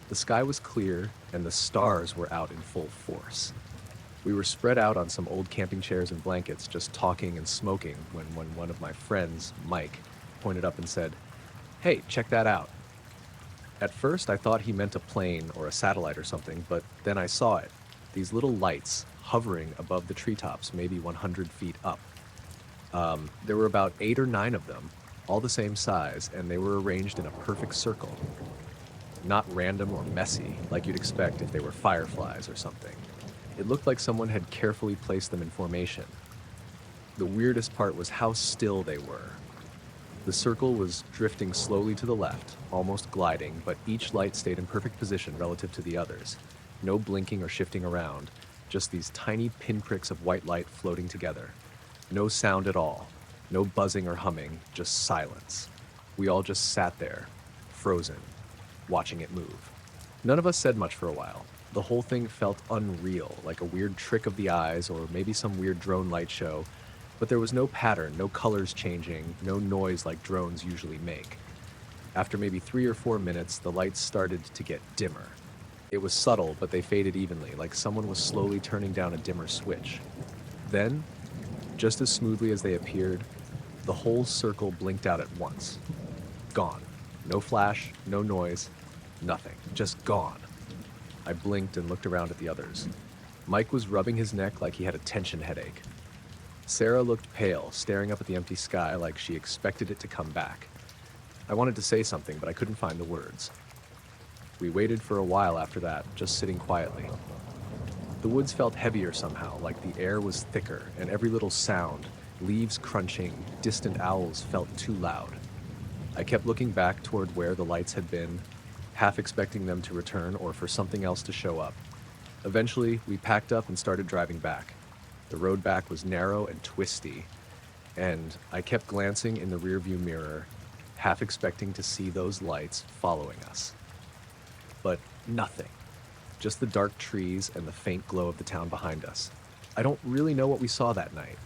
the sky was clear and the stars were out in full force. We were spread out on some old camping chairs and blankets, just talking and smoking when one of my friends, Mike, pointed up and said, "Hey, check that out." At first, I thought he meant a plane or a satellite or something, but then I saw it. These little lights hovering above the treetops, maybe 100 feet up. There were about 8 or 9 of them, all the same size, and they were arranged in a perfect circle. Not random or messy, like you'd expect if they were fireflies or something. It looked like someone had carefully placed them in formation. The weirdest part was how still they were. The circle was drifting slowly to the left, almost gliding, but each light stayed in perfect position relative to the others. No blinking or shifting around, just these tiny pinpricks of white light floating together. No sound at all, no buzzing or humming, just silence. We all just sat there, frozen, watching it move. None of us said much for a while. The whole thing felt unreal, like a weird trick of the eyes or maybe some weird drone light show, but there was no pattern, no colors changing, no noise like drones usually make. After maybe 3 or 4 minutes, the lights started to get dimmer. It was subtle, but they faded evenly, like someone was slowly turning down a dimmer switch. Then, just as smoothly as they appeared, the whole circle blinked out at once. Gone. No flash, no noise, nothing. Just gone. I blinked and looked around at the others. Mike was rubbing his neck like he had a tension headache. Sarah looked pale, staring up at the empty sky like she expected it to come back. I wanted to say something, but I couldn't find the words. We waited for a while after that, just sitting quietly. The woods felt heavier somehow, like the air was thicker, and every little sound, leaves crunching, distant owls, felt too loud. I kept looking back toward where the lights had been, half expecting them to return or for something else to show up. Eventually, we packed up and started driving back. The road back was narrow and twisty, and I kept glancing in the rearview mirror, half expecting to see those lights following us. But nothing. Just the dark trees and the faint glow of the town behind us. I don't really know what we saw that night.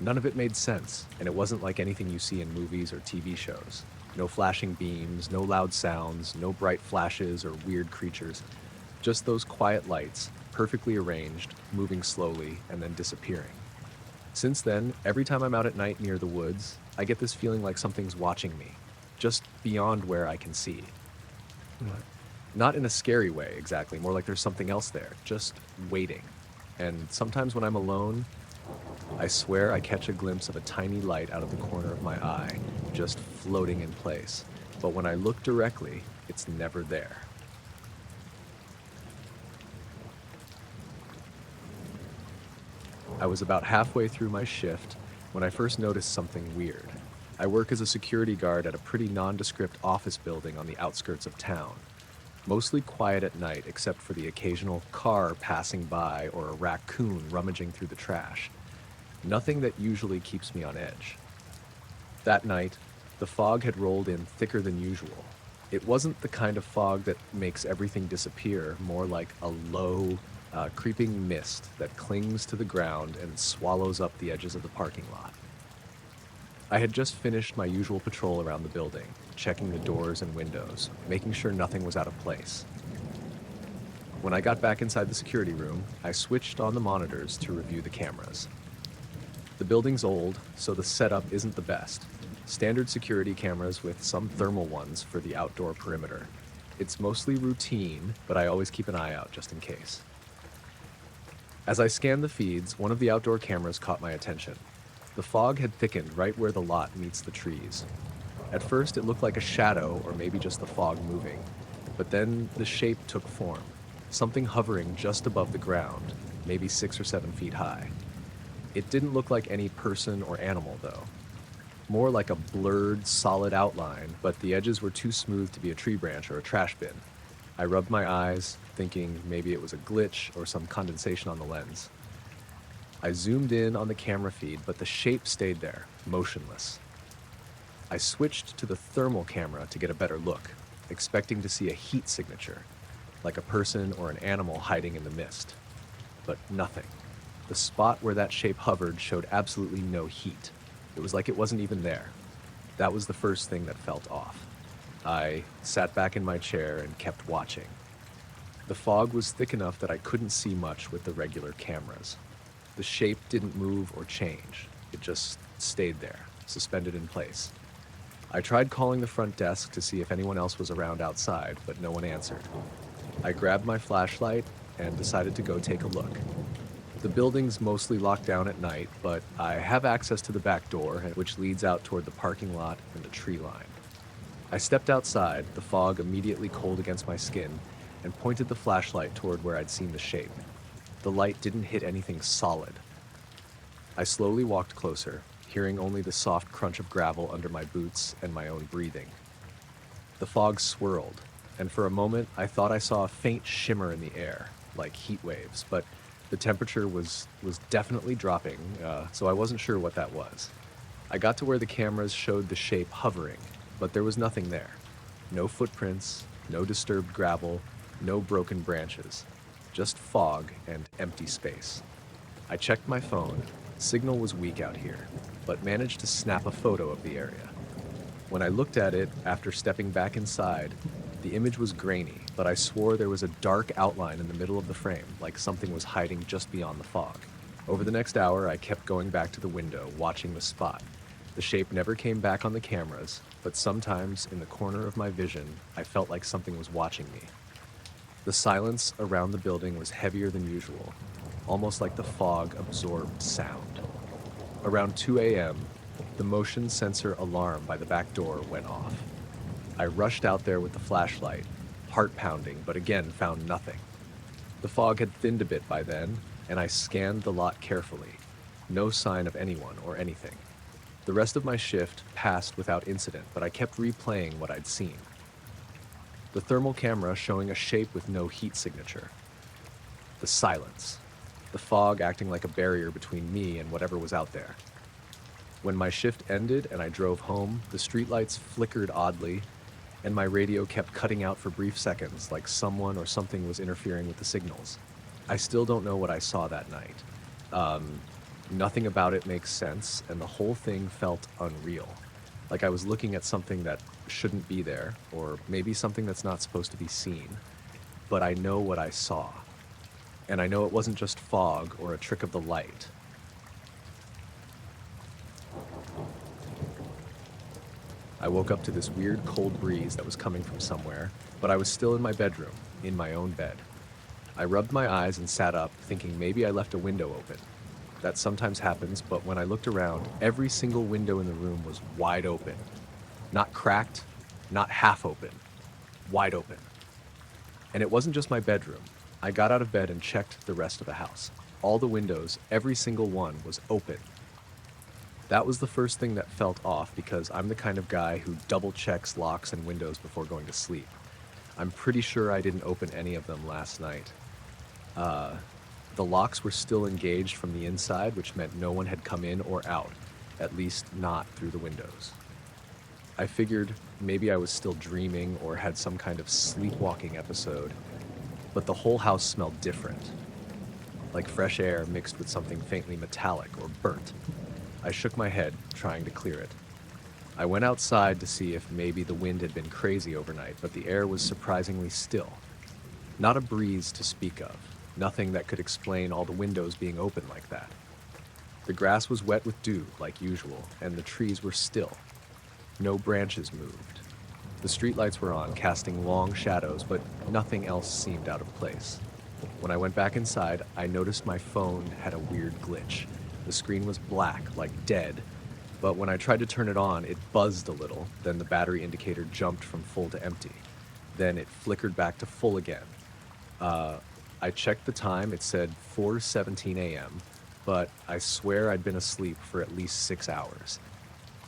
None of it made sense, and it wasn't like anything you see in movies or TV shows. No flashing beams, no loud sounds, no bright flashes or weird creatures. Just those quiet lights, perfectly arranged, moving slowly, and then disappearing. Since then, every time I'm out at night near the woods, I get this feeling like something's watching me, just beyond where I can see. Not in a scary way, exactly, more like there's something else there, just waiting. And sometimes when I'm alone, I swear I catch a glimpse of a tiny light out of the corner of my eye, just floating in place. But when I look directly, it's never there. I was about halfway through my shift when I first noticed something weird. I work as a security guard at a pretty nondescript office building on the outskirts of town. Mostly quiet at night except for the occasional car passing by or a raccoon rummaging through the trash. Nothing that usually keeps me on edge. That night, the fog had rolled in thicker than usual. It wasn't the kind of fog that makes everything disappear, more like a low, creeping mist that clings to the ground and swallows up the edges of the parking lot. I had just finished my usual patrol around the building, checking the doors and windows, making sure nothing was out of place. When I got back inside the security room, I switched on the monitors to review the cameras. The building's old, so the setup isn't the best. Standard security cameras with some thermal ones for the outdoor perimeter. It's mostly routine, but I always keep an eye out just in case. As I scanned the feeds, one of the outdoor cameras caught my attention. The fog had thickened right where the lot meets the trees. At first, it looked like a shadow or maybe just the fog moving, but then the shape took form. Something hovering just above the ground, maybe 6 or 7 feet high. It didn't look like any person or animal, though. More like a blurred, solid outline, but the edges were too smooth to be a tree branch or a trash bin. I rubbed my eyes, thinking maybe it was a glitch or some condensation on the lens. I zoomed in on the camera feed, but the shape stayed there, motionless. I switched to the thermal camera to get a better look, expecting to see a heat signature, like a person or an animal hiding in the mist. But nothing. The spot where that shape hovered showed absolutely no heat. It was like it wasn't even there. That was the first thing that felt off. I sat back in my chair and kept watching. The fog was thick enough that I couldn't see much with the regular cameras. The shape didn't move or change. It just stayed there, suspended in place. I tried calling the front desk to see if anyone else was around outside, but no one answered. I grabbed my flashlight and decided to go take a look. The building's mostly locked down at night, but I have access to the back door, which leads out toward the parking lot and the tree line. I stepped outside, the fog immediately cold against my skin, and pointed the flashlight toward where I'd seen the shape. The light didn't hit anything solid. I slowly walked closer, hearing only the soft crunch of gravel under my boots and my own breathing. The fog swirled, and for a moment I thought I saw a faint shimmer in the air, like heat waves, but the temperature was definitely dropping, so I wasn't sure what that was. I got to where the cameras showed the shape hovering, but there was nothing there. No footprints, no disturbed gravel, no broken branches. Just fog and empty space. I checked my phone. Signal was weak out here, but managed to snap a photo of the area. When I looked at it after stepping back inside, the image was grainy, but I swore there was a dark outline in the middle of the frame, like something was hiding just beyond the fog. Over the next hour, I kept going back to the window, watching the spot. The shape never came back on the cameras, but sometimes in the corner of my vision, I felt like something was watching me. The silence around the building was heavier than usual, almost like the fog absorbed sound. Around 2 a.m., the motion sensor alarm by the back door went off. I rushed out there with the flashlight, heart pounding, but again found nothing. The fog had thinned a bit by then, and I scanned the lot carefully. No sign of anyone or anything. The rest of my shift passed without incident, but I kept replaying what I'd seen. The thermal camera showing a shape with no heat signature. The silence. The fog acting like a barrier between me and whatever was out there. When my shift ended and I drove home, the streetlights flickered oddly, and my radio kept cutting out for brief seconds, like someone or something was interfering with the signals. I still don't know what I saw that night. Nothing about it makes sense, and the whole thing felt unreal. Like I was looking at something that shouldn't be there, or maybe something that's not supposed to be seen. But I know what I saw. And I know it wasn't just fog or a trick of the light. I woke up to this weird cold breeze that was coming from somewhere, but I was still in my bedroom, in my own bed. I rubbed my eyes and sat up, thinking maybe I left a window open. That sometimes happens, but when I looked around, every single window in the room was wide open. Not cracked, not half open. Wide open. And it wasn't just my bedroom. I got out of bed and checked the rest of the house. All the windows, every single one, was open. That was the first thing that felt off because I'm the kind of guy who double checks locks and windows before going to sleep. I'm pretty sure I didn't open any of them last night. The locks were still engaged from the inside, which meant no one had come in or out, at least not through the windows. I figured maybe I was still dreaming or had some kind of sleepwalking episode, but the whole house smelled different, like fresh air mixed with something faintly metallic or burnt. I shook my head, trying to clear it. I went outside to see if maybe the wind had been crazy overnight, but the air was surprisingly still. Not a breeze to speak of, nothing that could explain all the windows being open like that. The grass was wet with dew, like usual, and the trees were still. No branches moved. The streetlights were on, casting long shadows, but nothing else seemed out of place. When I went back inside, I noticed my phone had a weird glitch. The screen was black, like dead, but when I tried to turn it on, it buzzed a little, then the battery indicator jumped from full to empty. Then it flickered back to full again. I checked the time, it said 4:17 a.m., but I swear I'd been asleep for at least 6 hours.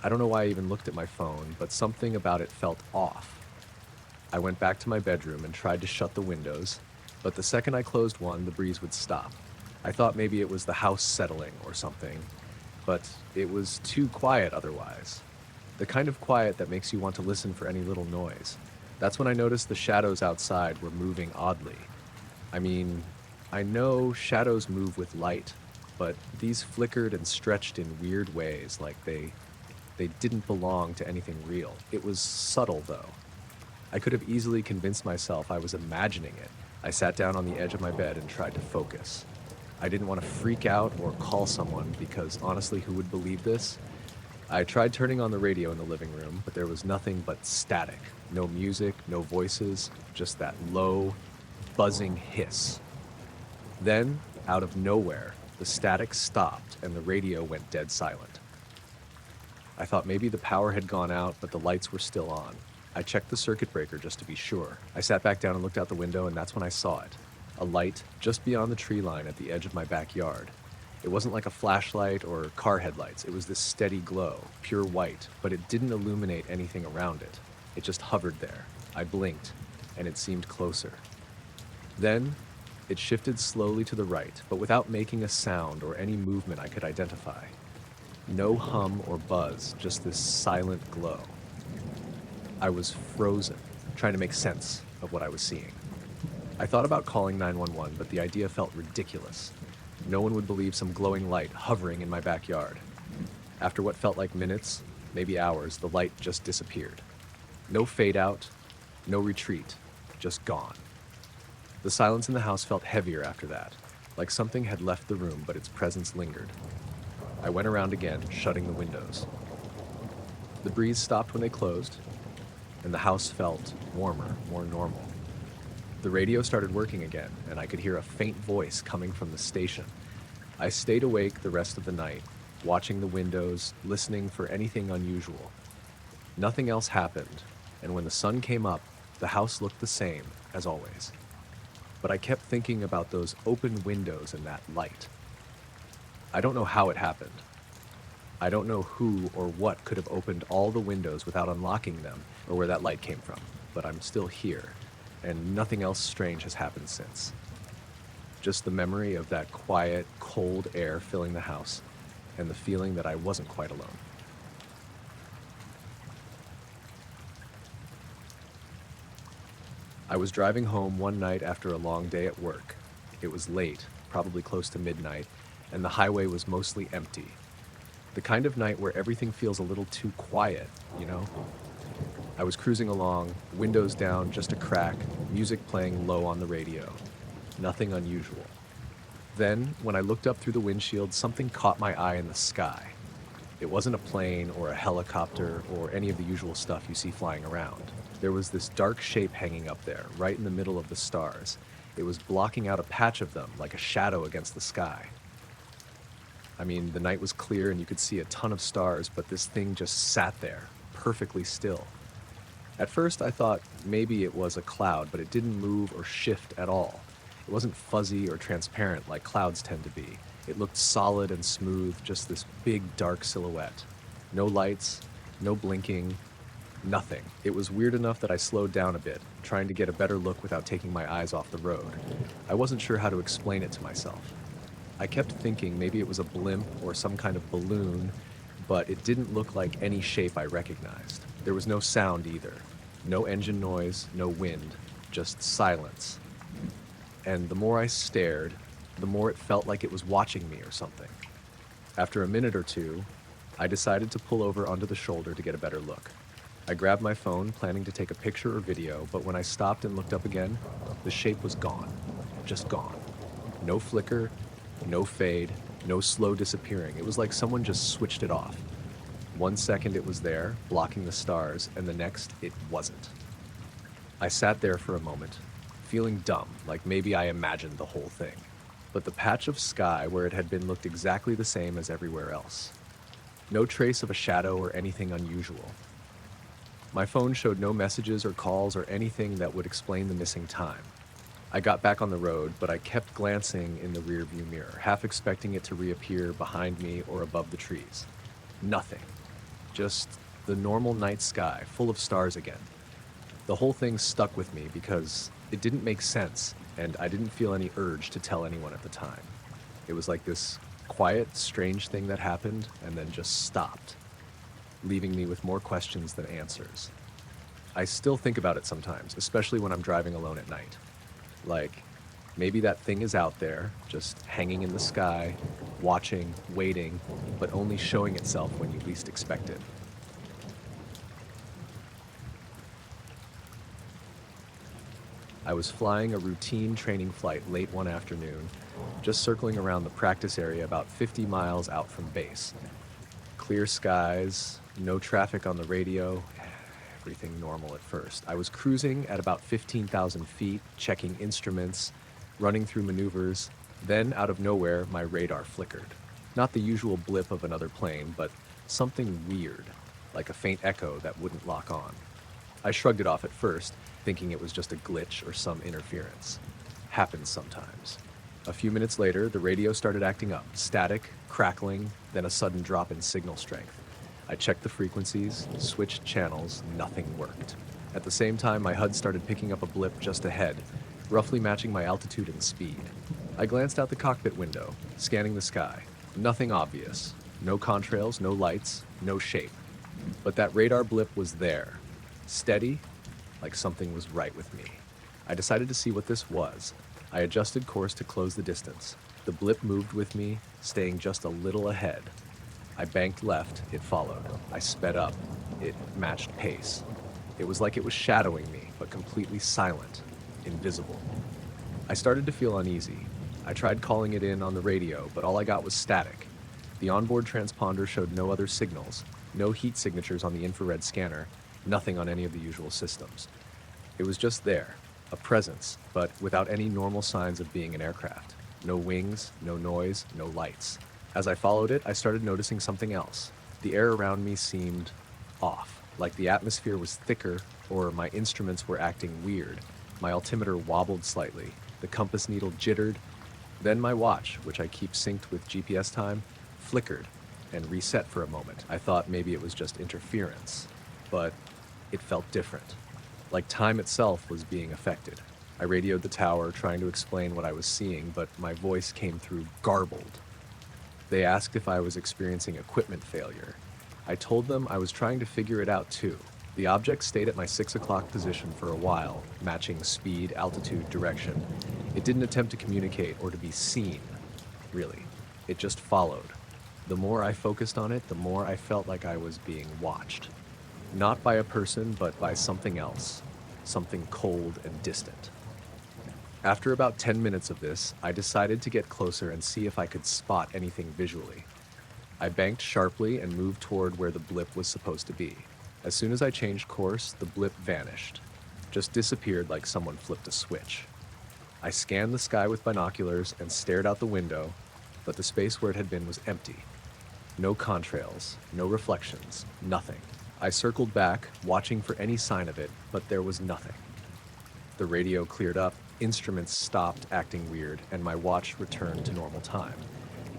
I don't know why I even looked at my phone, but something about it felt off. I went back to my bedroom and tried to shut the windows, but the second I closed one, the breeze would stop. I thought maybe it was the house settling or something, but it was too quiet otherwise. The kind of quiet that makes you want to listen for any little noise. That's when I noticed the shadows outside were moving oddly. I mean, I know shadows move with light, but these flickered and stretched in weird ways, like they didn't belong to anything real. It was subtle, though. I could have easily convinced myself I was imagining it. I sat down on the edge of my bed and tried to focus. I didn't want to freak out or call someone because, honestly, who would believe this? I tried turning on the radio in the living room, but there was nothing but static. No music, no voices, just that low, buzzing hiss. Then, out of nowhere, the static stopped and the radio went dead silent. I thought maybe the power had gone out, but the lights were still on. I checked the circuit breaker just to be sure. I sat back down and looked out the window, and that's when I saw it. A light just beyond the tree line at the edge of my backyard. It wasn't like a flashlight or car headlights. It was this steady glow, pure white, but it didn't illuminate anything around it. It just hovered there. I blinked, and it seemed closer. Then, it shifted slowly to the right, but without making a sound or any movement I could identify. No hum or buzz, just this silent glow. I was frozen, trying to make sense of what I was seeing. I thought about calling 911, but the idea felt ridiculous. No one would believe some glowing light hovering in my backyard. After what felt like minutes, maybe hours, the light just disappeared. No fade out, no retreat, just gone. The silence in the house felt heavier after that, like something had left the room, but its presence lingered. I went around again, shutting the windows. The breeze stopped when they closed, and the house felt warmer, more normal. The radio started working again, and I could hear a faint voice coming from the station. I stayed awake the rest of the night, watching the windows, listening for anything unusual. Nothing else happened, and when the sun came up, the house looked the same, as always. But I kept thinking about those open windows and that light. I don't know how it happened. I don't know who or what could have opened all the windows without unlocking them, or where that light came from, but I'm still here, and nothing else strange has happened since. Just the memory of that quiet, cold air filling the house, and the feeling that I wasn't quite alone. I was driving home one night after a long day at work. It was late, probably close to midnight, and the highway was mostly empty. The kind of night where everything feels a little too quiet, you know? I was cruising along, windows down just a crack, music playing low on the radio. Nothing unusual. Then, when I looked up through the windshield, something caught my eye in the sky. It wasn't a plane or a helicopter or any of the usual stuff you see flying around. There was this dark shape hanging up there, right in the middle of the stars. It was blocking out a patch of them, like a shadow against the sky. I mean, the night was clear and you could see a ton of stars, but this thing just sat there, perfectly still. At first I thought maybe it was a cloud, but it didn't move or shift at all. It wasn't fuzzy or transparent like clouds tend to be. It looked solid and smooth, just this big dark silhouette. No lights, no blinking, nothing. It was weird enough that I slowed down a bit, trying to get a better look without taking my eyes off the road. I wasn't sure how to explain it to myself. I kept thinking maybe it was a blimp or some kind of balloon, but it didn't look like any shape I recognized. There was no sound either. No engine noise, no wind, just silence. And the more I stared, the more it felt like it was watching me or something. After a minute or two, I decided to pull over onto the shoulder to get a better look. I grabbed my phone, planning to take a picture or video, but when I stopped and looked up again, the shape was gone. Just gone. No flicker, no fade, no slow disappearing. It was like someone just switched it off. 1 second it was there, blocking the stars, and the next it wasn't. I sat there for a moment, feeling dumb, like maybe I imagined the whole thing. But the patch of sky where it had been looked exactly the same as everywhere else. No trace of a shadow or anything unusual. My phone showed no messages or calls or anything that would explain the missing time. I got back on the road, but I kept glancing in the rearview mirror, half expecting it to reappear behind me or above the trees. Nothing. Just the normal night sky, full of stars again. The whole thing stuck with me because it didn't make sense, and I didn't feel any urge to tell anyone at the time. It was like this quiet, strange thing that happened and then just stopped, leaving me with more questions than answers. I still think about it sometimes, especially when I'm driving alone at night. Like, maybe that thing is out there, just hanging in the sky, watching, waiting, but only showing itself when you least expect it. I was flying a routine training flight late one afternoon, just circling around the practice area about 50 miles out from base. Clear skies, no traffic on the radio, everything normal at first. I was cruising at about 15,000 feet, checking instruments, running through maneuvers. Then, out of nowhere, my radar flickered. Not the usual blip of another plane, but something weird, like a faint echo that wouldn't lock on. I shrugged it off at first, thinking it was just a glitch or some interference. Happens sometimes. A few minutes later, the radio started acting up, static, crackling, then a sudden drop in signal strength. I checked the frequencies, switched channels, nothing worked. At the same time, my HUD started picking up a blip just ahead, roughly matching my altitude and speed. I glanced out the cockpit window, scanning the sky. Nothing obvious. No contrails, no lights, no shape. But that radar blip was there. Steady, like something was right with me. I decided to see what this was. I adjusted course to close the distance. The blip moved with me, staying just a little ahead. I banked left, it followed. I sped up, it matched pace. It was like it was shadowing me, but completely silent, invisible. I started to feel uneasy. I tried calling it in on the radio, but all I got was static. The onboard transponder showed no other signals, no heat signatures on the infrared scanner, nothing on any of the usual systems. It was just there, a presence, but without any normal signs of being an aircraft. No wings, no noise, no lights. As I followed it, I started noticing something else. The air around me seemed off, like the atmosphere was thicker or my instruments were acting weird. My altimeter wobbled slightly, the compass needle jittered. Then my watch, which I keep synced with GPS time, flickered and reset for a moment. I thought maybe it was just interference, but it felt different, like time itself was being affected. I radioed the tower, trying to explain what I was seeing, but my voice came through garbled. They asked if I was experiencing equipment failure. I told them I was trying to figure it out too. The object stayed at my 6 o'clock position for a while, matching speed, altitude, direction. It didn't attempt to communicate or to be seen, really. It just followed. The more I focused on it, the more I felt like I was being watched. Not by a person, but by something else. Something cold and distant. After about 10 minutes of this, I decided to get closer and see if I could spot anything visually. I banked sharply and moved toward where the blip was supposed to be. As soon as I changed course, the blip vanished. Just disappeared like someone flipped a switch. I scanned the sky with binoculars and stared out the window, but the space where it had been was empty. No contrails, no reflections, nothing. I circled back, watching for any sign of it, but there was nothing. The radio cleared up, instruments stopped acting weird, and my watch returned to normal time.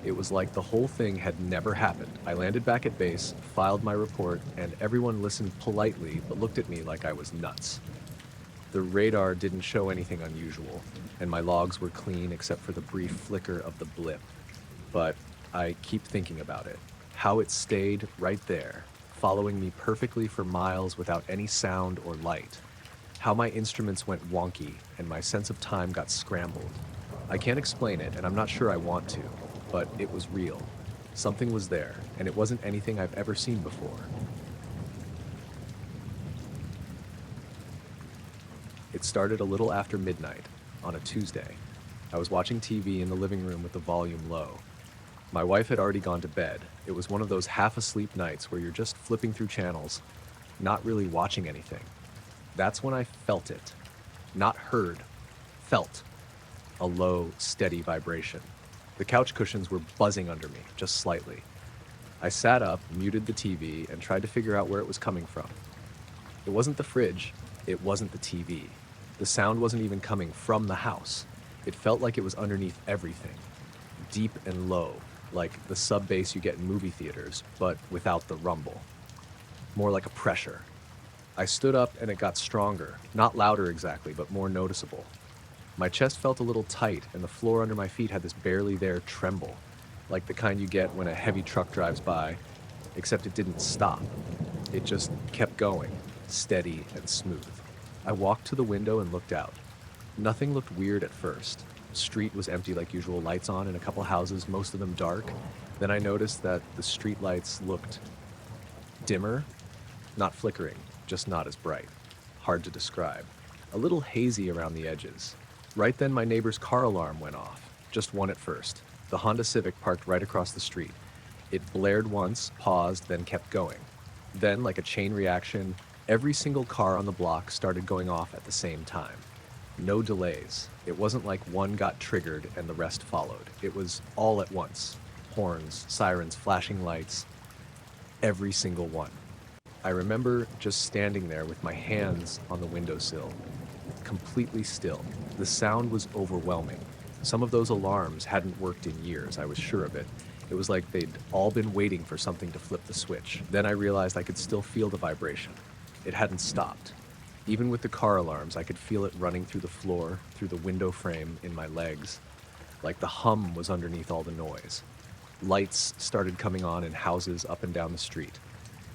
It was like the whole thing had never happened. I landed back at base, filed my report, and everyone listened politely but looked at me like I was nuts. The radar didn't show anything unusual, and my logs were clean except for the brief flicker of the blip. But I keep thinking about it. How it stayed right there, following me perfectly for miles without any sound or light. How my instruments went wonky and my sense of time got scrambled. I can't explain it, and I'm not sure I want to, but it was real. Something was there, and it wasn't anything I've ever seen before. It started a little after midnight on a Tuesday. I was watching TV in the living room with the volume low. My wife had already gone to bed. It was one of those half-asleep nights where you're just flipping through channels, not really watching anything. That's when I felt it. Not heard, felt. A low, steady vibration. The couch cushions were buzzing under me, just slightly. I sat up, muted the TV, and tried to figure out where it was coming from. It wasn't the fridge, it wasn't the TV. The sound wasn't even coming from the house. It felt like it was underneath everything. Deep and low, like the sub-bass you get in movie theaters, but without the rumble. More like a pressure. I stood up and it got stronger, not louder exactly, but more noticeable. My chest felt a little tight and the floor under my feet had this barely there tremble, like the kind you get when a heavy truck drives by, except it didn't stop. It just kept going, steady and smooth. I walked to the window and looked out. Nothing looked weird at first. The street was empty like usual, lights on in a couple houses, most of them dark. Then I noticed that the street lights looked dimmer, not flickering, just not as bright. Hard to describe. A little hazy around the edges. Right then my neighbor's car alarm went off. Just one at first. The Honda Civic parked right across the street. It blared once, paused, then kept going. Then, like a chain reaction, every single car on the block started going off at the same time. No delays. It wasn't like one got triggered and the rest followed. It was all at once. Horns, sirens, flashing lights. Every single one. I remember just standing there with my hands on the windowsill, completely still. The sound was overwhelming. Some of those alarms hadn't worked in years, I was sure of it. It was like they'd all been waiting for something to flip the switch. Then I realized I could still feel the vibration. It hadn't stopped. Even with the car alarms, I could feel it running through the floor, through the window frame, in my legs. Like the hum was underneath all the noise. Lights started coming on in houses up and down the street.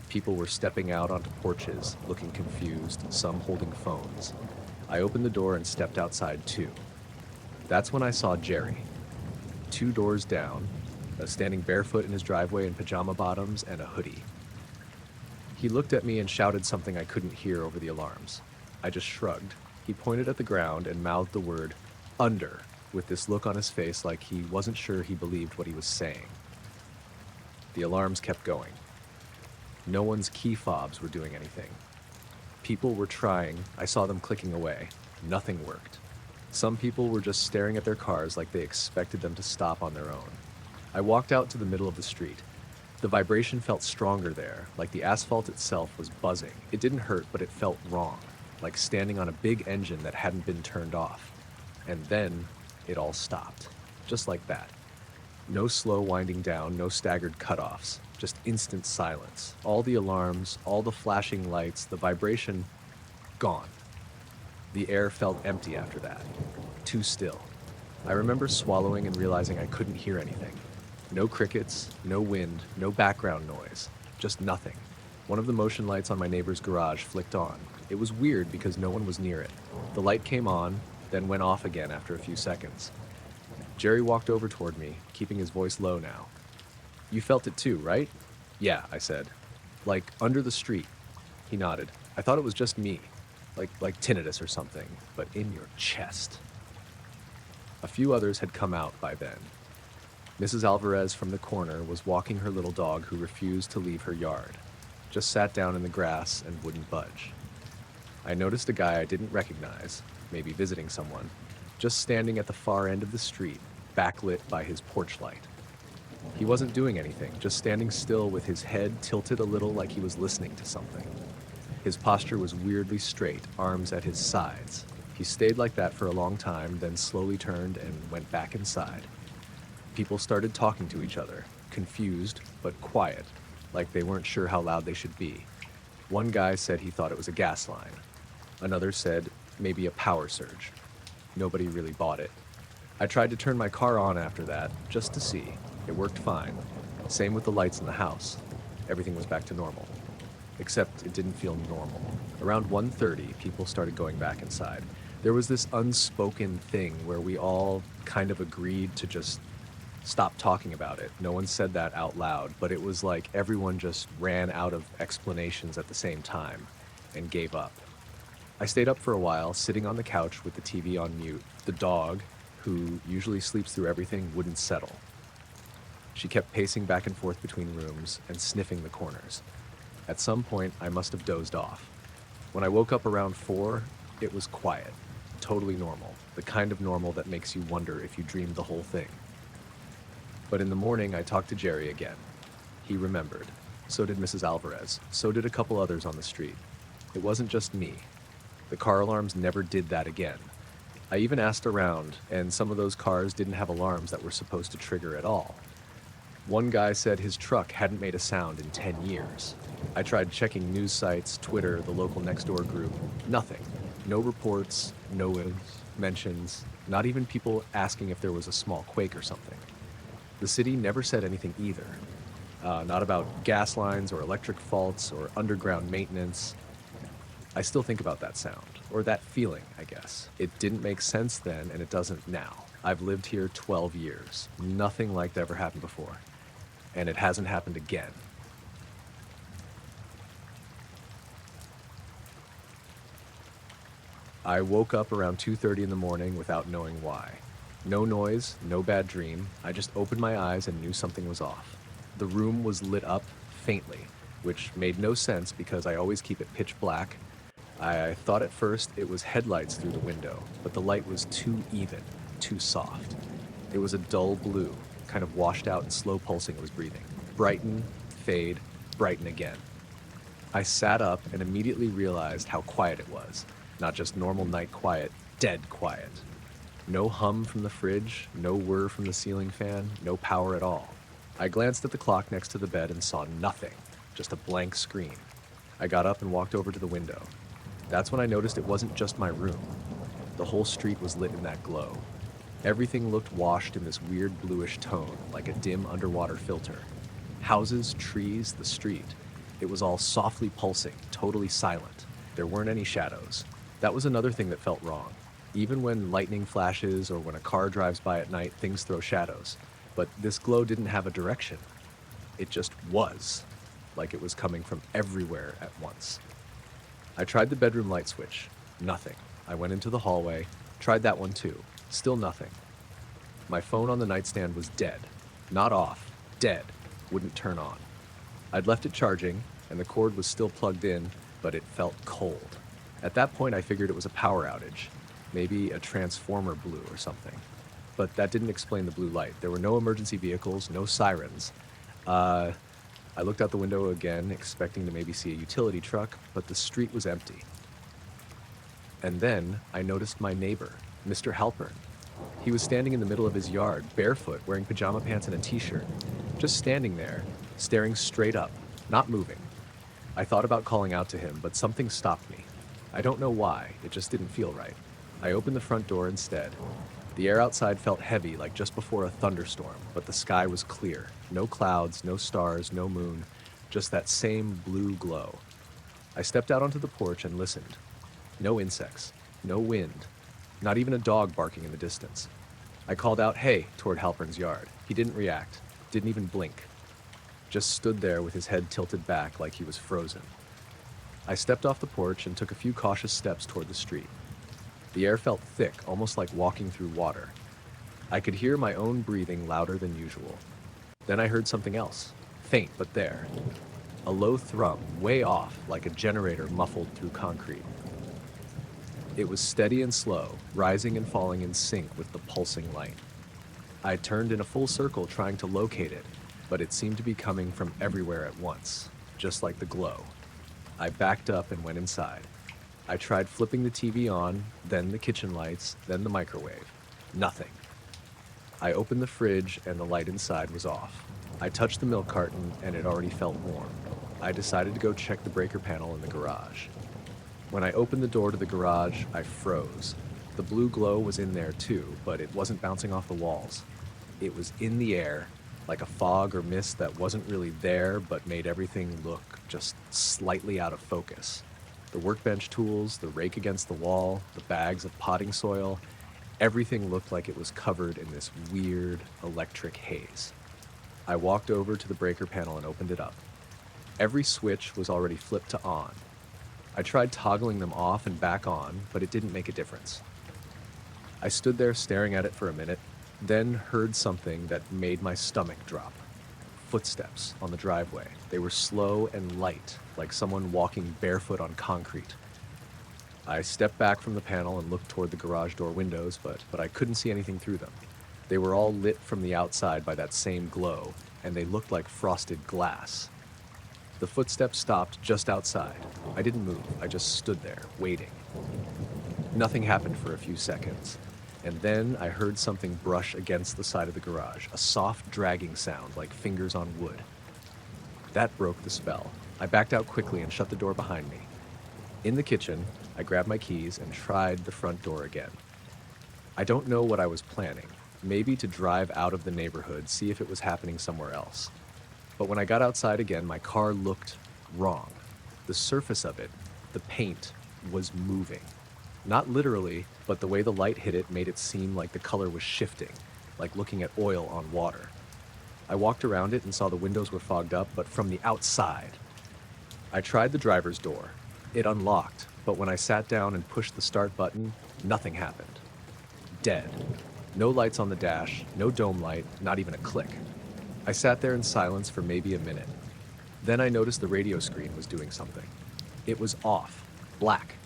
People were stepping out onto porches, looking confused, some holding phones. I opened the door and stepped outside too. That's when I saw Jerry. 2 doors down, standing barefoot in his driveway in pajama bottoms and a hoodie. He looked at me and shouted something I couldn't hear over the alarms. I just shrugged. He pointed at the ground and mouthed the word, "under," with this look on his face like he wasn't sure he believed what he was saying. The alarms kept going. No one's key fobs were doing anything. People were trying. I saw them clicking away. Nothing worked. Some people were just staring at their cars like they expected them to stop on their own. I walked out to the middle of the street. The vibration felt stronger there, like the asphalt itself was buzzing. It didn't hurt, but it felt wrong, like standing on a big engine that hadn't been turned off. And then it all stopped, just like that. No slow winding down, no staggered cutoffs, just instant silence. All the alarms, all the flashing lights, the vibration, gone. The air felt empty after that, too still. I remember swallowing and realizing I couldn't hear anything. No crickets, no wind, no background noise, just nothing. One of the motion lights on my neighbor's garage flicked on. It was weird because no one was near it. The light came on, then went off again after a few seconds. Jerry walked over toward me, keeping his voice low now. "You felt it too, right?" "Yeah," I said. "Like under the street." He nodded. "I thought it was just me, like tinnitus or something, but in your chest." A few others had come out by then. Mrs. Alvarez from the corner was walking her little dog who refused to leave her yard, just sat down in the grass and wouldn't budge. I noticed a guy I didn't recognize, maybe visiting someone, just standing at the far end of the street, backlit by his porch light. He wasn't doing anything, just standing still with his head tilted a little like he was listening to something. His posture was weirdly straight, arms at his sides. He stayed like that for a long time, then slowly turned and went back inside. People started talking to each other, confused but quiet, like they weren't sure how loud they should be. One guy said he thought it was a gas line. Another said maybe a power surge. Nobody really bought it. I tried to turn my car on after that, just to see. It worked fine. Same with the lights in the house. Everything was back to normal. Except it didn't feel normal. Around 1:30, people started going back inside. There was this unspoken thing where we all kind of agreed to just stop talking about it. No one said that out loud, but it was like everyone just ran out of explanations at the same time and gave up. I stayed up for a while, sitting on the couch with the TV on mute. The dog, who usually sleeps through everything, wouldn't settle. She kept pacing back and forth between rooms and sniffing the corners. At some point, I must have dozed off. When I woke up around 4, it was quiet, totally normal, the kind of normal that makes you wonder if you dreamed the whole thing. But in the morning, I talked to Jerry again. He remembered. So did Mrs. Alvarez. So did a couple others on the street. It wasn't just me. The car alarms never did that again. I even asked around, and some of those cars didn't have alarms that were supposed to trigger at all. One guy said his truck hadn't made a sound in 10 years. I tried checking news sites, Twitter, the local Nextdoor group. Nothing. No reports, no mentions, not even people asking if there was a small quake or something. The city never said anything either. Not about gas lines or electric faults or underground maintenance. I still think about that sound, or that feeling, I guess. It didn't make sense then, and it doesn't now. I've lived here 12 years. Nothing like that ever happened before. And it hasn't happened again. I woke up around 2:30 in the morning without knowing why. No noise, no bad dream. I just opened my eyes and knew something was off. The room was lit up faintly, which made no sense because I always keep it pitch black. I thought at first it was headlights through the window, but the light was too even, too soft. It was a dull blue, kind of washed out and slow pulsing it was breathing. Brighten, fade, brighten again. I sat up and immediately realized how quiet it was. Not just normal night quiet, dead quiet. No hum from the fridge, no whir from the ceiling fan, no power at all. I glanced at the clock next to the bed and saw nothing, just a blank screen. I got up and walked over to the window. That's when I noticed it wasn't just my room. The whole street was lit in that glow. Everything looked washed in this weird bluish tone, like a dim underwater filter. Houses, trees, the street. It was all softly pulsing, totally silent. There weren't any shadows. That was another thing that felt wrong. Even when lightning flashes or when a car drives by at night, things throw shadows. But this glow didn't have a direction. It just was, like it was coming from everywhere at once. I tried the bedroom light switch. Nothing. I went into the hallway, tried that one too. Still nothing. My phone on the nightstand was dead. Not off. Dead. Wouldn't turn on. I'd left it charging, and the cord was still plugged in, but it felt cold. At that point, I figured it was a power outage. Maybe a transformer blew or something. But that didn't explain the blue light. There were no emergency vehicles, no sirens. I looked out the window again, expecting to maybe see a utility truck, but the street was empty. And then I noticed my neighbor, Mr. Halpern. He was standing in the middle of his yard, barefoot, wearing pajama pants and a t-shirt, just standing there, staring straight up, not moving. I thought about calling out to him, but something stopped me. I don't know why, it just didn't feel right. I opened the front door instead. The air outside felt heavy, like just before a thunderstorm, but the sky was clear. No clouds, no stars, no moon, just that same blue glow. I stepped out onto the porch and listened. No insects, no wind, not even a dog barking in the distance. I called out, "Hey," toward Halpern's yard. He didn't react, didn't even blink. Just stood there with his head tilted back like he was frozen. I stepped off the porch and took a few cautious steps toward the street. The air felt thick, almost like walking through water. I could hear my own breathing louder than usual. Then I heard something else, faint but there. A low thrum, way off, like a generator muffled through concrete. It was steady and slow, rising and falling in sync with the pulsing light. I turned in a full circle trying to locate it, but it seemed to be coming from everywhere at once, just like the glow. I backed up and went inside. I tried flipping the TV on, then the kitchen lights, then the microwave. Nothing. I opened the fridge and the light inside was off. I touched the milk carton and it already felt warm. I decided to go check the breaker panel in the garage. When I opened the door to the garage, I froze. The blue glow was in there too, but it wasn't bouncing off the walls. It was in the air, like a fog or mist that wasn't really there, but made everything look just slightly out of focus. The workbench tools, the rake against the wall, the bags of potting soil, everything looked like it was covered in this weird electric haze. I walked over to the breaker panel and opened it up. Every switch was already flipped to on. I tried toggling them off and back on, but it didn't make a difference. I stood there staring at it for a minute, then heard something that made my stomach drop. Footsteps on the driveway. They were slow and light, like someone walking barefoot on concrete. I stepped back from the panel and looked toward the garage door windows, but I couldn't see anything through them. They were all lit from the outside by that same glow, and they looked like frosted glass. The footsteps stopped just outside. I didn't move. I just stood there, waiting. Nothing happened for a few seconds, and then I heard something brush against the side of the garage, a soft dragging sound like fingers on wood. That broke the spell. I backed out quickly and shut the door behind me. In the kitchen, I grabbed my keys and tried the front door again. I don't know what I was planning. Maybe to drive out of the neighborhood, see if it was happening somewhere else. But when I got outside again, my car looked wrong. The surface of it, the paint, was moving. Not literally, but the way the light hit it made it seem like the color was shifting, like looking at oil on water. I walked around it and saw the windows were fogged up, but from the outside. I tried the driver's door. It unlocked, but when I sat down and pushed the start button, nothing happened. Dead. No lights on the dash, no dome light, not even a click. I sat there in silence for maybe a minute. Then I noticed the radio screen was doing something. It was off, black,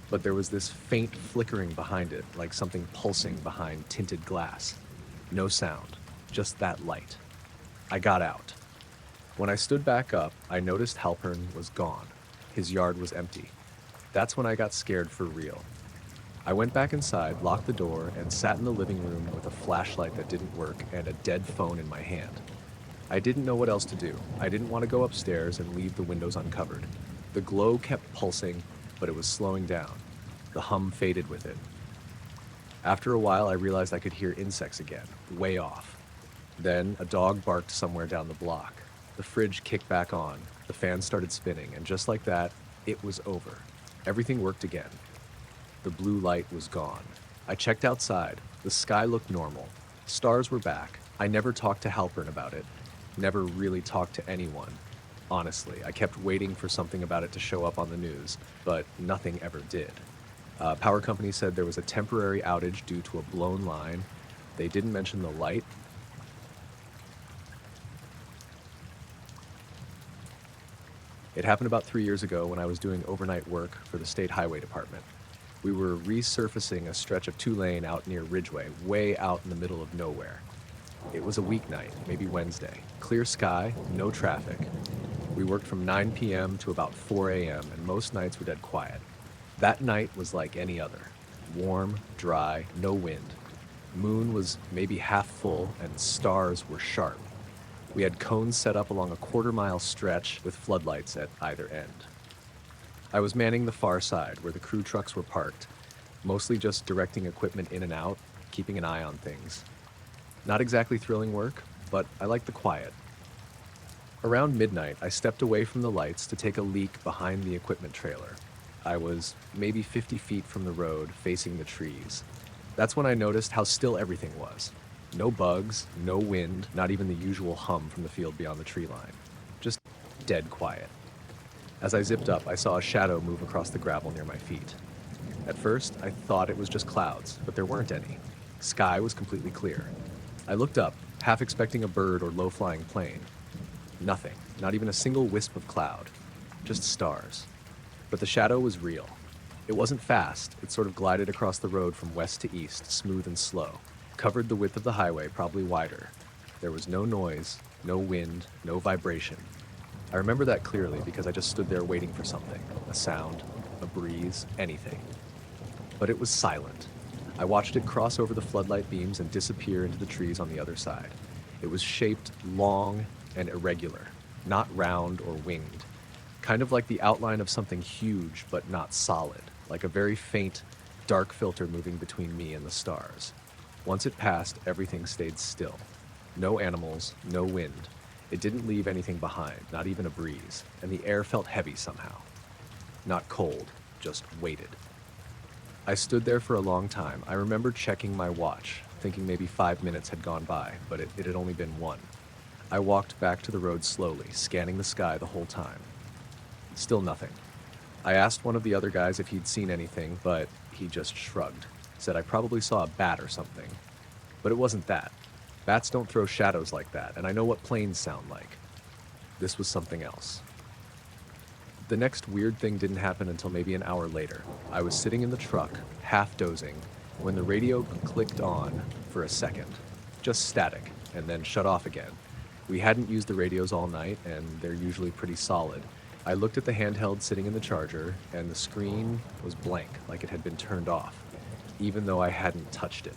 but there was this faint flickering behind it, like something pulsing behind tinted glass. No sound, just that light. I got out. When I stood back up, I noticed Halpern was gone. His yard was empty. That's when I got scared for real. I went back inside, locked the door, and sat in the living room with a flashlight that didn't work and a dead phone in my hand. I didn't know what else to do. I didn't want to go upstairs and leave the windows uncovered. The glow kept pulsing, but it was slowing down. The hum faded with it. After a while, I realized I could hear insects again, way off. Then a dog barked somewhere down the block. The fridge kicked back on. The fan started spinning, and just like that, it was over. Everything worked again. The blue light was gone. I checked outside. The sky looked normal. Stars were back. I never talked to Halpern about it. Never really talked to anyone. Honestly, I kept waiting for something about it to show up on the news, but nothing ever did. Power company said there was a temporary outage due to a blown line. They didn't mention the light. It happened about 3 years ago when I was doing overnight work for the State Highway Department. We were resurfacing a stretch of 2-lane out near Ridgeway, way out in the middle of nowhere. It was a weeknight, maybe Wednesday. Clear sky, no traffic. We worked from 9 p.m. to about 4 a.m., and most nights were dead quiet. That night was like any other. Warm, dry, no wind. Moon was maybe half full, and stars were sharp. We had cones set up along a quarter-mile stretch with floodlights at either end. I was manning the far side, where the crew trucks were parked, mostly just directing equipment in and out, keeping an eye on things. Not exactly thrilling work, but I liked the quiet. Around midnight, I stepped away from the lights to take a leak behind the equipment trailer. I was maybe 50 feet from the road, facing the trees. That's when I noticed how still everything was. No bugs, no wind, not even the usual hum from the field beyond the tree line. Just dead quiet. As I zipped up, I saw a shadow move across the gravel near my feet. At first, I thought it was just clouds, but there weren't any. Sky was completely clear. I looked up, half expecting a bird or low-flying plane. Nothing, not even a single wisp of cloud. Just stars. But the shadow was real. It wasn't fast. It sort of glided across the road from west to east, smooth and slow. Covered the width of the highway, probably wider. There was no noise, no wind, no vibration. I remember that clearly because I just stood there waiting for something. A sound, a breeze, anything. But it was silent. I watched it cross over the floodlight beams and disappear into the trees on the other side. It was shaped long and irregular, not round or winged. Kind of like the outline of something huge but not solid, like a very faint, dark filter moving between me and the stars. Once it passed, everything stayed still. No animals, no wind. It didn't leave anything behind, not even a breeze, and the air felt heavy somehow. Not cold, just weighted. I stood there for a long time. I remember checking my watch, thinking maybe 5 minutes had gone by, but it had only been 1. I walked back to the road slowly, scanning the sky the whole time. Still nothing. I asked one of the other guys if he'd seen anything, but he just shrugged, said I probably saw a bat or something. But it wasn't that. Bats don't throw shadows like that, and I know what planes sound like. This was something else. The next weird thing didn't happen until maybe an hour later. I was sitting in the truck, half dozing, when the radio clicked on for a second. Just static, and then shut off again. We hadn't used the radios all night, and they're usually pretty solid. I looked at the handheld sitting in the charger, and the screen was blank, like it had been turned off, even though I hadn't touched it.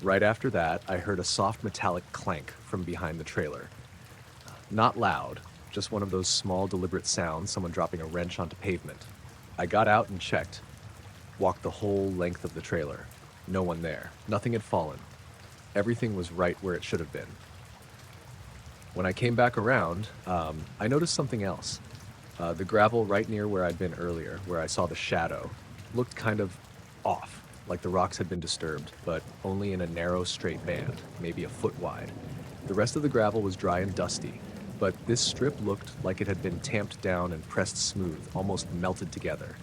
Right after that, I heard a soft metallic clank from behind the trailer. Not loud, just one of those small, deliberate sounds, someone dropping a wrench onto pavement. I got out and checked. Walked the whole length of the trailer. No one there. Nothing had fallen. Everything was right where it should have been. When I came back around, I noticed something else. The gravel right near where I'd been earlier, where I saw the shadow, looked kind of off, like the rocks had been disturbed, but only in a narrow, straight band, maybe a foot wide. The rest of the gravel was dry and dusty, but this strip looked like it had been tamped down and pressed smooth, almost melted together.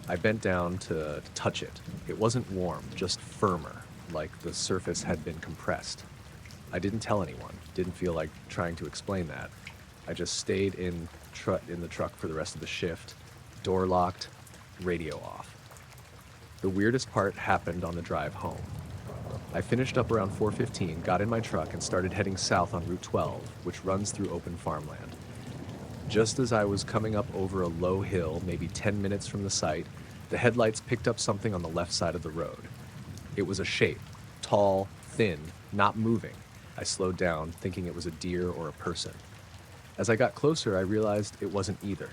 I bent down to touch it. It wasn't warm, just firmer, like the surface had been compressed. I didn't tell anyone, didn't feel like trying to explain that. I just stayed in the truck for the rest of the shift, door locked, radio off. The weirdest part happened on the drive home. I finished up around 4:15, got in my truck, and started heading south on Route 12, which runs through open farmland. Just as I was coming up over a low hill, maybe 10 minutes from the site, the headlights picked up something on the left side of the road. It was a shape, tall, thin, not moving. I slowed down, thinking it was a deer or a person. As I got closer, I realized it wasn't either.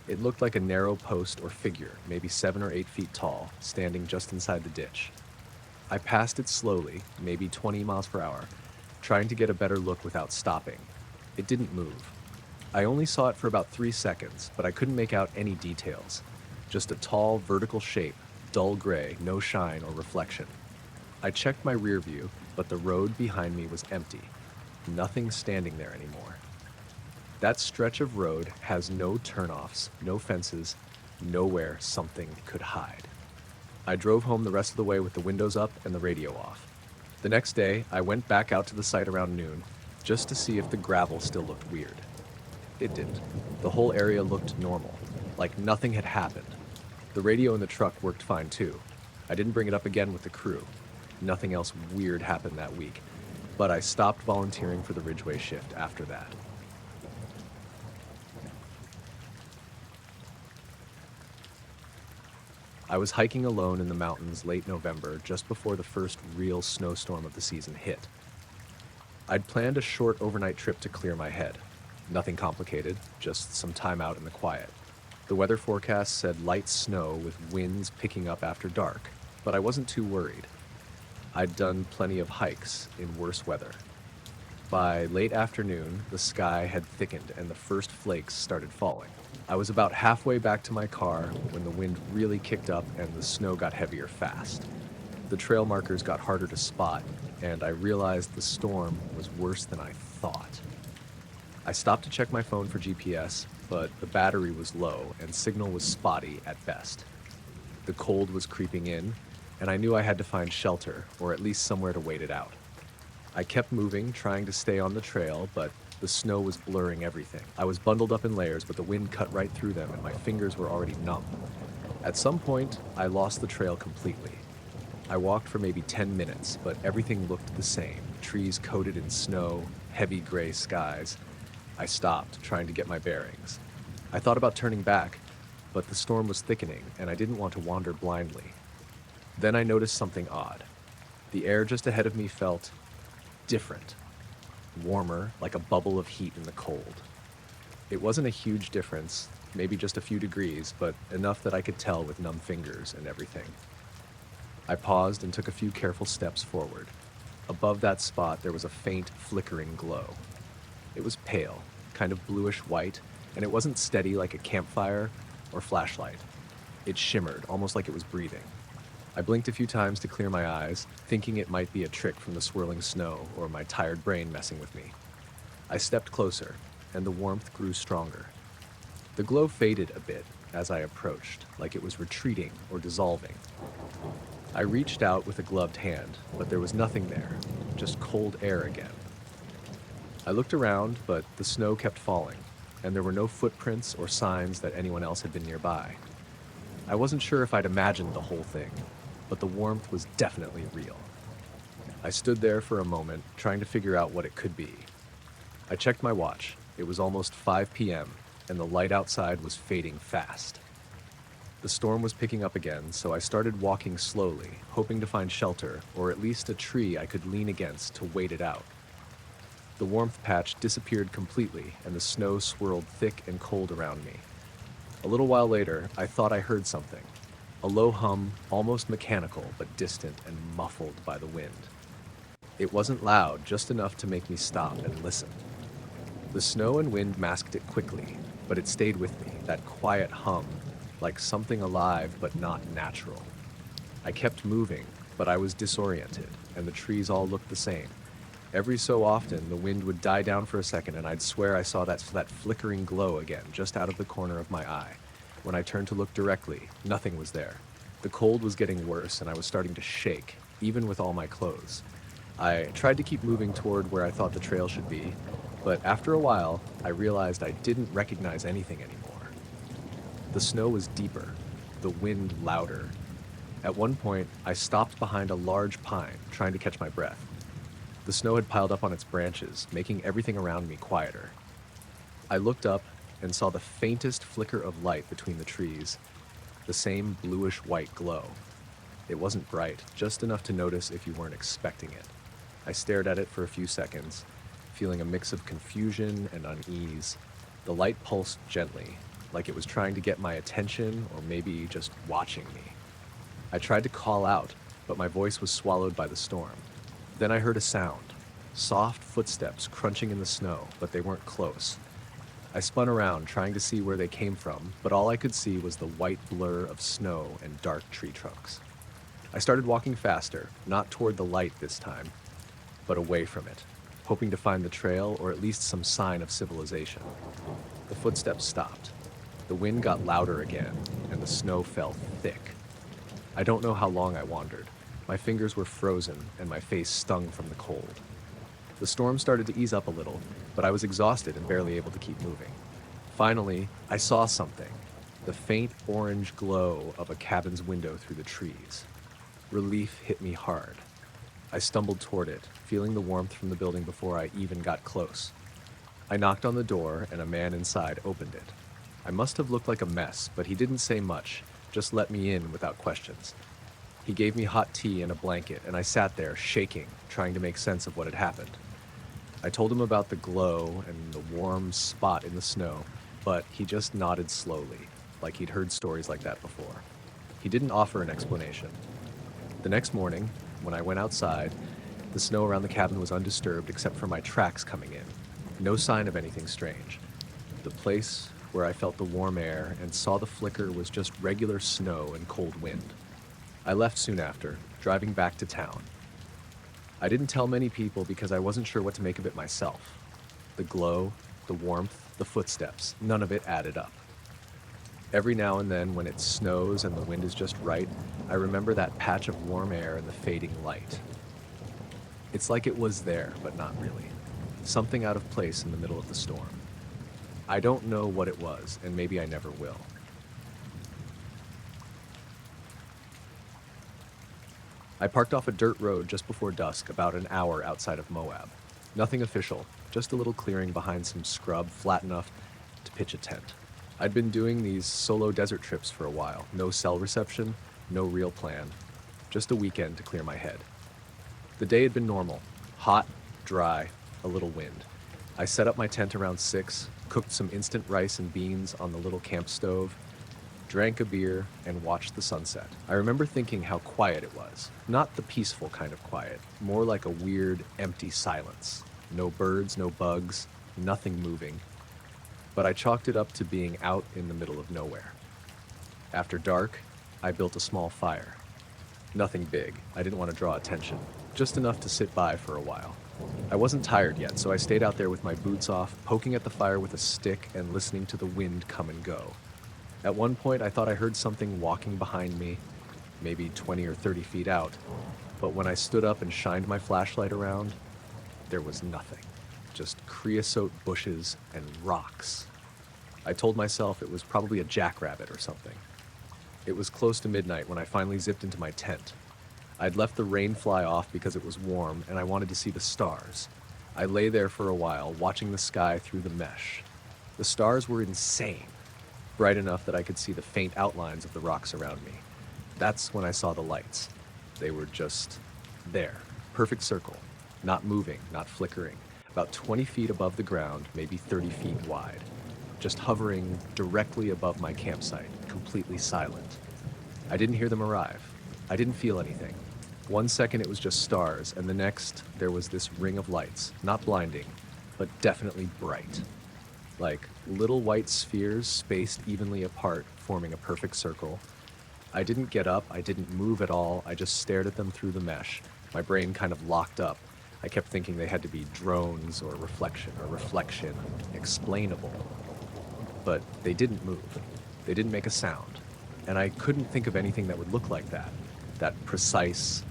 It looked like a narrow post or figure, maybe 7 or 8 feet tall, standing just inside the ditch. I passed it slowly, maybe 20 miles per hour, trying to get a better look without stopping. It didn't move. I only saw it for about 3 seconds, but I couldn't make out any details. Just a tall, vertical shape, dull gray, no shine or reflection. I checked my rear view, but the road behind me was empty. Nothing standing there anymore. That stretch of road has no turnoffs, no fences, nowhere something could hide. I drove home the rest of the way with the windows up and the radio off. The next day, I went back out to the site around noon, just to see if the gravel still looked weird. It didn't. The whole area looked normal, like nothing had happened. The radio in the truck worked fine too. I didn't bring it up again with the crew. Nothing else weird happened that week, but I stopped volunteering for the Ridgeway shift after that. I was hiking alone in the mountains late November, just before the first real snowstorm of the season hit. I'd planned a short overnight trip to clear my head. Nothing complicated, just some time out in the quiet. The weather forecast said light snow with winds picking up after dark, but I wasn't too worried. I'd done plenty of hikes in worse weather. By late afternoon, the sky had thickened and the first flakes started falling. I was about halfway back to my car when the wind really kicked up and the snow got heavier fast. The trail markers got harder to spot, and I realized the storm was worse than I thought. I stopped to check my phone for GPS, but the battery was low and signal was spotty at best. The cold was creeping in, and I knew I had to find shelter, or at least somewhere to wait it out. I kept moving, trying to stay on the trail, but the snow was blurring everything. I was bundled up in layers, but the wind cut right through them, and my fingers were already numb. At some point, I lost the trail completely. I walked for maybe 10 minutes, but everything looked the same. Trees coated in snow, heavy gray skies. I stopped, trying to get my bearings. I thought about turning back, but the storm was thickening, and I didn't want to wander blindly. Then I noticed something odd. The air just ahead of me felt different, warmer, like a bubble of heat in the cold. It wasn't a huge difference, maybe just a few degrees, but enough that I could tell with numb fingers and everything. I paused and took a few careful steps forward. Above that spot, there was a faint, flickering glow. It was pale, kind of bluish-white, and it wasn't steady like a campfire or flashlight. It shimmered, almost like it was breathing. I blinked a few times to clear my eyes, thinking it might be a trick from the swirling snow or my tired brain messing with me. I stepped closer, and the warmth grew stronger. The glow faded a bit as I approached, like it was retreating or dissolving. I reached out with a gloved hand, but there was nothing there, just cold air again. I looked around, but the snow kept falling, and there were no footprints or signs that anyone else had been nearby. I wasn't sure if I'd imagined the whole thing, but the warmth was definitely real. I stood there for a moment, trying to figure out what it could be. I checked my watch. It was almost 5 p.m., and the light outside was fading fast. The storm was picking up again, so I started walking slowly, hoping to find shelter, or at least a tree I could lean against to wait it out. The warmth patch disappeared completely, and the snow swirled thick and cold around me. A little while later, I thought I heard something. A low hum, almost mechanical, but distant and muffled by the wind. It wasn't loud, just enough to make me stop and listen. The snow and wind masked it quickly, but it stayed with me, that quiet hum, like something alive but not natural. I kept moving, but I was disoriented, and the trees all looked the same. Every so often, the wind would die down for a second, and I'd swear I saw that flickering glow again, just out of the corner of my eye. When I turned to look directly, nothing was there. The cold was getting worse, and I was starting to shake, even with all my clothes. I tried to keep moving toward where I thought the trail should be, but after a while, I realized I didn't recognize anything anymore. The snow was deeper, the wind louder. At one point, I stopped behind a large pine, trying to catch my breath. The snow had piled up on its branches, making everything around me quieter. I looked up and saw the faintest flicker of light between the trees, the same bluish-white glow. It wasn't bright, just enough to notice if you weren't expecting it. I stared at it for a few seconds, feeling a mix of confusion and unease. The light pulsed gently, like it was trying to get my attention or maybe just watching me. I tried to call out, but my voice was swallowed by the storm. Then I heard a sound, soft footsteps crunching in the snow, but they weren't close. I spun around, trying to see where they came from, but all I could see was the white blur of snow and dark tree trunks. I started walking faster, not toward the light this time, but away from it, hoping to find the trail or at least some sign of civilization. The footsteps stopped. The wind got louder again, and the snow fell thick. I don't know how long I wandered. My fingers were frozen, and my face stung from the cold. The storm started to ease up a little, but I was exhausted and barely able to keep moving. Finally, I saw something, the faint orange glow of a cabin's window through the trees. Relief hit me hard. I stumbled toward it, feeling the warmth from the building before I even got close. I knocked on the door, and a man inside opened it. I must have looked like a mess, but he didn't say much, just let me in without questions. He gave me hot tea and a blanket, and I sat there, shaking, trying to make sense of what had happened. I told him about the glow and the warm spot in the snow, but he just nodded slowly, like he'd heard stories like that before. He didn't offer an explanation. The next morning, when I went outside, the snow around the cabin was undisturbed except for my tracks coming in. No sign of anything strange. The place where I felt the warm air and saw the flicker was just regular snow and cold wind. I left soon after, driving back to town. I didn't tell many people because I wasn't sure what to make of it myself. The glow, the warmth, the footsteps, none of it added up. Every now and then, when it snows and the wind is just right, I remember that patch of warm air and the fading light. It's like it was there, but not really. Something out of place in the middle of the storm. I don't know what it was, and maybe I never will. I parked off a dirt road just before dusk, about an hour outside of Moab. Nothing official, just a little clearing behind some scrub flat enough to pitch a tent. I'd been doing these solo desert trips for a while. No cell reception, no real plan. Just a weekend to clear my head. The day had been normal. Hot, dry, a little wind. I set up my tent around 6, cooked some instant rice and beans on the little camp stove, drank a beer, and watched the sunset. I remember thinking how quiet it was. Not the peaceful kind of quiet, more like a weird, empty silence. No birds, no bugs, nothing moving. But I chalked it up to being out in the middle of nowhere. After dark, I built a small fire. Nothing big. I didn't want to draw attention. Just enough to sit by for a while. I wasn't tired yet, so I stayed out there with my boots off, poking at the fire with a stick and listening to the wind come and go. At one point, I thought I heard something walking behind me, maybe 20 or 30 feet out, but when I stood up and shined my flashlight around, there was nothing. Just creosote bushes and rocks. I told myself it was probably a jackrabbit or something. It was close to midnight when I finally zipped into my tent. I'd left the rain fly off because it was warm and I wanted to see the stars. I lay there for a while, watching the sky through the mesh. The stars were insane, bright enough that I could see the faint outlines of the rocks around me. That's when I saw the lights. They were just there, perfect circle, not moving, not flickering, about 20 feet above the ground, maybe 30 feet wide, just hovering directly above my campsite, completely silent. I didn't hear them arrive. I didn't feel anything. 1 second it was just stars, and the next there was this ring of lights, not blinding, but definitely bright. Like little white spheres spaced evenly apart, forming a perfect circle. I didn't get up, I didn't move at all, I just stared at them through the mesh. My brain kind of locked up. I kept thinking they had to be drones or reflection, explainable. But they didn't move. They didn't make a sound. And I couldn't think of anything that would look like that precise,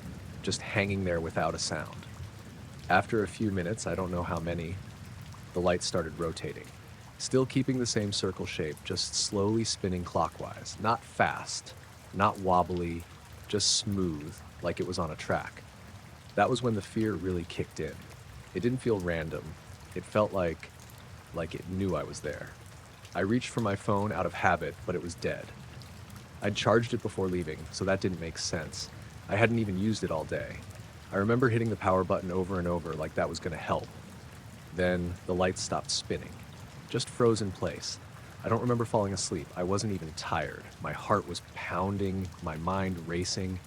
just hanging there without a sound. After a few minutes, I don't know how many, the light started rotating. Still keeping the same circle shape, just slowly spinning clockwise. Not fast, not wobbly, just smooth, like it was on a track. That was when the fear really kicked in. It didn't feel random. It felt like it knew I was there. I reached for my phone out of habit, but it was dead. I'd charged it before leaving, so that didn't make sense. I hadn't even used it all day. I remember hitting the power button over and over like that was going to help. Then the lights stopped spinning. Just froze in place. I don't remember falling asleep. I wasn't even tired. My heart was pounding, my mind racing.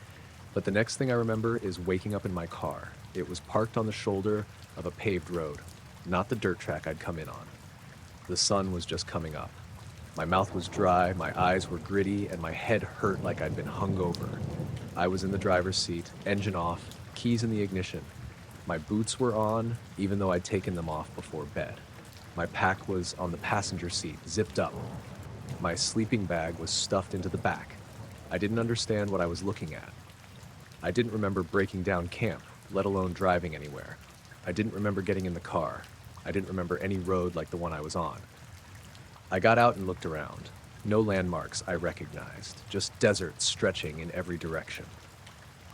But the next thing I remember is waking up in my car. It was parked on the shoulder of a paved road, not the dirt track I'd come in on. The sun was just coming up. My mouth was dry, my eyes were gritty, and my head hurt like I'd been hungover. I was in the driver's seat, engine off, keys in the ignition. My boots were on, even though I'd taken them off before bed. My pack was on the passenger seat, zipped up. My sleeping bag was stuffed into the back. I didn't understand what I was looking at. I didn't remember breaking down camp, let alone driving anywhere. I didn't remember getting in the car. I didn't remember any road like the one I was on. I got out and looked around. No landmarks I recognized, just desert stretching in every direction.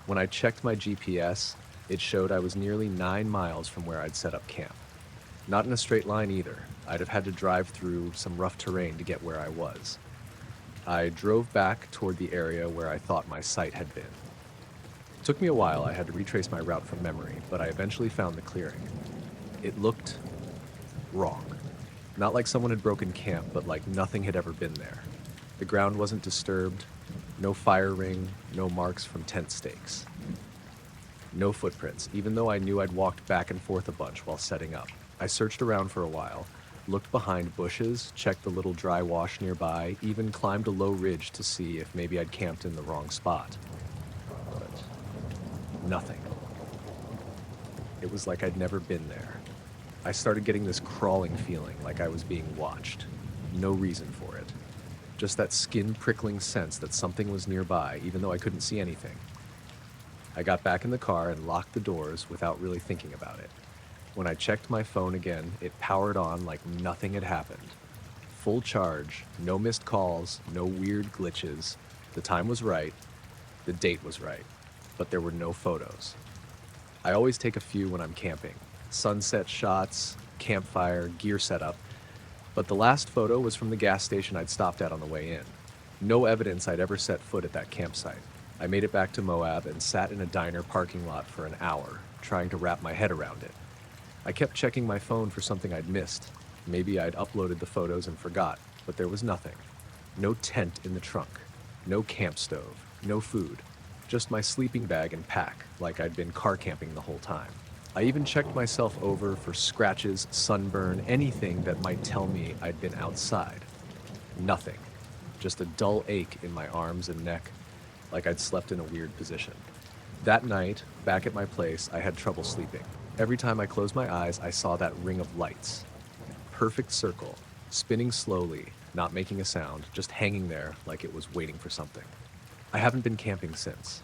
When I checked my GPS, it showed I was nearly 9 miles from where I'd set up camp. Not in a straight line either. I'd have had to drive through some rough terrain to get where I was. I drove back toward the area where I thought my site had been. It took me a while. I had to retrace my route from memory, but I eventually found the clearing. It looked wrong. Not like someone had broken camp, but like nothing had ever been there. The ground wasn't disturbed, no fire ring, no marks from tent stakes. No footprints, even though I knew I'd walked back and forth a bunch while setting up. I searched around for a while, looked behind bushes, checked the little dry wash nearby, even climbed a low ridge to see if maybe I'd camped in the wrong spot. But nothing. It was like I'd never been there. I started getting this crawling feeling like I was being watched. No reason for it. Just that skin-prickling sense that something was nearby, even though I couldn't see anything. I got back in the car and locked the doors without really thinking about it. When I checked my phone again, it powered on like nothing had happened. Full charge, no missed calls, no weird glitches. The time was right, the date was right, but there were no photos. I always take a few when I'm camping. Sunset shots, campfire, gear setup. But the last photo was from the gas station I'd stopped at on the way in. No evidence I'd ever set foot at that campsite. I made it back to Moab and sat in a diner parking lot for an hour, trying to wrap my head around it. I kept checking my phone for something I'd missed. Maybe I'd uploaded the photos and forgot, but there was nothing. No tent in the trunk, no camp stove, no food, just my sleeping bag and pack, like I'd been car camping the whole time. I even checked myself over for scratches, sunburn, anything that might tell me I'd been outside. Nothing. Just a dull ache in my arms and neck, like I'd slept in a weird position. That night, back at my place, I had trouble sleeping. Every time I closed my eyes, I saw that ring of lights. Perfect circle, spinning slowly, not making a sound, just hanging there like it was waiting for something. I haven't been camping since.